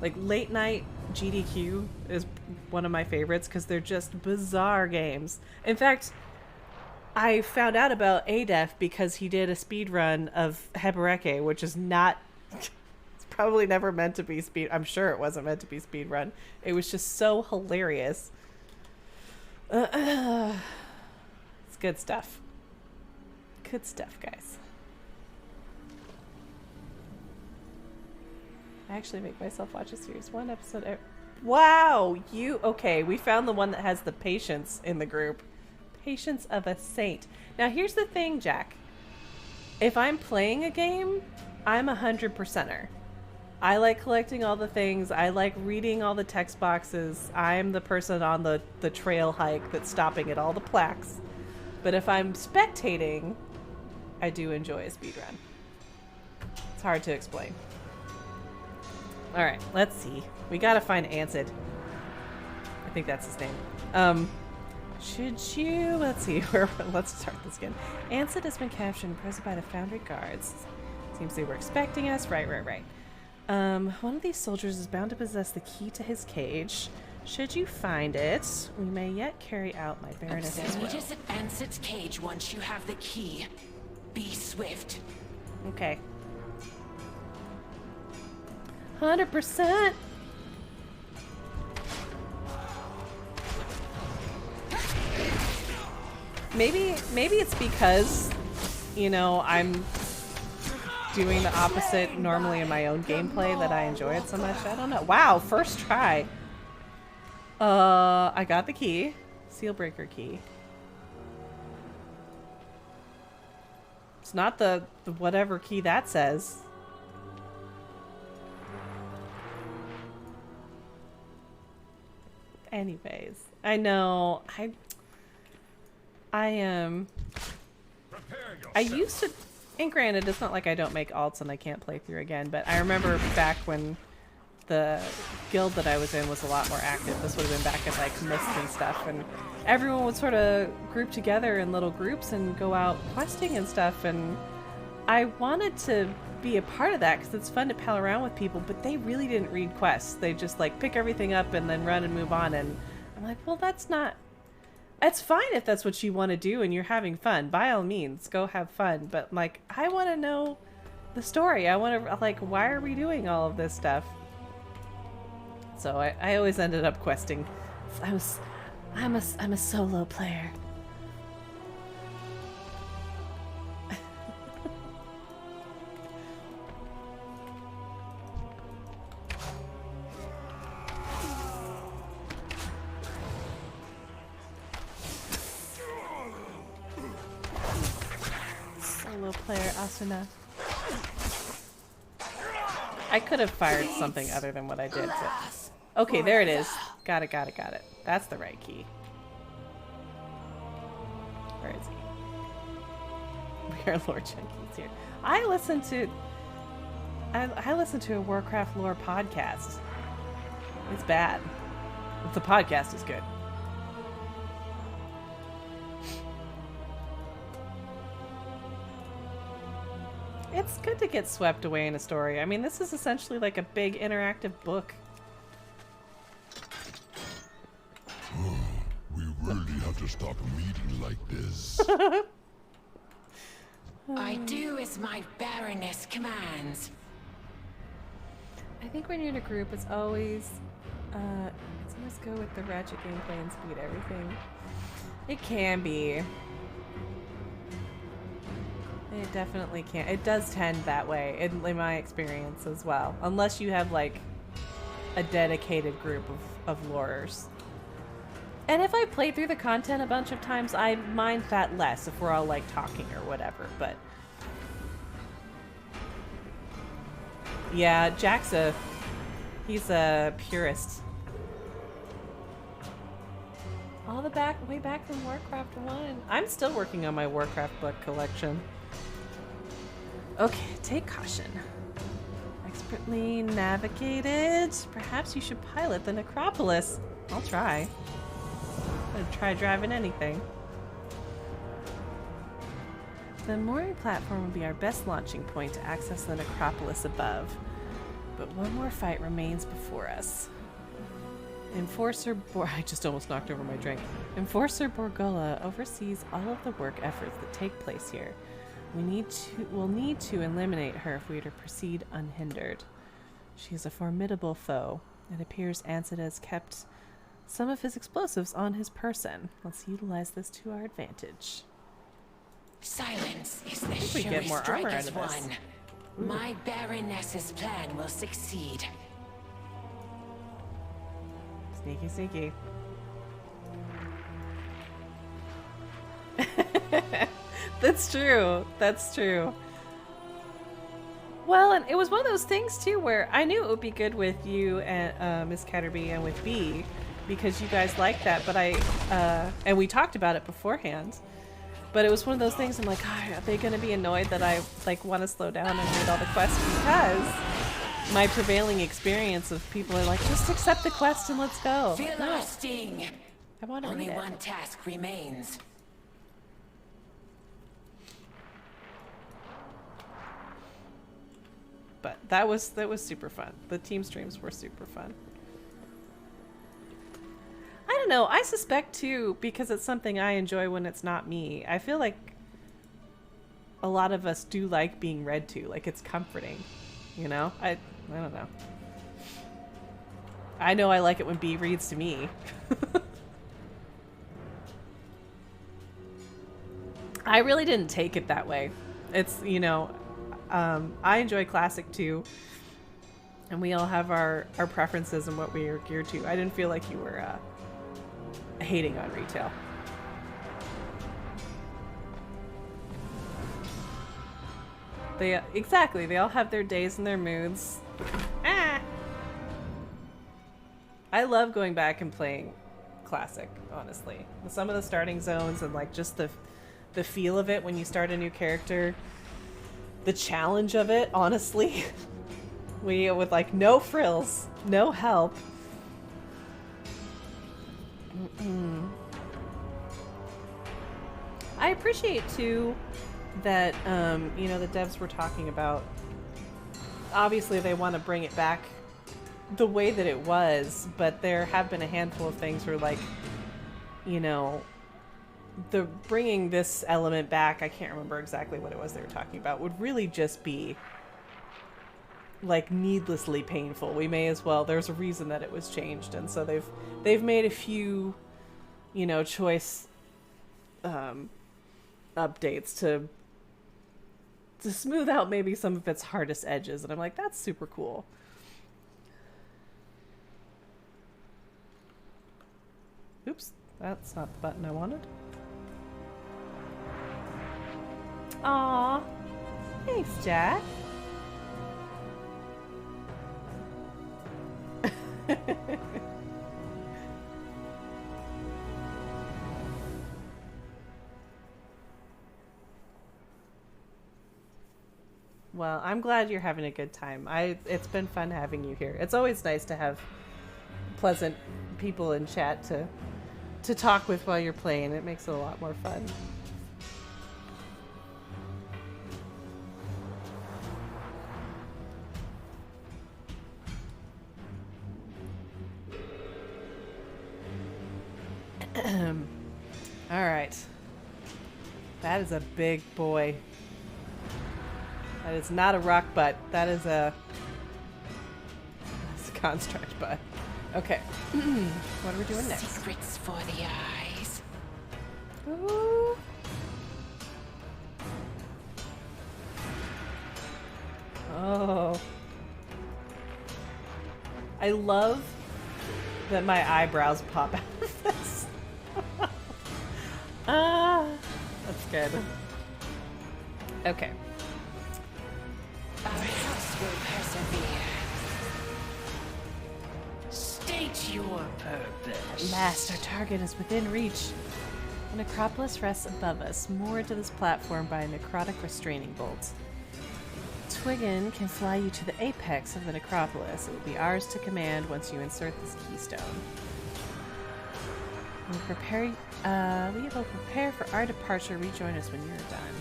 like late night GDQ is one of my favorites because they're just bizarre games. In fact, I found out about Adef because he did a speed run of Hebereke, which is not... It's probably never meant to be speed... I'm sure it wasn't meant to be speed run. It was just so hilarious. It's good stuff. Good stuff, guys. I actually make myself watch a series. One episode... Wow! Okay, we found the one that has the patience in the group. Patience of a Saint. Now here's the thing, Jack. If I'm playing a game, I'm 100%er. I like collecting all the things. I like reading all the text boxes. I'm the person on the trail hike that's stopping at all the plaques. But if I'm spectating, I do enjoy a speedrun. It's hard to explain. Alright, let's see. We gotta find Ansid. I think that's his name. Should you... Let's see. Let's start this again. Ansid has been captured and present by the Foundry guards. Seems they were expecting us. Right. One of these soldiers is bound to possess the key to his cage. Should you find it, we may yet carry out my Baroness as well. Meet us at Ansid's cage once you have the key. Be swift. Okay. 100%. Maybe it's because, I'm doing the opposite normally in my own gameplay that I enjoy it so much. I don't know. Wow, first try. I got the key. Sealbreaker key. It's not the whatever key that says. Anyways, I know I used to, and granted, it's not like I don't make alts and I can't play through again, but I remember back when the guild that I was in was a lot more active. This would have been back in like Mist and stuff, and everyone would sort of group together in little groups and go out questing and stuff, and I wanted to be a part of that because it's fun to pal around with people, but they really didn't read quests. They just like pick everything up and then run and move on, and I'm like, well, it's fine if that's what you want to do and you're having fun. By all means, go have fun. But, like, I want to know the story. I want to, like, why are we doing all of this stuff? So I always ended up questing. I'm a solo player. Player Asuna. I could have fired something other than what I did, but... Okay, there it is. Got it. That's the right key. Where is he? We are Lord Junkies here. I listen to a Warcraft lore podcast. It's bad. The podcast is good. It's good to get swept away in a story. I mean, this is essentially like a big interactive book. We really have to stop meeting like this. I do as my Baroness commands. I think when you're in a group, it's always go with the ratchet gameplay and speed everything. It can be. It definitely can. It does tend that way, in my experience as well. Unless you have, like, a dedicated group of lorers. And if I play through the content a bunch of times, I mind that less if we're all, like, talking or whatever, but... Yeah, Jack's he's a purist. All the way back from Warcraft 1. I'm still working on my Warcraft book collection. Okay, take caution. Expertly navigated. Perhaps you should pilot the necropolis. I'll try. I'd try driving anything. The mooring platform will be our best launching point to access the necropolis above. But one more fight remains before us. I just almost knocked over my drink. Enforcer Borgola oversees all of the work efforts that take place here. We'll need to eliminate her if we are to proceed unhindered. She is a formidable foe. It appears Ansett has kept some of his explosives on his person. Let's utilize this to our advantage. Silence is the we get more armor out of this. one. My Baroness's plan will succeed. Sneaky, sneaky. That's true. That's true. Well, and it was one of those things too where I knew it would be good with you and Miss Catterby and with B because you guys like that, but and we talked about it beforehand. But it was one of those things I'm like, oh, are they going to be annoyed that I like want to slow down and read all the quests? Because my prevailing experience of people are like, just accept the quest and let's go. Feel our sting. I want to read it. Only one task remains. But that was super fun. The team streams were super fun. I don't know. I suspect too, because it's something I enjoy when it's not me. I feel like a lot of us do like being read to. Like it's comforting, you know? I don't know. I know I like it when B reads to me. I really didn't take it that way. It's, you know, I enjoy classic too, and we all have our preferences and what we are geared to. I didn't feel like you were hating on retail. Exactly, they all have their days and their moods. I love going back and playing classic, honestly. Some of the starting zones and like just the feel of it when you start a new character. The challenge of it, honestly. With like no frills, no help. I appreciate too that you know, the devs were talking about, obviously they want to bring it back the way that it was, but there have been a handful of things where, like, you know, the bringing this element back, I can't remember exactly what it was they were talking about, would really just be like needlessly painful. We may as well, there's a reason that it was changed, and so they've made a few, you know, choice updates to smooth out maybe some of its hardest edges, and I'm like, that's super cool. Oops, that's not the button I wanted. Aw, thanks, Jack. Well, I'm glad you're having a good time. It's been fun having you here. It's always nice to have pleasant people in chat to talk with while you're playing. It makes it a lot more fun. All right. That is a big boy. That is not a rock butt. That's a construct butt. Okay. What are we doing next? Secrets for the eyes. Ooh. Oh. I love that my eyebrows pop out of this. That's good. Okay. Our house will persevere. State your purpose. Last, our target is within reach. A necropolis rests above us, moored to this platform by a necrotic restraining bolt. Twiggin can fly you to the apex of the necropolis. It will be ours to command once you insert this keystone. We will prepare for our departure. Rejoin us when you're done.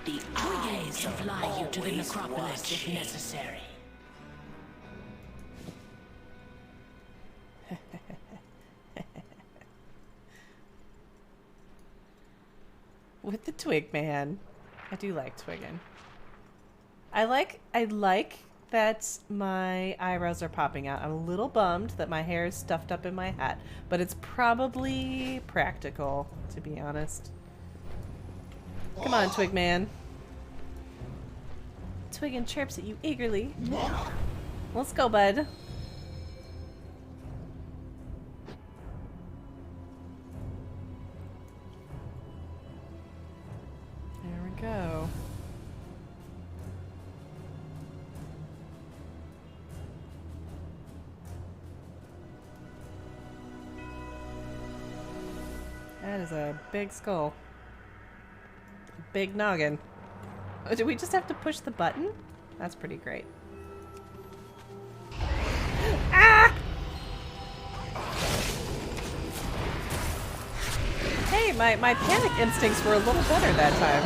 The eyes can fly you to the necropolis if necessary. With the Twig Man. I do like Twiggin. I like that my eyebrows are popping out. I'm a little bummed that my hair is stuffed up in my hat, but it's probably practical, to be honest. Come on, Twig Man. Twiggin chirps at you eagerly. Let's go, bud. There we go. That is a big skull. Big noggin. Oh, do we just have to push the button? That's pretty great. Ah! Hey, my panic instincts were a little better that time.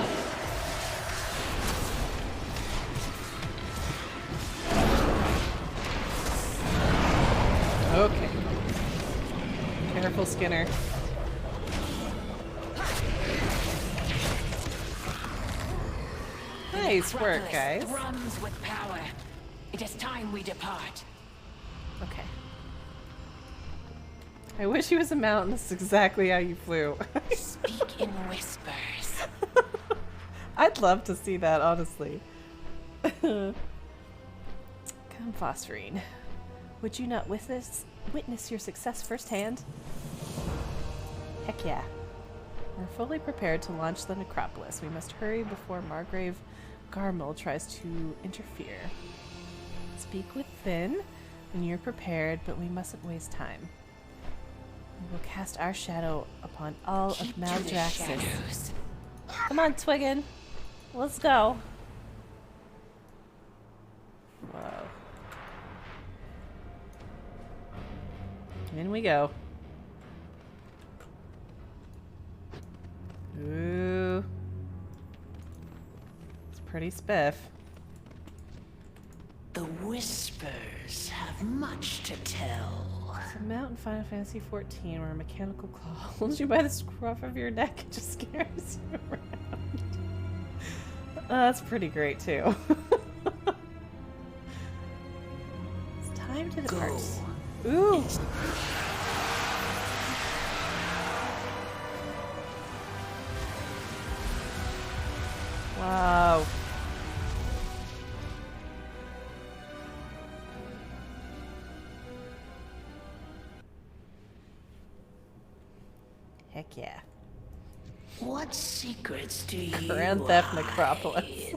Okay. Careful, Skinner. Nice work, guys. Thrums with power. It is time we depart. Okay. I wish he was a mountain. This is exactly how you flew. Speak in whispers. I'd love to see that, honestly. Come, Phosphorine. Would you not witness your success firsthand? Heck yeah. We're fully prepared to launch the necropolis. We must hurry before Margrave Garmul tries to interfere. Speak with Finn when you're prepared, but we mustn't waste time. We will cast our shadow upon all of Maldraxxus. Come on, Twiggin. Let's go. Whoa. In we go. Ooh. It's pretty spiff. The whispers have much to tell. It's a mount in Final Fantasy XIV where a mechanical claw holds you by the scruff of your neck and just scares you around. That's pretty great, too. It's time to depart. Ooh! Wow. Heck yeah. What secrets do you Grand Theft Necropolis.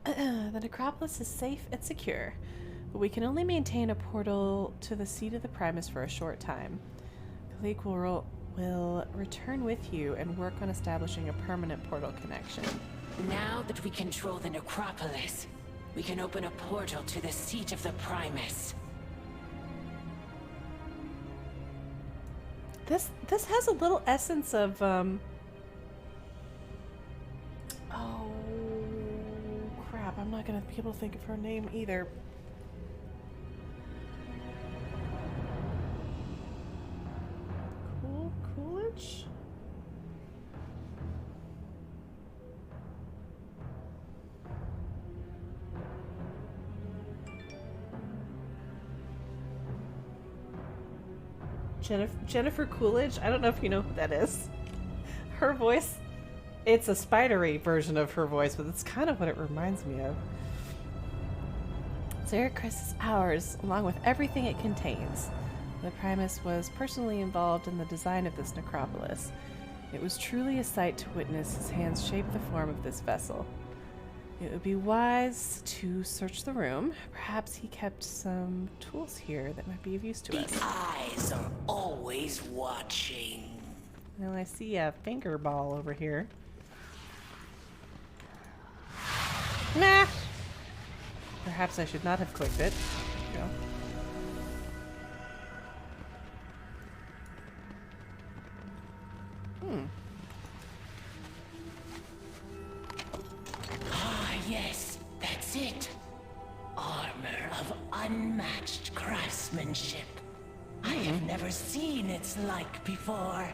The necropolis is safe and secure, but we can only maintain a portal to the seat of the Primus for a short time. Kalik will return with you and work on establishing a permanent portal connection. Now that we control the necropolis, we can open a portal to the seat of the Primus. This has a little essence of oh crap, I'm not gonna be able to think of her name either. Coolidge? Jennifer Coolidge. I don't know if you know who that is. Her voice, it's a spidery version of her voice, but it's kind of what it reminds me of. Zeracris is ours, along with everything it contains. The Primus was personally involved in the design of this necropolis. It was truly a sight to witness his hands shape the form of this vessel. It would be wise to search the room. Perhaps he kept some tools here that might be of use to us. The eyes are always watching. Well, I see a finger ball over here. Nah! Perhaps I should not have clicked it. There we go. Ah, yes, that's it. Armor of unmatched craftsmanship. I have never seen its like before.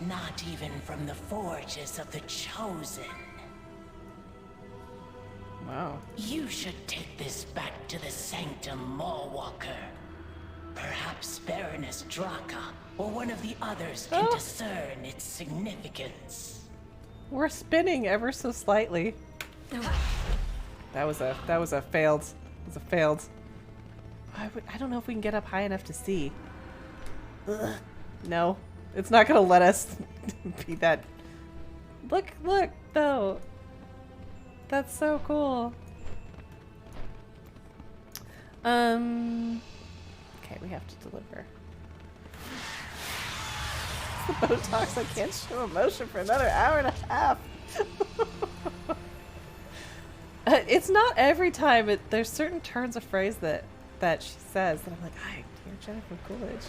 Not even from the forges of the Chosen. Wow. You should take this back to the Sanctum Mallwalker. Perhaps Baroness Draka or one of the others can discern its significance. We're spinning ever so slightly. That was a failed. It was a failed. I don't know if we can get up high enough to see. Ugh. No, it's not gonna let us be that. Look, though. That's so cool. Okay, we have to deliver. The Botox, I can't show emotion for another hour and a half. It's not every time. There's certain turns of phrase that she says that I'm like, I hear Jennifer Coolidge.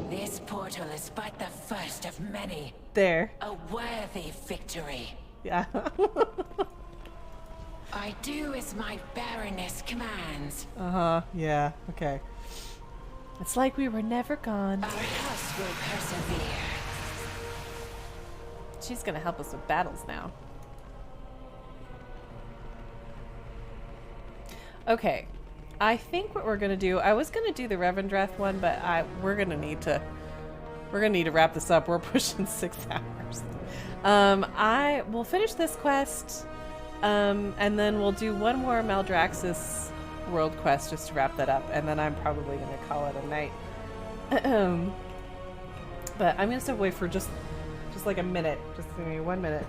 This portal is but the first of many. There. A worthy victory. Yeah. I do as my Baroness commands. Uh-huh. Yeah. Okay. It's like we were never gone. Our house will persevere. She's gonna help us with battles now. Okay. I think what we're gonna do, I was gonna do the Revendreth one, but we're gonna need to wrap this up. We're pushing 6 hours. I will finish this quest, and then we'll do one more Maldraxxus world quest just to wrap that up, and then I'm probably gonna call it a night. But I'm gonna step away for just like a minute. Just give me 1 minute.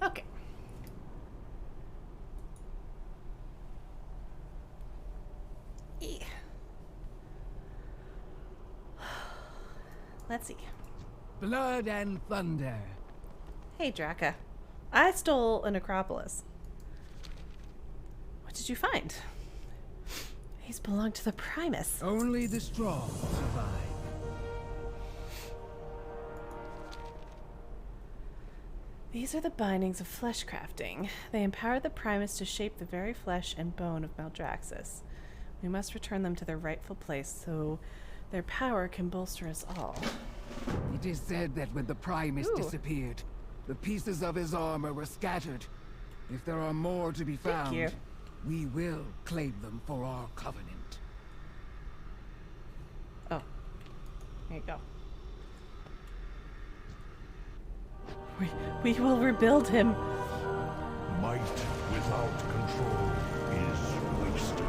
Okay. Let's see. Blood and thunder. Hey, Draka. I stole a necropolis. What did you find? These belong to the Primus. Only the strong survive. These are the bindings of flesh crafting. They empower the Primus to shape the very flesh and bone of Maldraxxus. We must return them to their rightful place so their power can bolster us all. It is said that when the Primus disappeared, the pieces of his armor were scattered. If there are more to be found, we will claim them for our covenant. Oh. There you go. We will rebuild him. Might without control is wasted.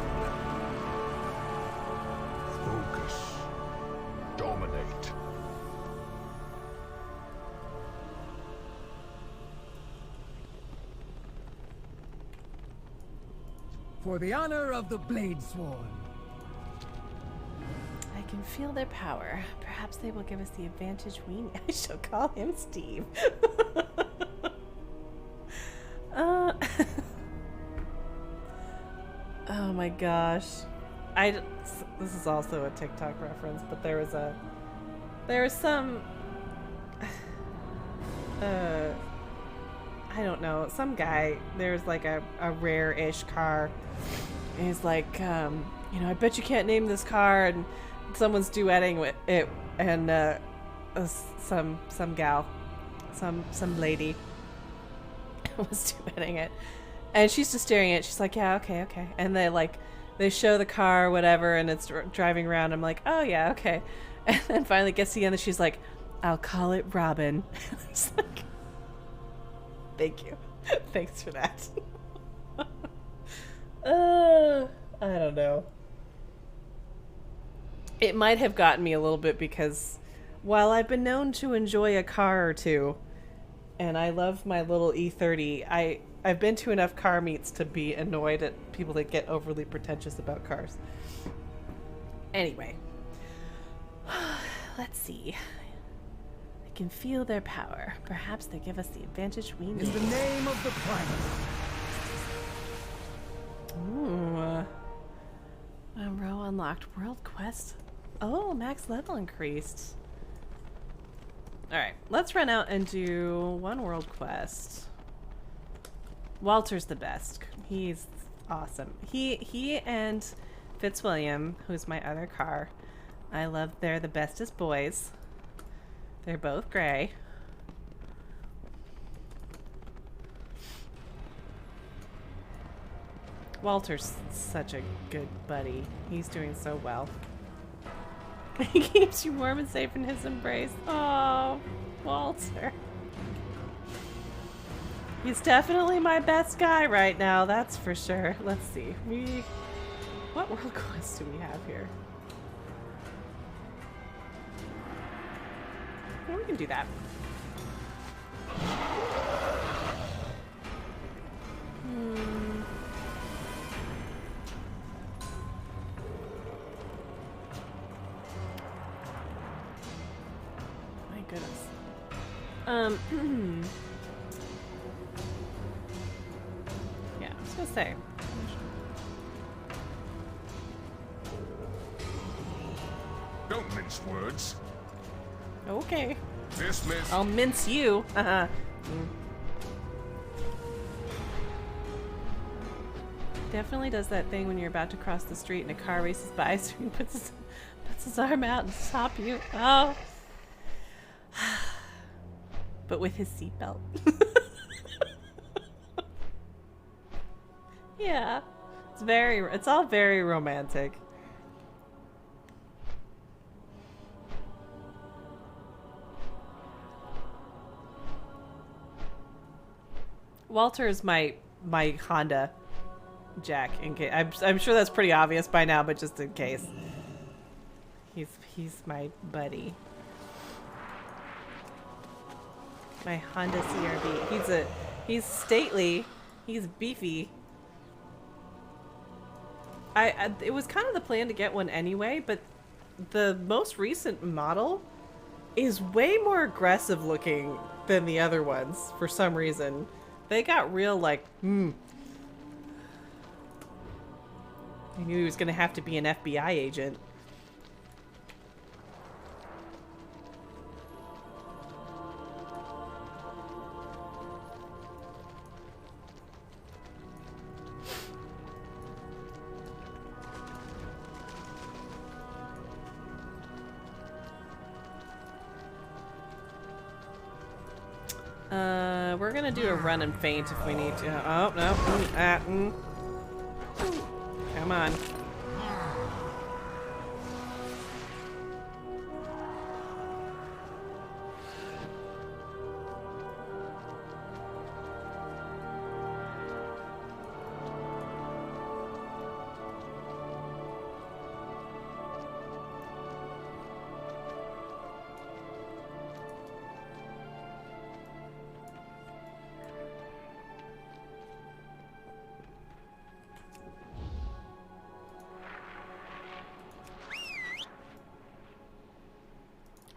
Focus. Dominate. For the honor of the Bladesworn. I can feel their power. Perhaps they will give us the advantage we need. I shall call him Steve. Oh my gosh. This is also a TikTok reference, but there was some I don't know, some guy, there's like a rare-ish car, and he's like, you know, I bet you can't name this car, and someone's duetting with it, and some gal, some lady was duetting it, and she's just staring at it. She's like, yeah, okay, and they show the car or whatever, and it's driving around. I'm like, oh yeah, okay, and then finally gets to the end, and she's like, I'll call it Robin. It's like, thank you, thanks for that. I don't know. It might have gotten me a little bit because while I've been known to enjoy a car or two, and I love my little E30, I've been to enough car meets to be annoyed at people that get overly pretentious about cars. Anyway. Let's see. I can feel their power. Perhaps they give us the advantage we need. In the name of the Primus. Ooh. A row unlocked. World quest. Oh, max level increased. Alright, let's run out and do one world quest. Walter's the best. He's awesome. He and Fitzwilliam, who's my other car, I love. They're the bestest boys. They're both gray. Walter's such a good buddy. He's doing so well. He keeps you warm and safe in his embrace. Oh, Walter. He's definitely my best guy right now, that's for sure. Let's see. What world quest do we have here? Well, we can do that. My goodness. Yeah, I was gonna say. Don't mince words. Okay. Dismiss. I'll mince you. Definitely does that thing when you're about to cross the street and a car races by, so he puts his arm out and stop you. Oh. But with his seatbelt. Yeah. It's all very romantic. Walter is my Honda Jack. In case I'm sure that's pretty obvious by now, but just in case, he's my buddy. My Honda CRV. He's stately. He's beefy. It was kind of the plan to get one anyway, but the most recent model is way more aggressive looking than the other ones for some reason. They got real like, I knew he was gonna have to be an FBI agent. We're gonna do a run and faint if we need to. Oh, no. Come on.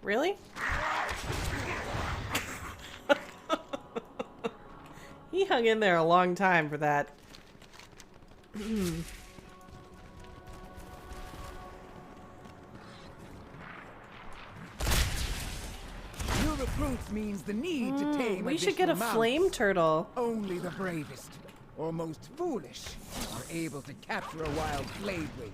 Really? He hung in there a long time for that. New recruits means the need to tame. We should get a flame turtle. Only the bravest or most foolish are able to capture a wild Fladewing.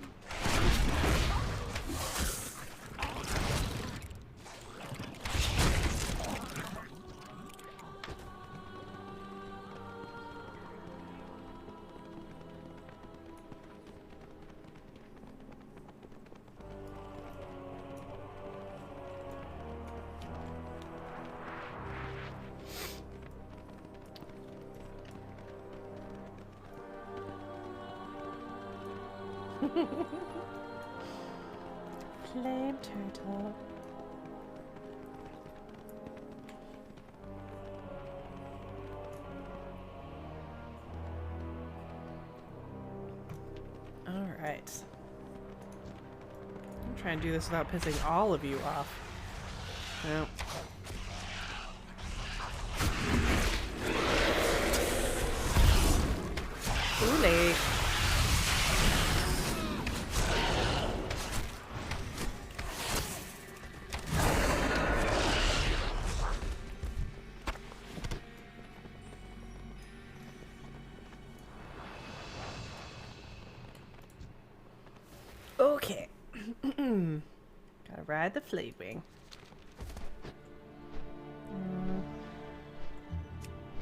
Flame turtle. All right. I'm trying to do this without pissing all of you off. No. Too late. Okay. Gotta ride the Fladewing.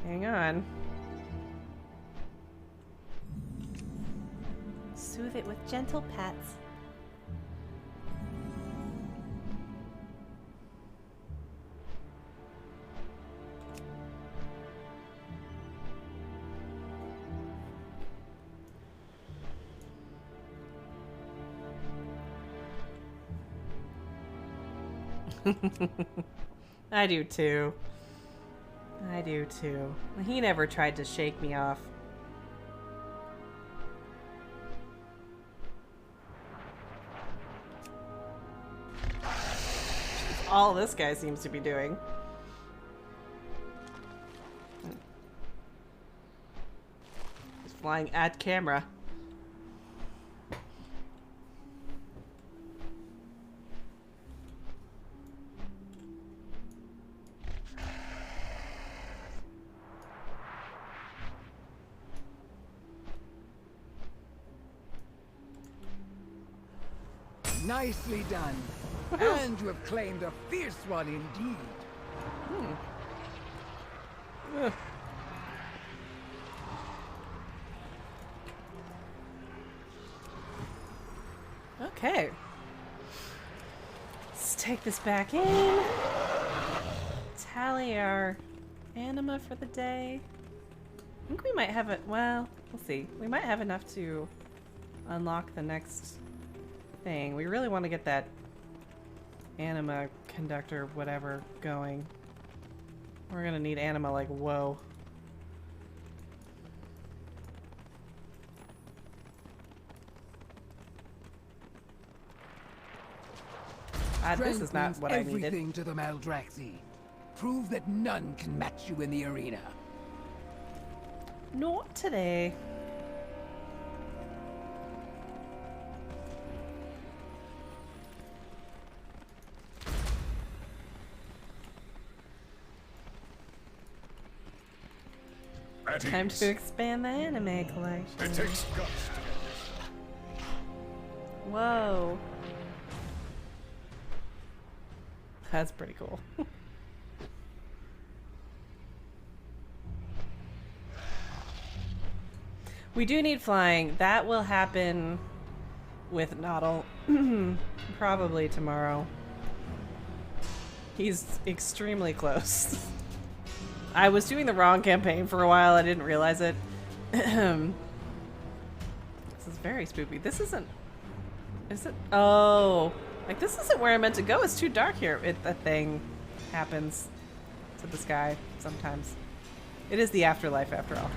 Hang on. Soothe it with gentle pats. I do too. I do too. He never tried to shake me off. That's all this guy seems to be doing. He's flying at camera. Nicely done. And you have claimed a fierce one indeed. Okay. Let's take this back in. Tally our anima for the day. I think we might have it. Well, we'll see. We might have enough to unlock the next thing. We really want to get that anima conductor whatever going. We're gonna need anima like whoa. This is not what I needed. Everything to the Maldraxxus. Prove that none can match you in the arena. Not today. Time to expand the anime collection. It takes guts to get this. Whoa. That's pretty cool. We do need flying. That will happen with Noddle probably tomorrow. He's extremely close. I was doing the wrong campaign for a while. I didn't realize it. This is very spoopy. This isn't... Is it? Oh. Like, this isn't where I meant to go. It's too dark here. The thing happens to this guy sometimes. It is the afterlife after all.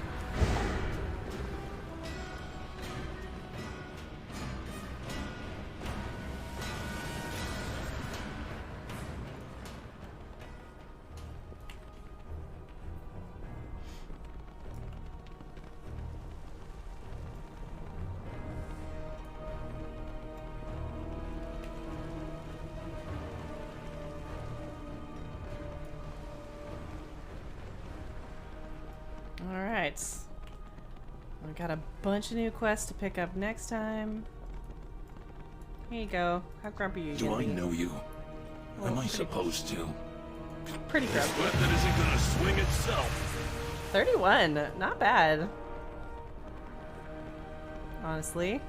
Alright. We got a bunch of new quests to pick up next time. Here you go. How grumpy are you? Do I know you? Well, Am I supposed to? Pretty This grumpy. weapon isn't gonna swing itself. 31. Not bad. Honestly.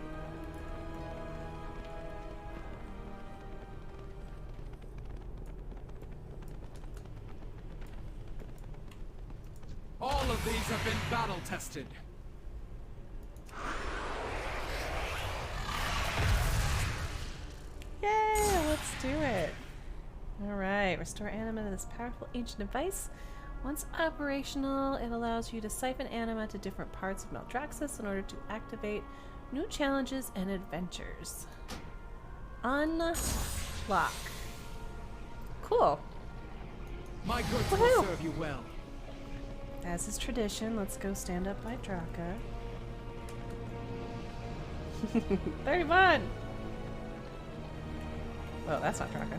All of these have been battle tested. Yay! Let's do it. Alright. Restore anima to this powerful ancient device. Once operational, it allows you to siphon anima to different parts of Maldraxxus in order to activate new challenges and adventures. Unlock. Cool. My goods Woohoo! will serve you well. As is tradition, let's go stand up by Draka. 31! Oh, that's not Draka.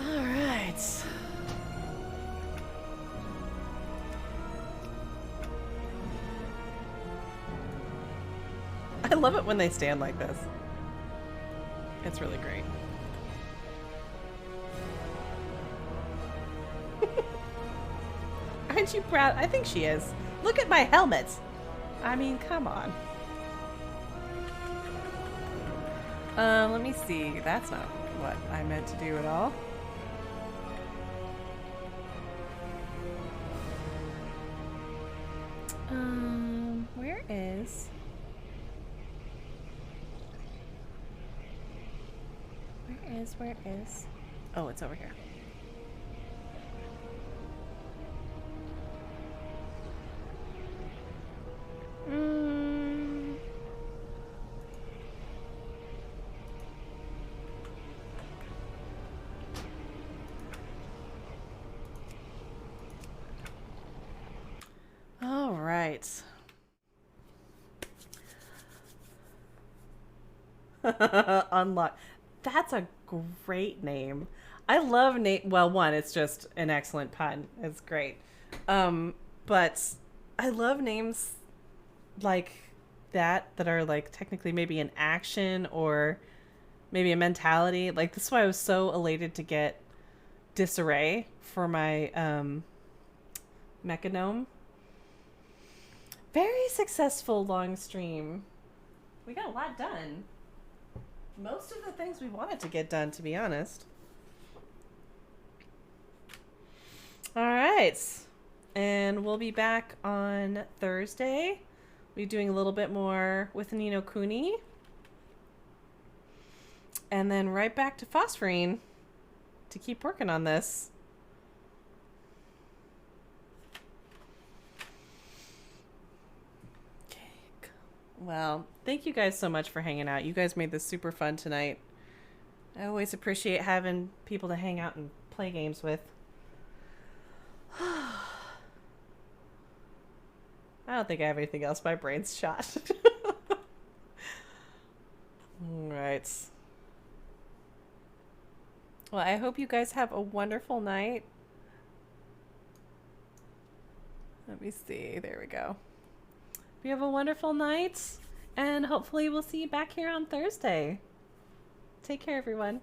Alright. I love it when they stand like this. It's really great. Aren't you proud? I think she is. Look at my helmet. I mean, come on. Let me see. That's not what I meant to do at all. Where is... Where is... Oh, it's over here. All right. Unlock. That's a great name. I love name. Well, one, it's just an excellent pun. It's great. But I love names like that are like technically maybe an action or maybe a mentality. Like this is why I was so elated to get Disarray for my Mechanome. Very successful long stream. We got a lot done. Most of the things we wanted to get done, to be honest. All right. And we'll be back on Thursday. We'll be doing a little bit more with Ni no Kuni. And then right back to Phosphorine to keep working on this. Well, thank you guys so much for hanging out. You guys made this super fun tonight. I always appreciate having people to hang out and play games with. I don't think I have anything else. My brain's shot. Alright. Well, I hope you guys have a wonderful night. Let me see. There we go. We have a wonderful night, and hopefully we'll see you back here on Thursday. Take care, everyone.